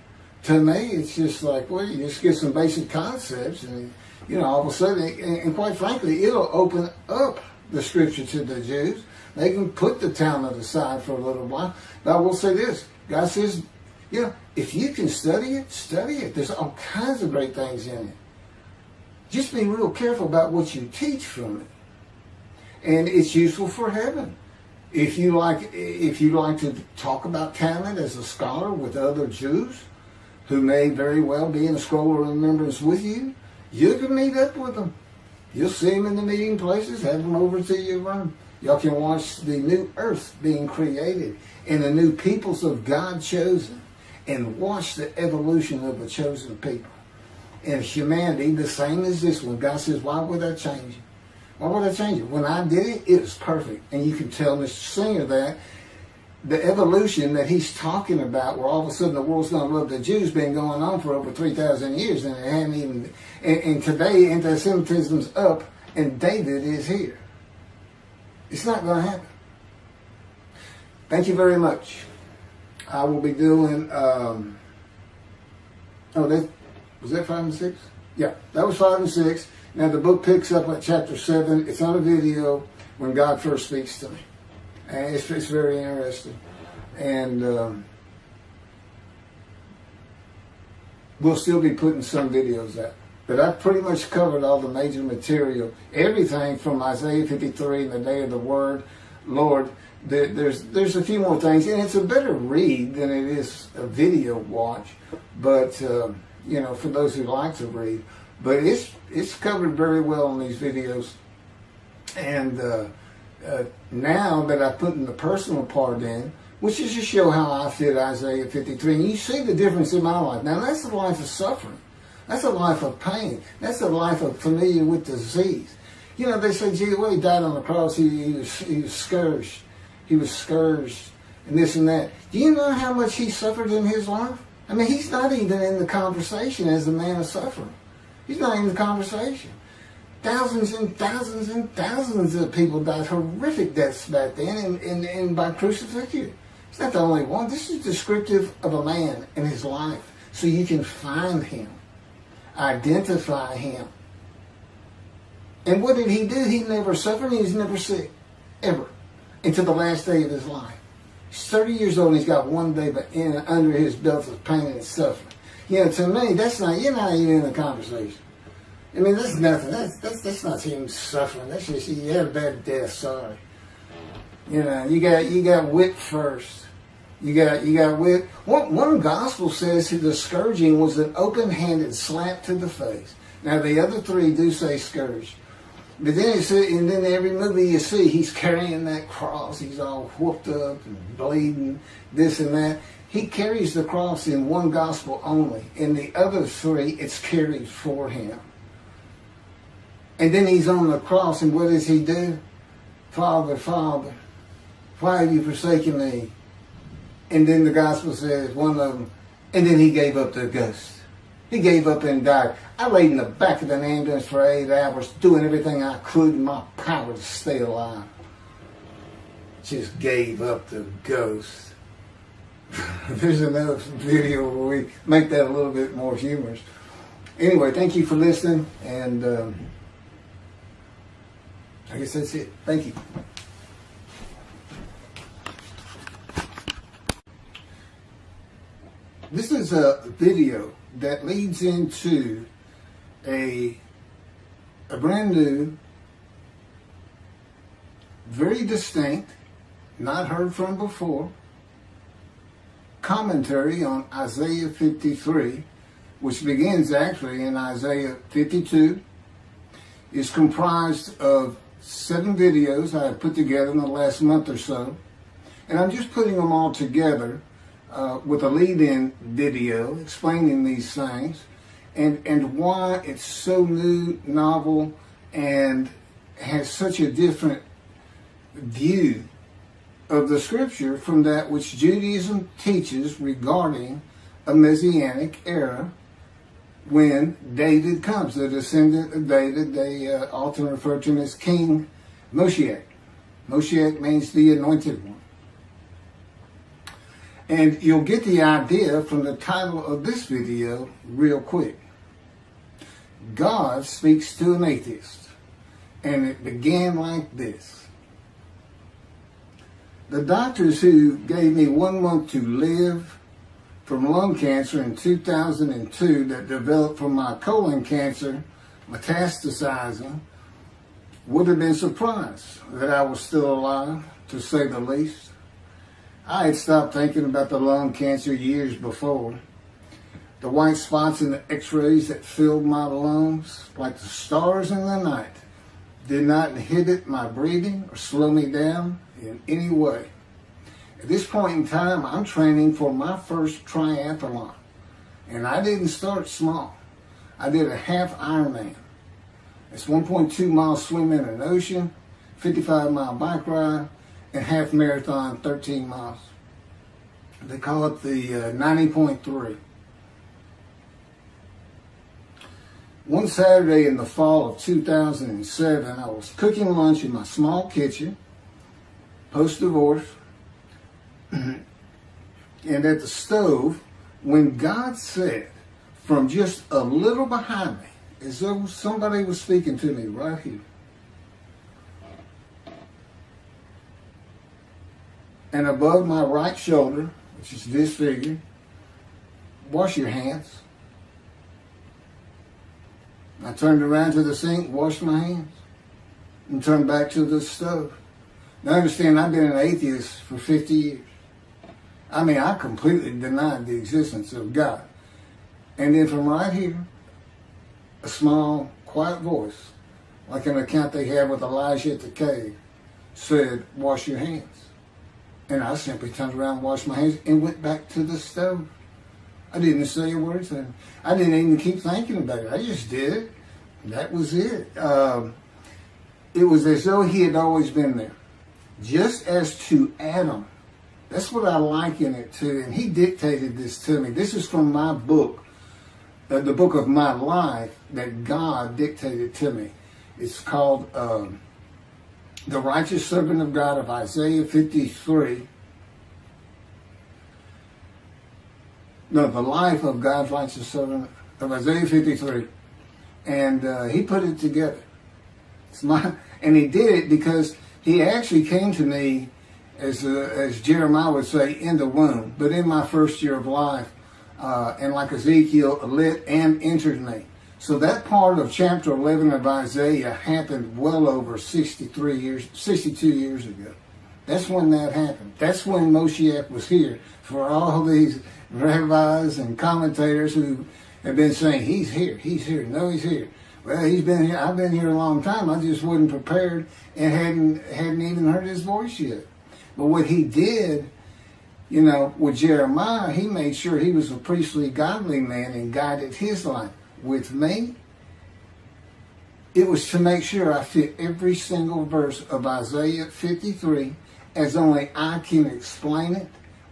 To me, it's just like, well, you just get some basic concepts, and all of a sudden, and quite frankly, it'll open up the scripture to the Jews. They can put the Talmud aside for a little while. But I will say this. God says, if you can study it, study it. There's all kinds of great things in it. Just be real careful about what you teach from it. And it's useful for heaven. If you like to talk about Talmud as a scholar with other Jews who may very well be in a scroll of remembrance with you, you can meet up with them. You'll see them in the meeting places, have them over to your room. Y'all can watch the new earth being created and the new peoples of God chosen, and watch the evolution of the chosen people. And humanity, the same as this one. God says, why would I change it? Why would I change it? When I did it, it was perfect. And you can tell Mr. Singer that the evolution that he's talking about, where all of a sudden the world's going to love the Jews, been going on for over 3,000 years, and it hadn't even. And today, anti-Semitism's up, and David is here. It's not going to happen. Thank you very much. I will be doing. Was that 5 and 6? Yeah, that was 5 and 6. Now the book picks up at chapter 7. It's on a video when God first speaks to me. And it's very interesting. And we'll still be putting some videos out. But I've pretty much covered all the major material. Everything from Isaiah 53 and the day of the word, Lord. There's a few more things. And it's a better read than it is a video watch. But, for those who like to read. But it's covered very well in these videos. And now that I put in the personal part in, which is to show how I fit Isaiah 53, and you see the difference in my life. Now that's a life of suffering. That's a life of pain. That's a life of familiar with disease. They say, gee, well, he died on the cross. He was scourged. He was scourged and this and that. Do you know how much he suffered in his life? I mean, he's not even in the conversation as a man of suffering. He's not in the conversation. Thousands and thousands and thousands of people died horrific deaths back then and by crucifixion. It's not the only one. This is descriptive of a man and his life. So you can find him, identify him. And what did he do? He never suffered. He was never sick, ever, until the last day of his life. He's 30 years old and he's got one day under his belt of pain and suffering. To me, you're not even in the conversation. I mean, that's nothing. That's not him suffering. That's just, you had a bad death, sorry. You got whipped first. You got whipped. One gospel says the scourging was an open-handed slap to the face. Now, the other three do say scourge. But then and then every movie you see, he's carrying that cross. He's all whooped up and bleeding, this and that. He carries the cross in one gospel only. In the other three, it's carried for him. And then he's on the cross, and what does he do? Father, Father, why have you forsaken me? And then the gospel says, one of them, and then he gave up the ghost. He gave up and died. I laid in the back of an ambulance for 8 hours, doing everything I could in my power to stay alive. Just gave up the ghost. There's another video where we make that a little bit more humorous. Anyway, thank you for listening, and I guess that's it. Thank you. This is a video that leads into a brand new very distinct, not heard from before, commentary on Isaiah 53, which begins actually in Isaiah 52, is comprised of 7 videos I have put together in the last month or so. And I'm just putting them all together with a lead-in video explaining these things and why it's so new, novel, and has such a different view of the scripture from that which Judaism teaches regarding a messianic era when David comes, the descendant of David. They often refer to him as King Moshiach. Moshiach means the anointed one. And you'll get the idea from the title of this video real quick. God speaks to an atheist. And it began like this. The doctors who gave me 1 month to live from lung cancer in 2002 that developed from my colon cancer metastasizing would have been surprised that I was still alive, to say the least. I had stopped thinking about the lung cancer years before. The white spots in the x-rays that filled my lungs, like the stars in the night, did not inhibit my breathing or slow me down in any way. At this point in time, I'm training for my first triathlon. And I didn't start small. I did a half Ironman. It's 1.2 miles swim in an ocean, 55-mile bike ride, and half marathon, 13 miles. They call it the 90.3. One Saturday in the fall of 2007, I was cooking lunch in my small kitchen, post-divorce, and at the stove, when God said, from just a little behind me, as though somebody was speaking to me right here, and above my right shoulder, which is disfigured, wash your hands. I turned around to the sink, washed my hands, and turned back to the stove. Now understand, I've been an atheist for 50 years. I mean, I completely denied the existence of God. And then from right here, a small, quiet voice, like an account they have with Elijah at the cave, said, wash your hands. And I simply turned around, washed my hands, and went back to the stove. I didn't say a word to him. I didn't even keep thinking about it. I just did it. That was it. It was as though he had always been there. Just as to Adam. That's what I liken it to. And he dictated this to me. This is from my book, the book of my life that God dictated to me. It's called The Righteous Servant of God of Isaiah 53. No, the life of God's righteous servant of Isaiah 53. And he put it together. And he did it because he actually came to me, as Jeremiah would say, in the womb, but in my first year of life. And like Ezekiel, lit and entered me. So that part of chapter 11 of Isaiah happened well over 62 years ago. That's when that happened. That's when Moshiach was here. For all these rabbis and commentators who have been saying, he's here, no, he's here. Well, he's been here. I've been here a long time. I just wasn't prepared and hadn't even heard his voice yet. But what he did, with Jeremiah, he made sure he was a priestly, godly man and guided his life. With me, it was to make sure I fit every single verse of Isaiah 53 as only I can explain it,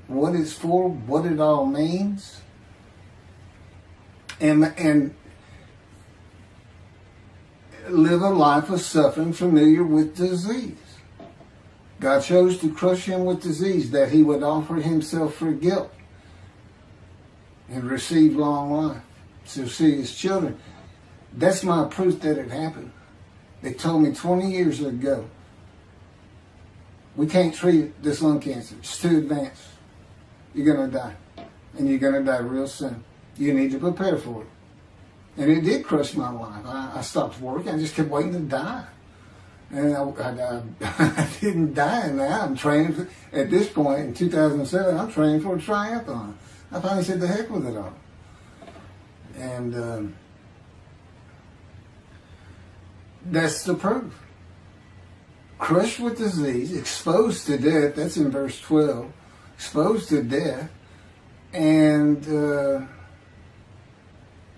what it's for, what it all means, and live a life of suffering familiar with disease. God chose to crush him with disease that he would offer himself for guilt and receive long life to see his children. That's my proof that it happened. They told me 20 years ago, we can't treat this lung cancer. It's too advanced. You're going to die. And you're going to die real soon. You need to prepare for it. And it did crush my life. I stopped working. I just kept waiting to die. And I didn't die now. I'm training for, at this point in 2007, I'm training for a triathlon. I finally said the heck with it all. And that's the proof. Crushed with disease, exposed to death, that's in verse 12, exposed to death, and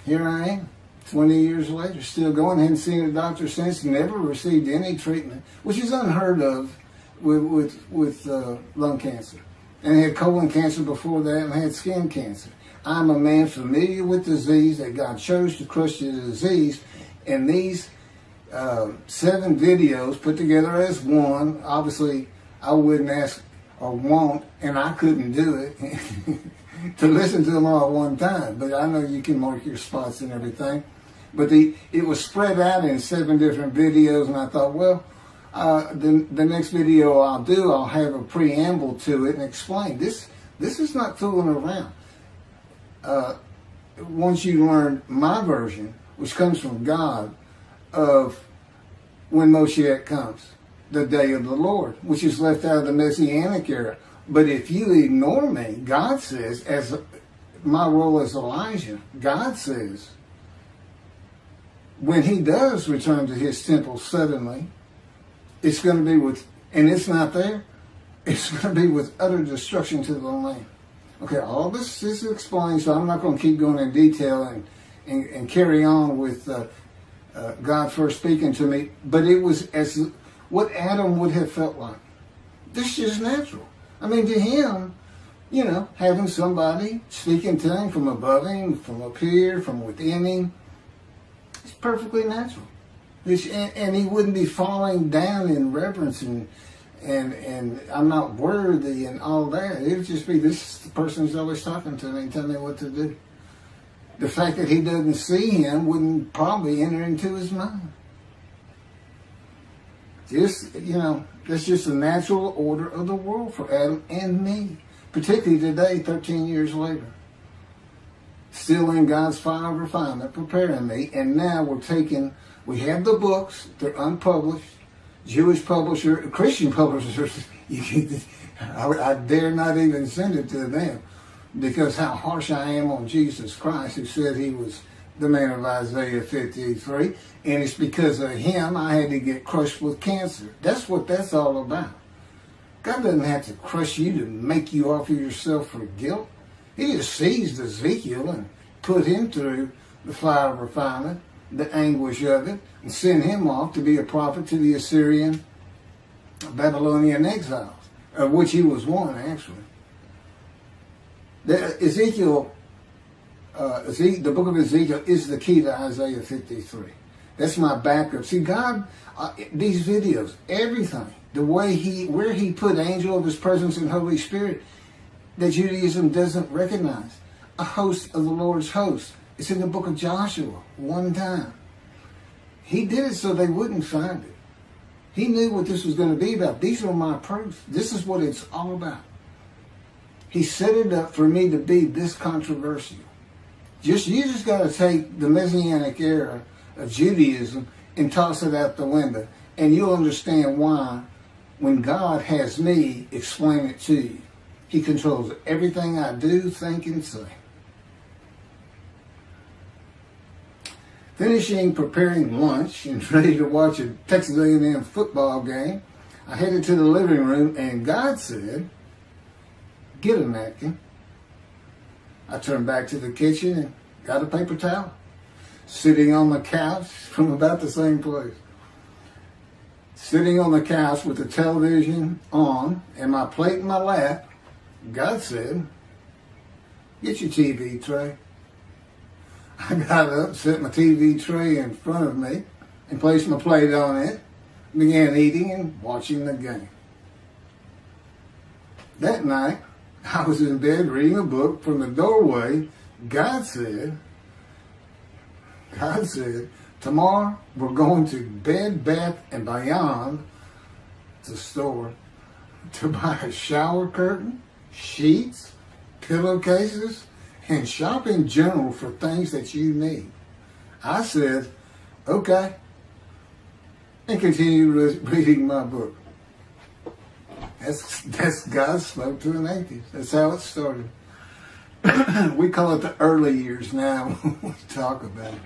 here I am, 20 years later, still going. Hadn't seen a doctor since, never received any treatment, which is unheard of with lung cancer. And I had colon cancer before that, and I had skin cancer. I'm a man familiar with disease, that God chose to crush the disease, and these 7 videos put together as one. Obviously, I wouldn't ask or want, and I couldn't do it, to listen to them all at one time. But I know you can mark your spots and everything. But it was spread out in 7 different videos, and I thought, well, the next video I'll do, I'll have a preamble to it and explain. This is not fooling around. Once you learn my version, which comes from God, of when Moshiach comes, the day of the Lord, which is left out of the Messianic era. But if you ignore me, God says, as my role as Elijah, God says, when he does return to his temple suddenly, it's going to be with, and it's not there, it's going to be with utter destruction to the land. Okay, all this is explained, so I'm not going to keep going in detail and carry on with God first speaking to me, but it was as what Adam would have felt like. This is just natural. I mean, to him, you know, having somebody speaking to him from above him, from up here, from within him, it's perfectly natural. And he wouldn't be falling down in reverence and I'm not worthy and all that. It would just be, this is the person who's always talking to me and telling me what to do. The fact that he doesn't see him wouldn't probably enter into his mind. Just, you know, that's just the natural order of the world for Adam and me. Particularly today, 13 years later. Still in God's fire of refinement, preparing me. And now we have the books, they're unpublished. Jewish publisher, Christian publishers, I dare not even send it to them. Because how harsh I am on Jesus Christ, who said he was the man of Isaiah 53. And it's because of him I had to get crushed with cancer. That's what that's all about. God doesn't have to crush you to make you offer yourself for guilt. He just seized Ezekiel and put him through the fire of refinement, the anguish of it, and sent him off to be a prophet to the Assyrian, Babylonian exiles, of which he was one, actually. The book of Ezekiel is the key to Isaiah 53. That's my backup. See, God, these videos, everything, the way where he put angel of his presence and Holy Spirit, that Judaism doesn't recognize. A host of the Lord's host. It's in the book of Joshua, one time. He did it so they wouldn't find it. He knew what this was going to be about. These are my proofs. This is what it's all about. He set it up for me to be this controversial. You just got to take the Messianic era of Judaism and toss it out the window. And you'll understand why when God has me explain it to you. He controls everything I do, think, and say. Finishing preparing lunch and ready to watch a Texas A&M football game, I headed to the living room and God said, "Get a napkin." I turned back to the kitchen and got a paper towel. Sitting on the couch from about the same place. Sitting on the couch with the television on and my plate in my lap, God said, "Get your TV tray." I got up, set my TV tray in front of me, and placed my plate on it, began eating and watching the game. That night, I was in bed reading a book. From the doorway, God said, "Tomorrow we're going to Bed Bath & Beyond, the store, to buy a shower curtain, sheets, pillowcases, and shop in general for things that you need." I said, "Okay." and continue reading my book. That's God spoke to an atheist. That's how it started. We call it the early years now when we talk about it.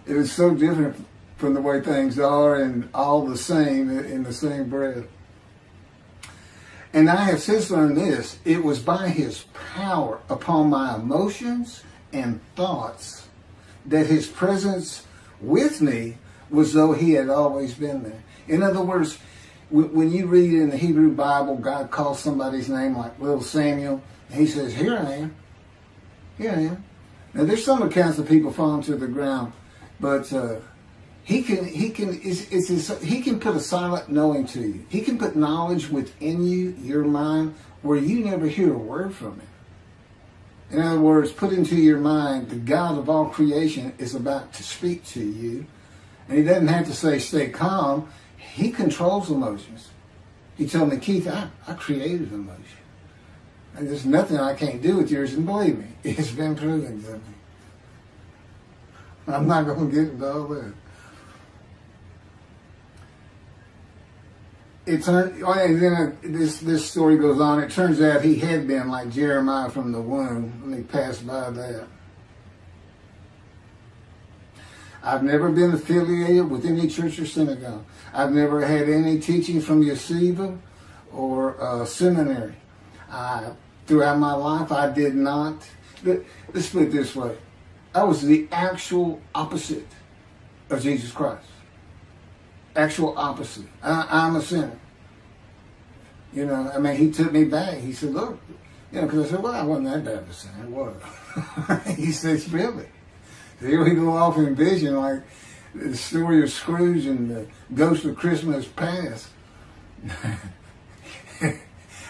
It was so different from the way things are and all the same in the same breath. And I have since learned this. It was by his power upon my emotions and thoughts that his presence with me was though he had always been there. In other words, when you read in the Hebrew Bible, God calls somebody's name like little Samuel, and he says, here I am. Here I am. Now there's some accounts of people falling to the ground, but he can put a silent knowing to you. He can put knowledge within you, your mind, where you never hear a word from him. In other words, put into your mind, the God of all creation is about to speak to you. And he doesn't have to say, stay calm. He controls emotions. He told me, Keith, I created emotion. And there's nothing I can't do with yours. And believe me, it's been proven to me. I'm not going to get into all that. And then this story goes on. It turns out he had been like Jeremiah from the womb when he passed by that. I've never been affiliated with any church or synagogue. I've never had any teaching from yeshiva or seminary. Throughout my life, I did not. Let's put it this way. I was the actual opposite of Jesus Christ. Actual opposite. I'm a sinner. You know, I mean, he took me back. He said, look, you know, because I said, well, I wasn't that bad of a sinner, was I? He says, really? So here we go off in vision like the story of Scrooge and the Ghost of Christmas Past.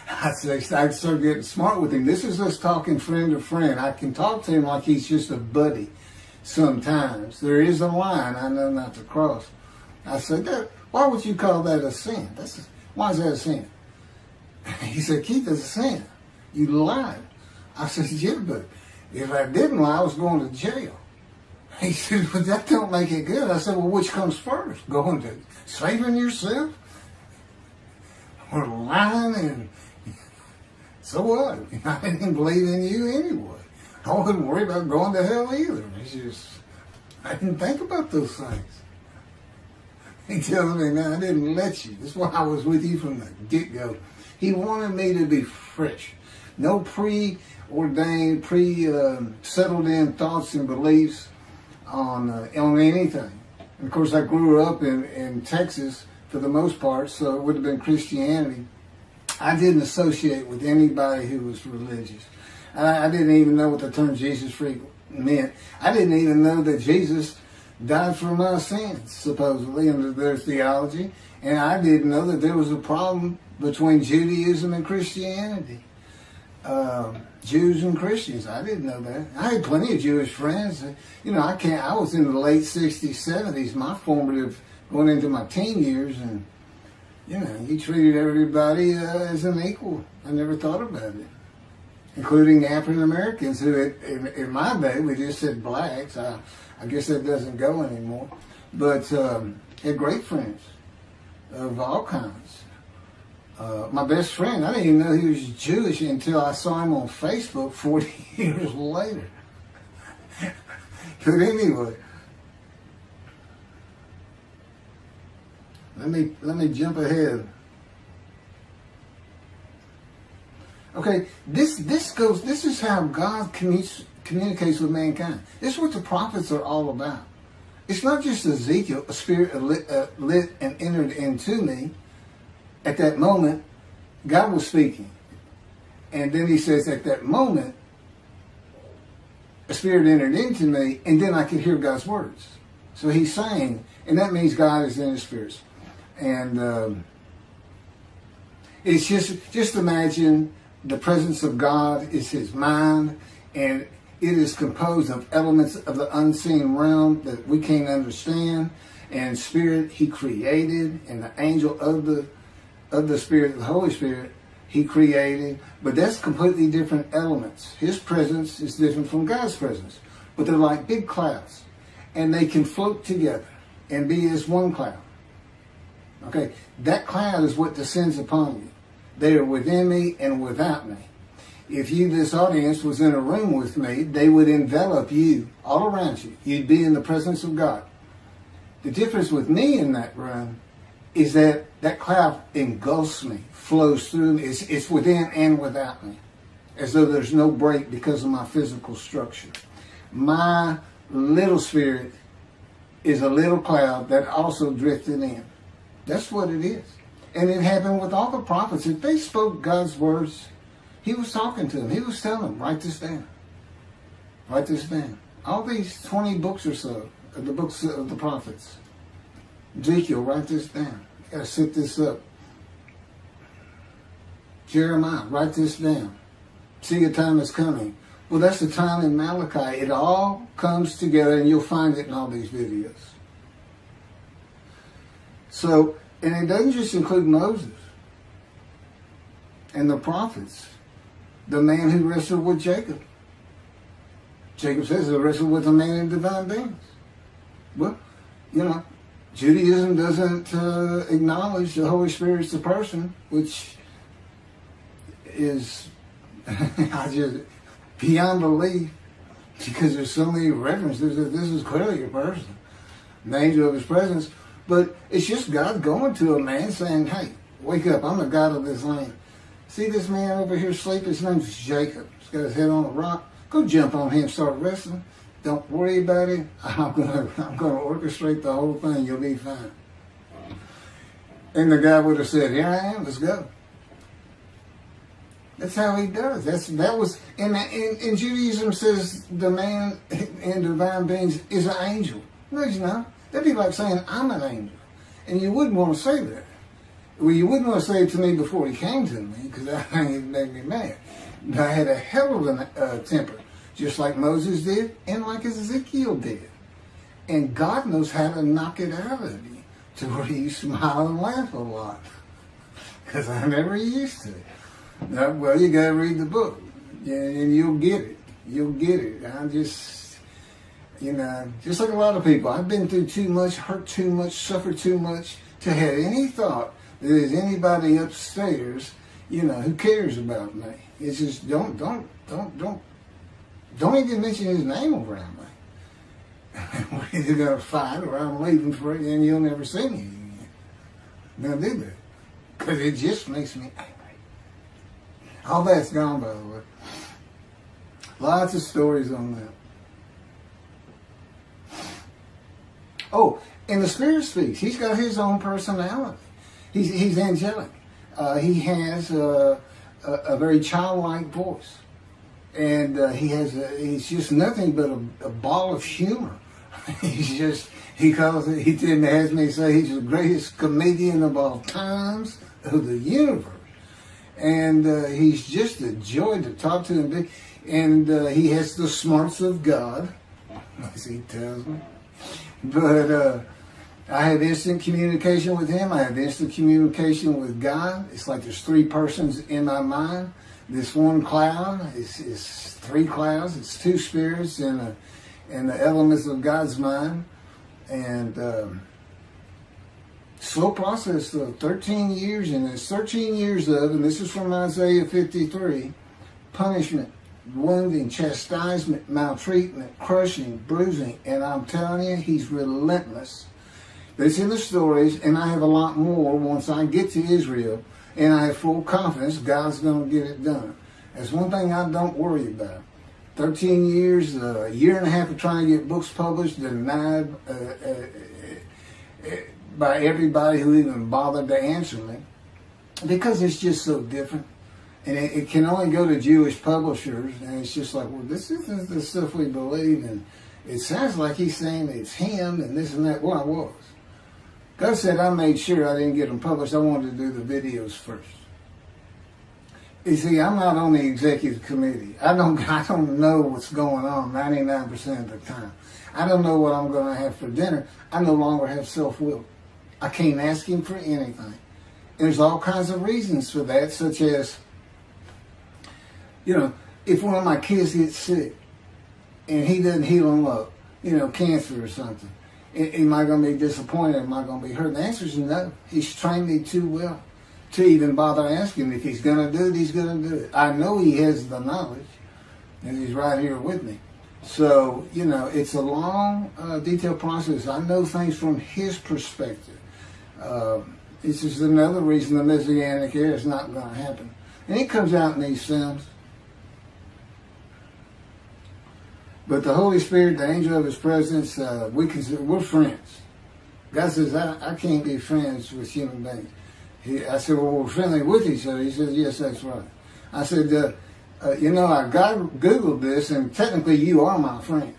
I start getting smart with him. This is us talking friend to friend. I can talk to him like he's just a buddy sometimes. There is a line I know not to cross. I said, why would you call that a sin? Why is that a sin? He said, Keith, it's a sin. You lied. I said, yeah, but if I didn't lie, I was going to jail. He said, well, that don't make it good. I said, well, which comes first? Going to saving yourself? Or lying? And so what? I didn't believe in you anyway. I wasn't worried about going to hell either. It's just, I didn't think about those things. He tells me, man, I didn't let you. That's why I was with you from the get-go. He wanted me to be fresh. No preordained, settled in thoughts and beliefs on anything. And of course, I grew up in Texas for the most part, so it would have been Christianity. I didn't associate with anybody who was religious. I didn't even know what the term Jesus freak meant. I didn't even know that Jesus died for my sins, supposedly, under their theology. And I didn't know that there was a problem between Judaism and Christianity. Jews and Christians. I didn't know that. I had plenty of Jewish friends. You know, I was in the late 60s, 70s, my formative, going into my teen years, and, you know, he treated everybody as an equal. I never thought about it. Including African Americans, who in my day, we just said blacks. I guess that doesn't go anymore. But had great friends of all kinds. My best friend, I didn't even know he was Jewish until I saw him on Facebook 40 years later. But anyway, let me jump ahead. Okay, this is how God communicates with mankind. This is what the prophets are all about. It's not just Ezekiel, a spirit lit and entered into me. At that moment, God was speaking. And then he says, at that moment, a spirit entered into me, and then I could hear God's words. So he's saying, and that means God is in his spirits. And it's just imagine the presence of God is his mind, and it is composed of elements of the unseen realm that we can't understand. And spirit he created, and the angel of the Spirit, the Holy Spirit, he created. But that's completely different elements. His presence is different from God's presence. But they're like big clouds. And they can float together and be as one cloud. Okay, that cloud is what descends upon you. They are within me and without me. If you, this audience, was in a room with me, they would envelop you all around you. You'd be in the presence of God. The difference with me in that room is that that cloud engulfs me, flows through me. It's within and without me, as though there's no break because of my physical structure. My little spirit is a little cloud that also drifted in. That's what it is. And it happened with all the prophets. If they spoke God's words, he was talking to them. He was telling them, write this down. Write this down. All these 20 books or so, the books of the prophets. Ezekiel, write this down. You got to set this up. Jeremiah, write this down. See, a time is coming. Well, that's the time in Malachi. It all comes together, and you'll find it in all these videos. So, and it doesn't just include Moses and the prophets. The man who wrestled with Jacob. Jacob says he wrestled with a man in divine beings. Well, you know, Judaism doesn't acknowledge the Holy Spirit's the person, which is beyond belief, because there's so many references that this is clearly a person, the angel of his presence. But it's just God going to a man saying, hey, wake up, I'm the God of this land. See this man over here sleeping? His name's Jacob. He's got his head on a rock. Go jump on him and start wrestling. Don't worry about it. I'm gonna orchestrate the whole thing. You'll be fine. And the guy would have said, here I am, let's go. That's how he does. That was in Judaism says the man in divine beings is an angel. No, he's not. That'd be like saying I'm an angel, and you wouldn't want to say that. Well, you wouldn't want to say it to me before he came to me, because that thing made me mad. But I had a hell of a temper, just like Moses did, and like Ezekiel did. And God knows how to knock it out of you to where you smile and laugh a lot, because I never used to. No, well, you got to read the book, and you'll get it. You'll get it. I just, just like a lot of people, I've been through too much, hurt too much, suffered too much to have any thought that there's anybody upstairs, who cares about me. It's just don't even mention his name around me. We're either gonna fight or I'm leaving for it, and you'll never see me again. Now do that, because it just makes me angry. All that's gone, by the way. Lots of stories on that. Oh, and the Spirit speaks. He's got his own personality. He's angelic. He has a very childlike voice, and he's just nothing but a ball of humor. He has me say he's the greatest comedian of all times of the universe. And he's just a joy to talk to him. And he has the smarts of God, as he tells me. But I have instant communication with him. I have instant communication with God. It's like there's three persons in my mind. This one cloud is three clouds. It's two spirits in the elements of God's mind. And slow process of 13 years, and there's 13 years of, and this is from Isaiah 53, punishment, wounding, chastisement, maltreatment, crushing, bruising, and I'm telling you, he's relentless. It's in the stories, and I have a lot more once I get to Israel, and I have full confidence God's going to get it done. That's one thing I don't worry about. 13 years, a year and a half of trying to get books published, denied by everybody who even bothered to answer me, because it's just so different. And it can only go to Jewish publishers, and it's just like, well, this isn't the stuff we believe, and it sounds like he's saying it's him and this and that. Well, I was. God said I made sure I didn't get them published. I wanted to do the videos first. You see, I'm not on the executive committee. I don't know what's going on 99% of the time. I don't know what I'm going to have for dinner. I no longer have self-will. I can't ask him for anything. There's all kinds of reasons for that, such as, if one of my kids gets sick and he doesn't heal them up, cancer or something, Am I going to be disappointed? Am I going to be hurt? The answer is no. He's trained me too well to even bother asking. If he's going to do it, he's going to do it. I know he has the knowledge, and he's right here with me. So, it's a long, detailed process. I know things from his perspective. This is another reason the Messianic era is not going to happen. And it comes out in these films. But the Holy Spirit, the angel of his presence, we're friends. God says, I can't be friends with human beings. I said, well, we're friendly with each other. He says, yes, that's right. I said, I Googled this, and technically you are my friend.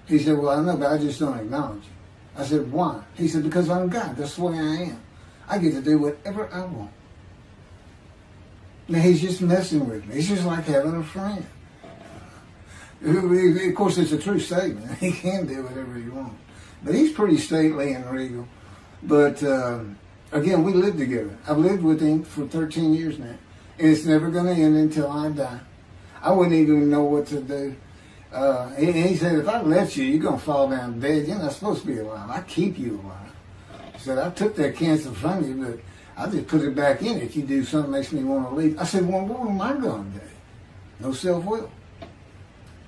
He said, well, I know, but I just don't acknowledge you. I said, why? He said, because I'm God. That's the way I am. I get to do whatever I want. Now, he's just messing with me. It's just like having a friend. Of course, it's a true statement. He can do whatever he wants. But he's pretty stately and regal. But, again, we live together. I've lived with him for 13 years now. And it's never going to end until I die. I wouldn't even know what to do. He said, if I let you, you're going to fall down dead. You're not supposed to be alive. I keep you alive. He said, I took that cancer from you, but I just put it back in if you do something that makes me want to leave. I said, well, what am I going to do? No self-will.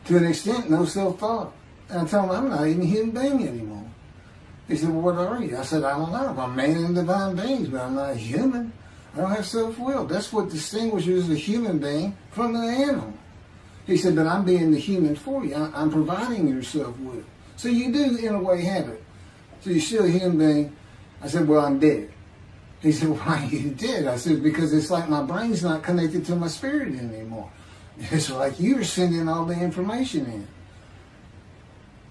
To an extent, no self-thought. And I told him, I'm not even a human being anymore. He said, well, what are you? I said, I don't know. I'm man and divine beings, but I'm not a human. I don't have self-will. That's what distinguishes a human being from an animal. He said, but I'm being the human for you. I'm providing your self-will. So you do, in a way, have it. So you're still a human being. I said, well, I'm dead. He said, why are you dead? I said, because it's like my brain's not connected to my spirit anymore. It's like you're sending all the information in.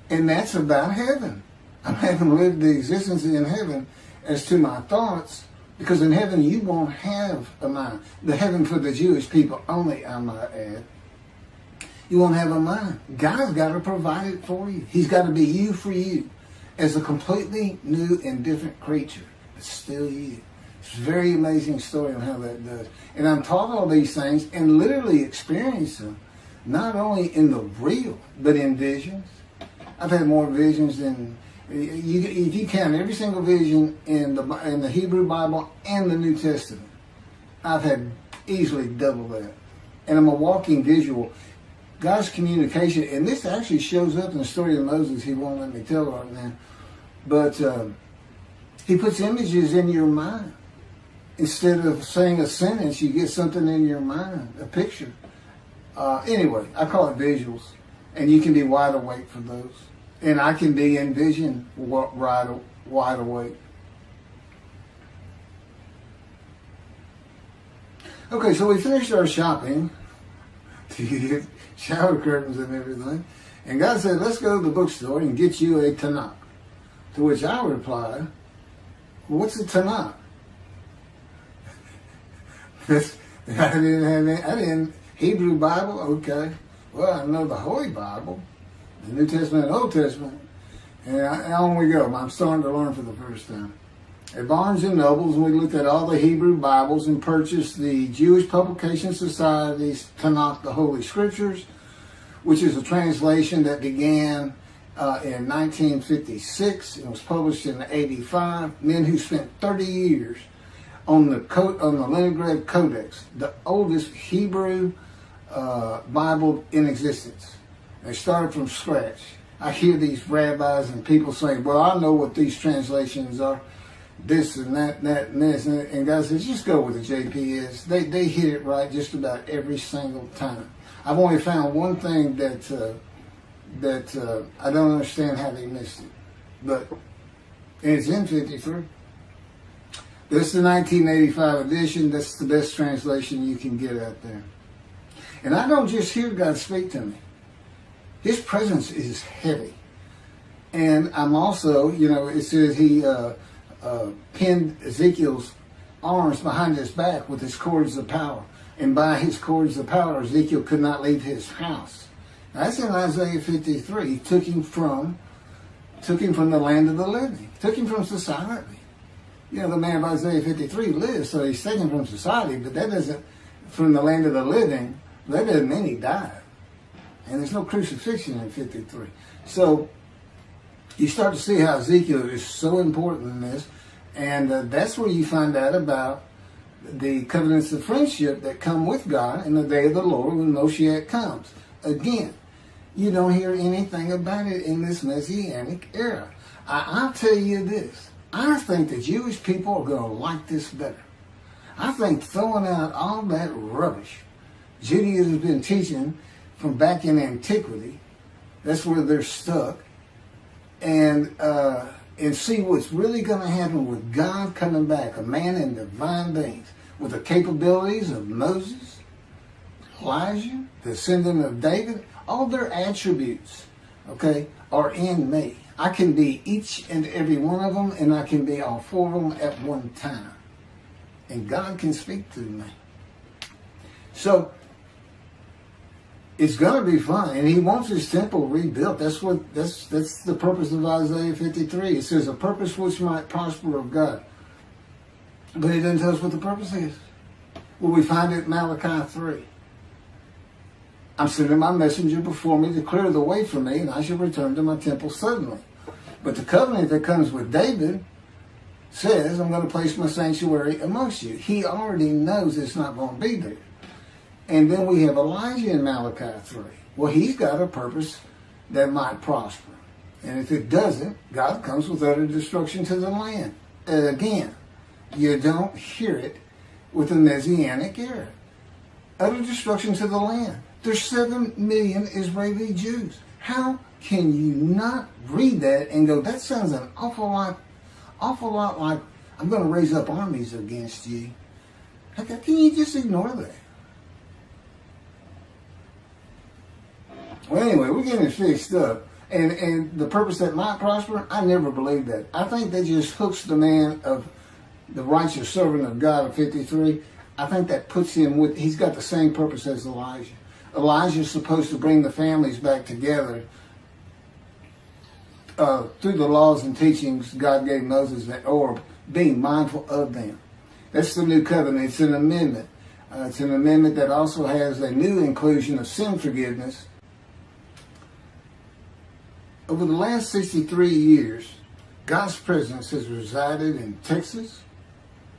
And that's about heaven. I haven't lived the existence in heaven as to my thoughts, because in heaven you won't have a mind. The heaven for the Jewish people only, I might add. You won't have a mind. God's got to provide it for you. He's got to be you for you as a completely new and different creature. But still you. It's a very amazing story on how that does. And I'm taught all these things and literally experience them, not only in the real, but in visions. I've had more visions than, if you count every single vision in the Hebrew Bible and the New Testament, I've had easily double that. And I'm a walking visual. God's communication, and this actually shows up in the story of Moses. He won't let me tell right now. But he puts images in your mind. Instead of saying a sentence, you get something in your mind, a picture. Anyway, I call it visuals. And you can be wide awake for those. And I can be in vision wide awake. Okay, so we finished our shopping to get shower curtains and everything. And God said, let's go to the bookstore and get you a Tanakh. To which I replied, what's a Tanakh? I didn't Hebrew Bible, okay. Well, I know the Holy Bible, the New Testament and Old Testament. And on we go. I'm starting to learn for the first time. At Barnes & Noble's, we looked at all the Hebrew Bibles and purchased the Jewish Publication Society's Tanakh, the Holy Scriptures, which is a translation that began in 1956. It was published in 85. Men who spent 30 years on the Leningrad Codex, the oldest Hebrew Bible in existence. They started from scratch. I hear these rabbis and people saying, well, I know what these translations are, this and that and this. And God says, just go with the JPS. They hit it right just about every single time. I've only found one thing that I don't understand how they missed it. But it's in 53. This is the 1985 edition. That's the best translation you can get out there. And I don't just hear God speak to me. His presence is heavy. And I'm also, it says he pinned Ezekiel's arms behind his back with his cords of power. And by his cords of power, Ezekiel could not leave his house. Now, that's in Isaiah 53. He took him from the land of the living. Took him from society. The man of Isaiah 53 lives, so he's taken from society, but that doesn't, from the land of the living, that doesn't mean he died. And there's no crucifixion in 53. So, you start to see how Ezekiel is so important in this. And that's where you find out about the covenants of friendship that come with God in the day of the Lord when Moshiach comes. Again, you don't hear anything about it in this Messianic era. I'll tell you this. I think the Jewish people are going to like this better. I think throwing out all that rubbish Judaism has been teaching from back in antiquity, that's where they're stuck, and see what's really going to happen with God coming back, a man in divine beings, with the capabilities of Moses, Elijah, the descendant of David. All their attributes, okay, are in me. I can be each and every one of them, and I can be all four of them at one time. And God can speak through me. So, it's going to be fun, and he wants his temple rebuilt. That's the purpose of Isaiah 53. It says, a purpose which might prosper of God. But he doesn't tell us what the purpose is. Well, we find it in Malachi 3. I'm sending my messenger before me to clear the way for me, and I shall return to my temple suddenly. But the covenant that comes with David says, I'm going to place my sanctuary amongst you. He already knows it's not going to be there. And then we have Elijah in Malachi 3. Well, he's got a purpose that might prosper. And if it doesn't, God comes with utter destruction to the land. And again, you don't hear it with the Messianic era. Utter destruction to the land. There's 7 million Israeli Jews. How can you not read that and go, that sounds an awful lot like I'm going to raise up armies against you? How can you just ignore that? Well, anyway, we're getting it fixed up. And the purpose that might prosper, I never believed that. I think that just hooks the man of the righteous servant of God of 53. I think that puts him with, he's got the same purpose as Elijah. Elijah's supposed to bring the families back together through the laws and teachings God gave Moses, or being mindful of them. That's the new covenant. It's an amendment. It's an amendment that also has a new inclusion of sin forgiveness. Over the last 63 years, God's presence has resided in Texas,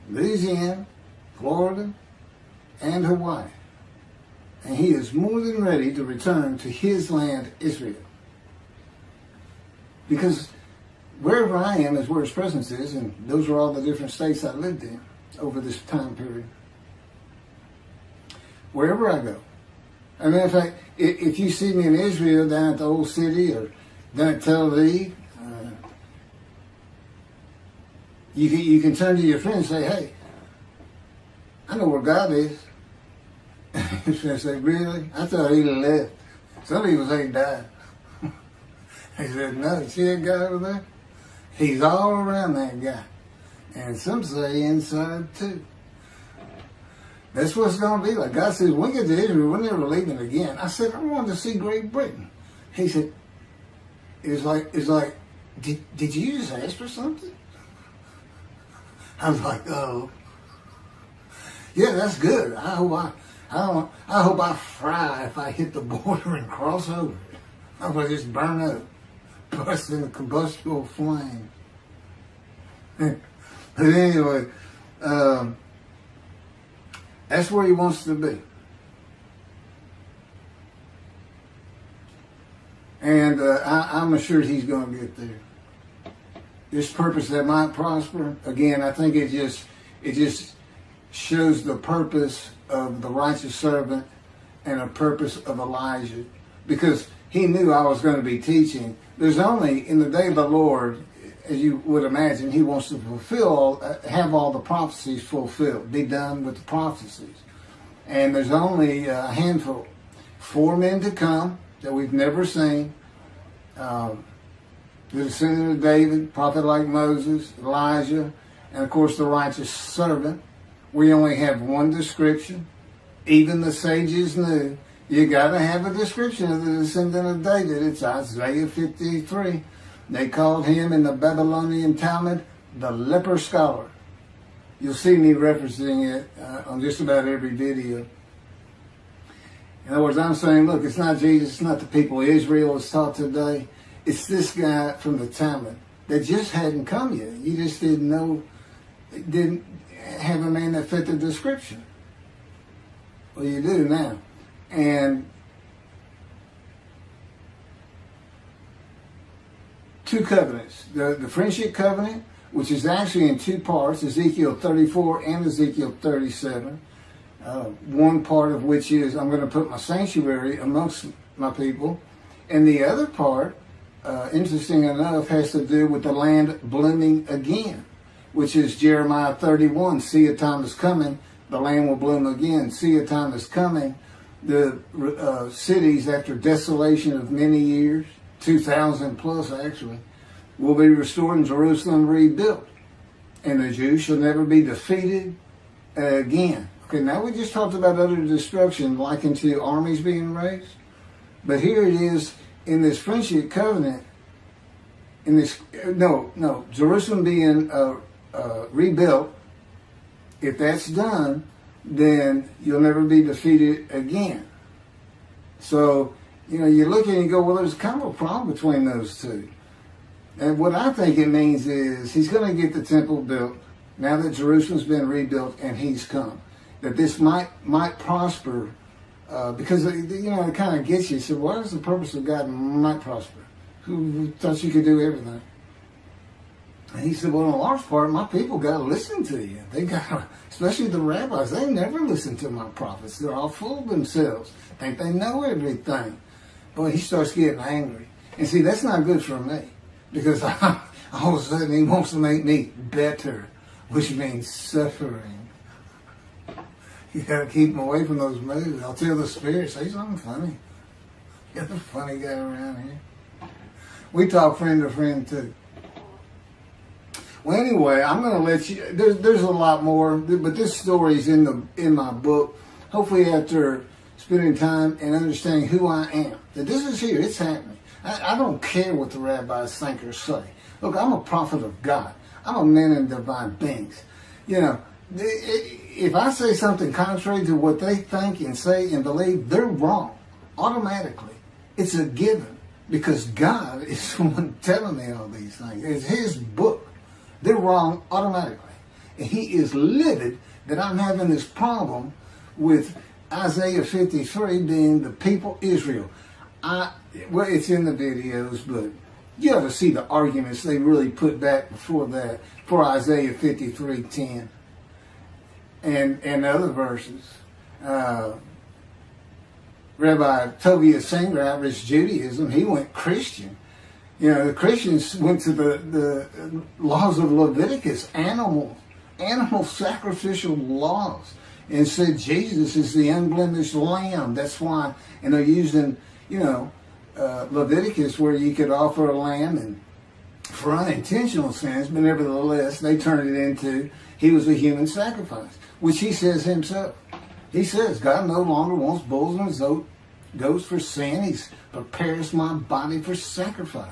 Louisiana, Florida, and Hawaii. And he is more than ready to return to his land, Israel. Because wherever I am is where his presence is, and those are all the different states I lived in over this time period. Wherever I go. As a matter of fact, if you see me in Israel down at the old city or down at Tel Aviv, you can turn to your friend and say, hey, I know where God is. I say, really? I thought he left. Some people say he died. He said, no, you see that guy over there? He's all around that guy. And some say inside too. That's what it's going to be like. God says, when we get to Israel, we're never leaving again. I said, I wanted to see Great Britain. He said, it's like, did you just ask for something? I was like, oh. Yeah, that's good. I hope I fry if I hit the border and cross over it. I hope I just burn up, bust in a combustible flame. But anyway, that's where he wants to be. And I'm assured he's going to get there. This purpose that might prosper, again, I think it just shows the purpose of the righteous servant and a purpose of Elijah. Because he knew I was going to be teaching. There's only, in the day of the Lord, as you would imagine, he wants to have all the prophecies fulfilled, be done with the prophecies. And there's only a handful, 4 men to come that we've never seen. The descendant of David, prophet like Moses, Elijah, and of course the righteous servant. We only have one description. Even the sages knew you got to have a description of the descendant of David. It's Isaiah 53. They called him in the Babylonian Talmud the leper scholar. You'll see me referencing it on just about every video. In other words, I'm saying, look, it's not Jesus, it's not the people Israel is taught today. It's this guy from the Talmud that just hadn't come yet. You just didn't know, didn't have a man that fit the description. Well, you do now. And two covenants. The friendship covenant, which is actually in two parts, Ezekiel 34 and Ezekiel 37. One part of which is, I'm going to put my sanctuary amongst my people. And the other part, interesting enough, has to do with the land blooming again, which is Jeremiah 31. See, a time is coming, the land will bloom again. See, a time is coming, the cities, after desolation of many years, 2,000 plus actually, will be restored and Jerusalem rebuilt. And the Jews shall never be defeated again. Okay, now we just talked about utter destruction likened to armies being raised. But here it is in this friendship covenant, in this, Jerusalem being rebuilt. If that's done, then you'll never be defeated again. So, you look at it and go, well, there's kind of a problem between those two. And what I think it means is he's going to get the temple built now that Jerusalem's been rebuilt and he's come. That this might prosper because, it kind of gets you. So what is the purpose of God might prosper? Who thought you could do everything? And he said, well, in a large part, my people got to listen to you. They got, especially the rabbis, they never listen to my prophets. They're all full of themselves. Think they know everything. Boy, he starts getting angry. And see, that's not good for me. Because all of a sudden he wants to make me better, which means suffering. You got to keep him away from those moves. I'll tell the spirit, say something funny. You're the funny guy around here. We talk friend to friend too. Well, anyway, I'm going to let you. There's a lot more, but this story is in my book. Hopefully, after spending time and understanding who I am, that this is here. It's happening. I don't care what the rabbis think or say. Look, I'm a prophet of God. I'm a man in divine beings. If I say something contrary to what they think and say and believe, they're wrong automatically. It's a given because God is the one telling me all these things. It's His book. They're wrong automatically. And He is livid that I'm having this problem with Isaiah 53 being the people Israel. Well, it's in the videos, but you ought to see the arguments they really put back before that for Isaiah 53:10 and other verses. Rabbi Tovia Singer, Outreach Judaism, he went Christian. The Christians went to the laws of Leviticus, animal sacrificial laws, and said Jesus is the unblemished lamb. That's why, and they're using, Leviticus where you could offer a lamb and for unintentional sins, but nevertheless, they turned it into he was a human sacrifice, which he says himself. He says God no longer wants bulls and goats for sin. He prepares my body for sacrifice.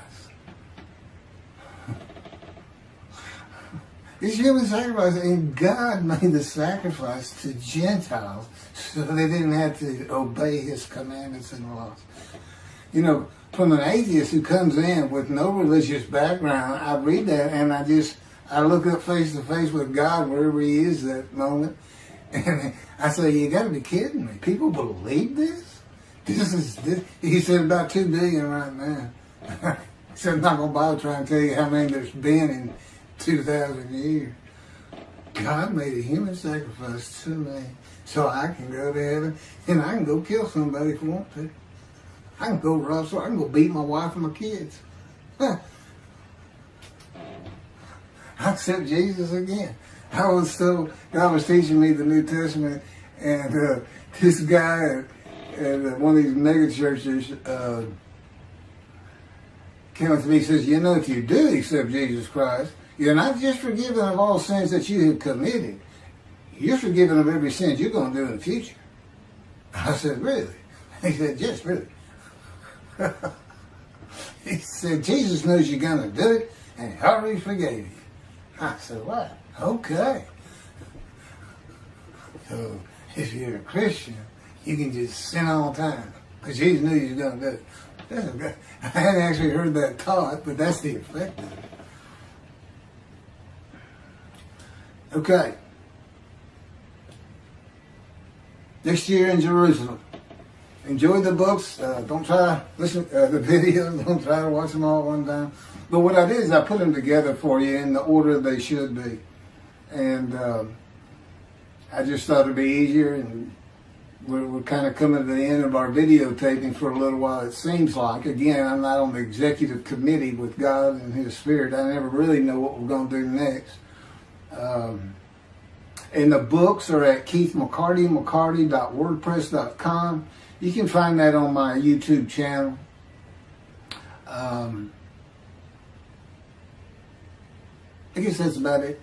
It's human sacrifice, and God made the sacrifice to Gentiles so they didn't have to obey His commandments and laws. From an atheist who comes in with no religious background, I read that and I look up face to face with God wherever He is that moment, and I say, you got to be kidding me. People believe this? This. He said about 2 billion right now. He said, I'm not going to bother trying to tell you how many there's been in 2,000 years. God made a human sacrifice to me so I can go to heaven and I can go kill somebody if I want to. I can go rob, so I can go beat my wife and my kids. I accept Jesus again. God was teaching me the New Testament, and this guy at one of these mega churches came up to me and says, if you do accept Jesus Christ, you're not just forgiven of all sins that you have committed. You're forgiven of every sin you're going to do in the future. I said, really? He said, yes, really. He said, Jesus knows you're going to do it, and He already forgave you. I said, what? Okay. So, if you're a Christian, you can just sin all the time, because Jesus knew you was going to do it. I hadn't actually heard that taught, but that's the effect of it. Okay. Next year in Jerusalem. Enjoy the books. Don't try to listen to the videos. Don't try to watch them all at one time. But what I did is I put them together for you in the order they should be. And I just thought it'd be easier. And we're kind of coming to the end of our videotaping for a little while, it seems like. Again, I'm not on the executive committee with God and His Spirit. I never really know what we're going to do next. And the books are at keithmccarty.wordpress.com. You can find that on my YouTube channel. I guess that's about it.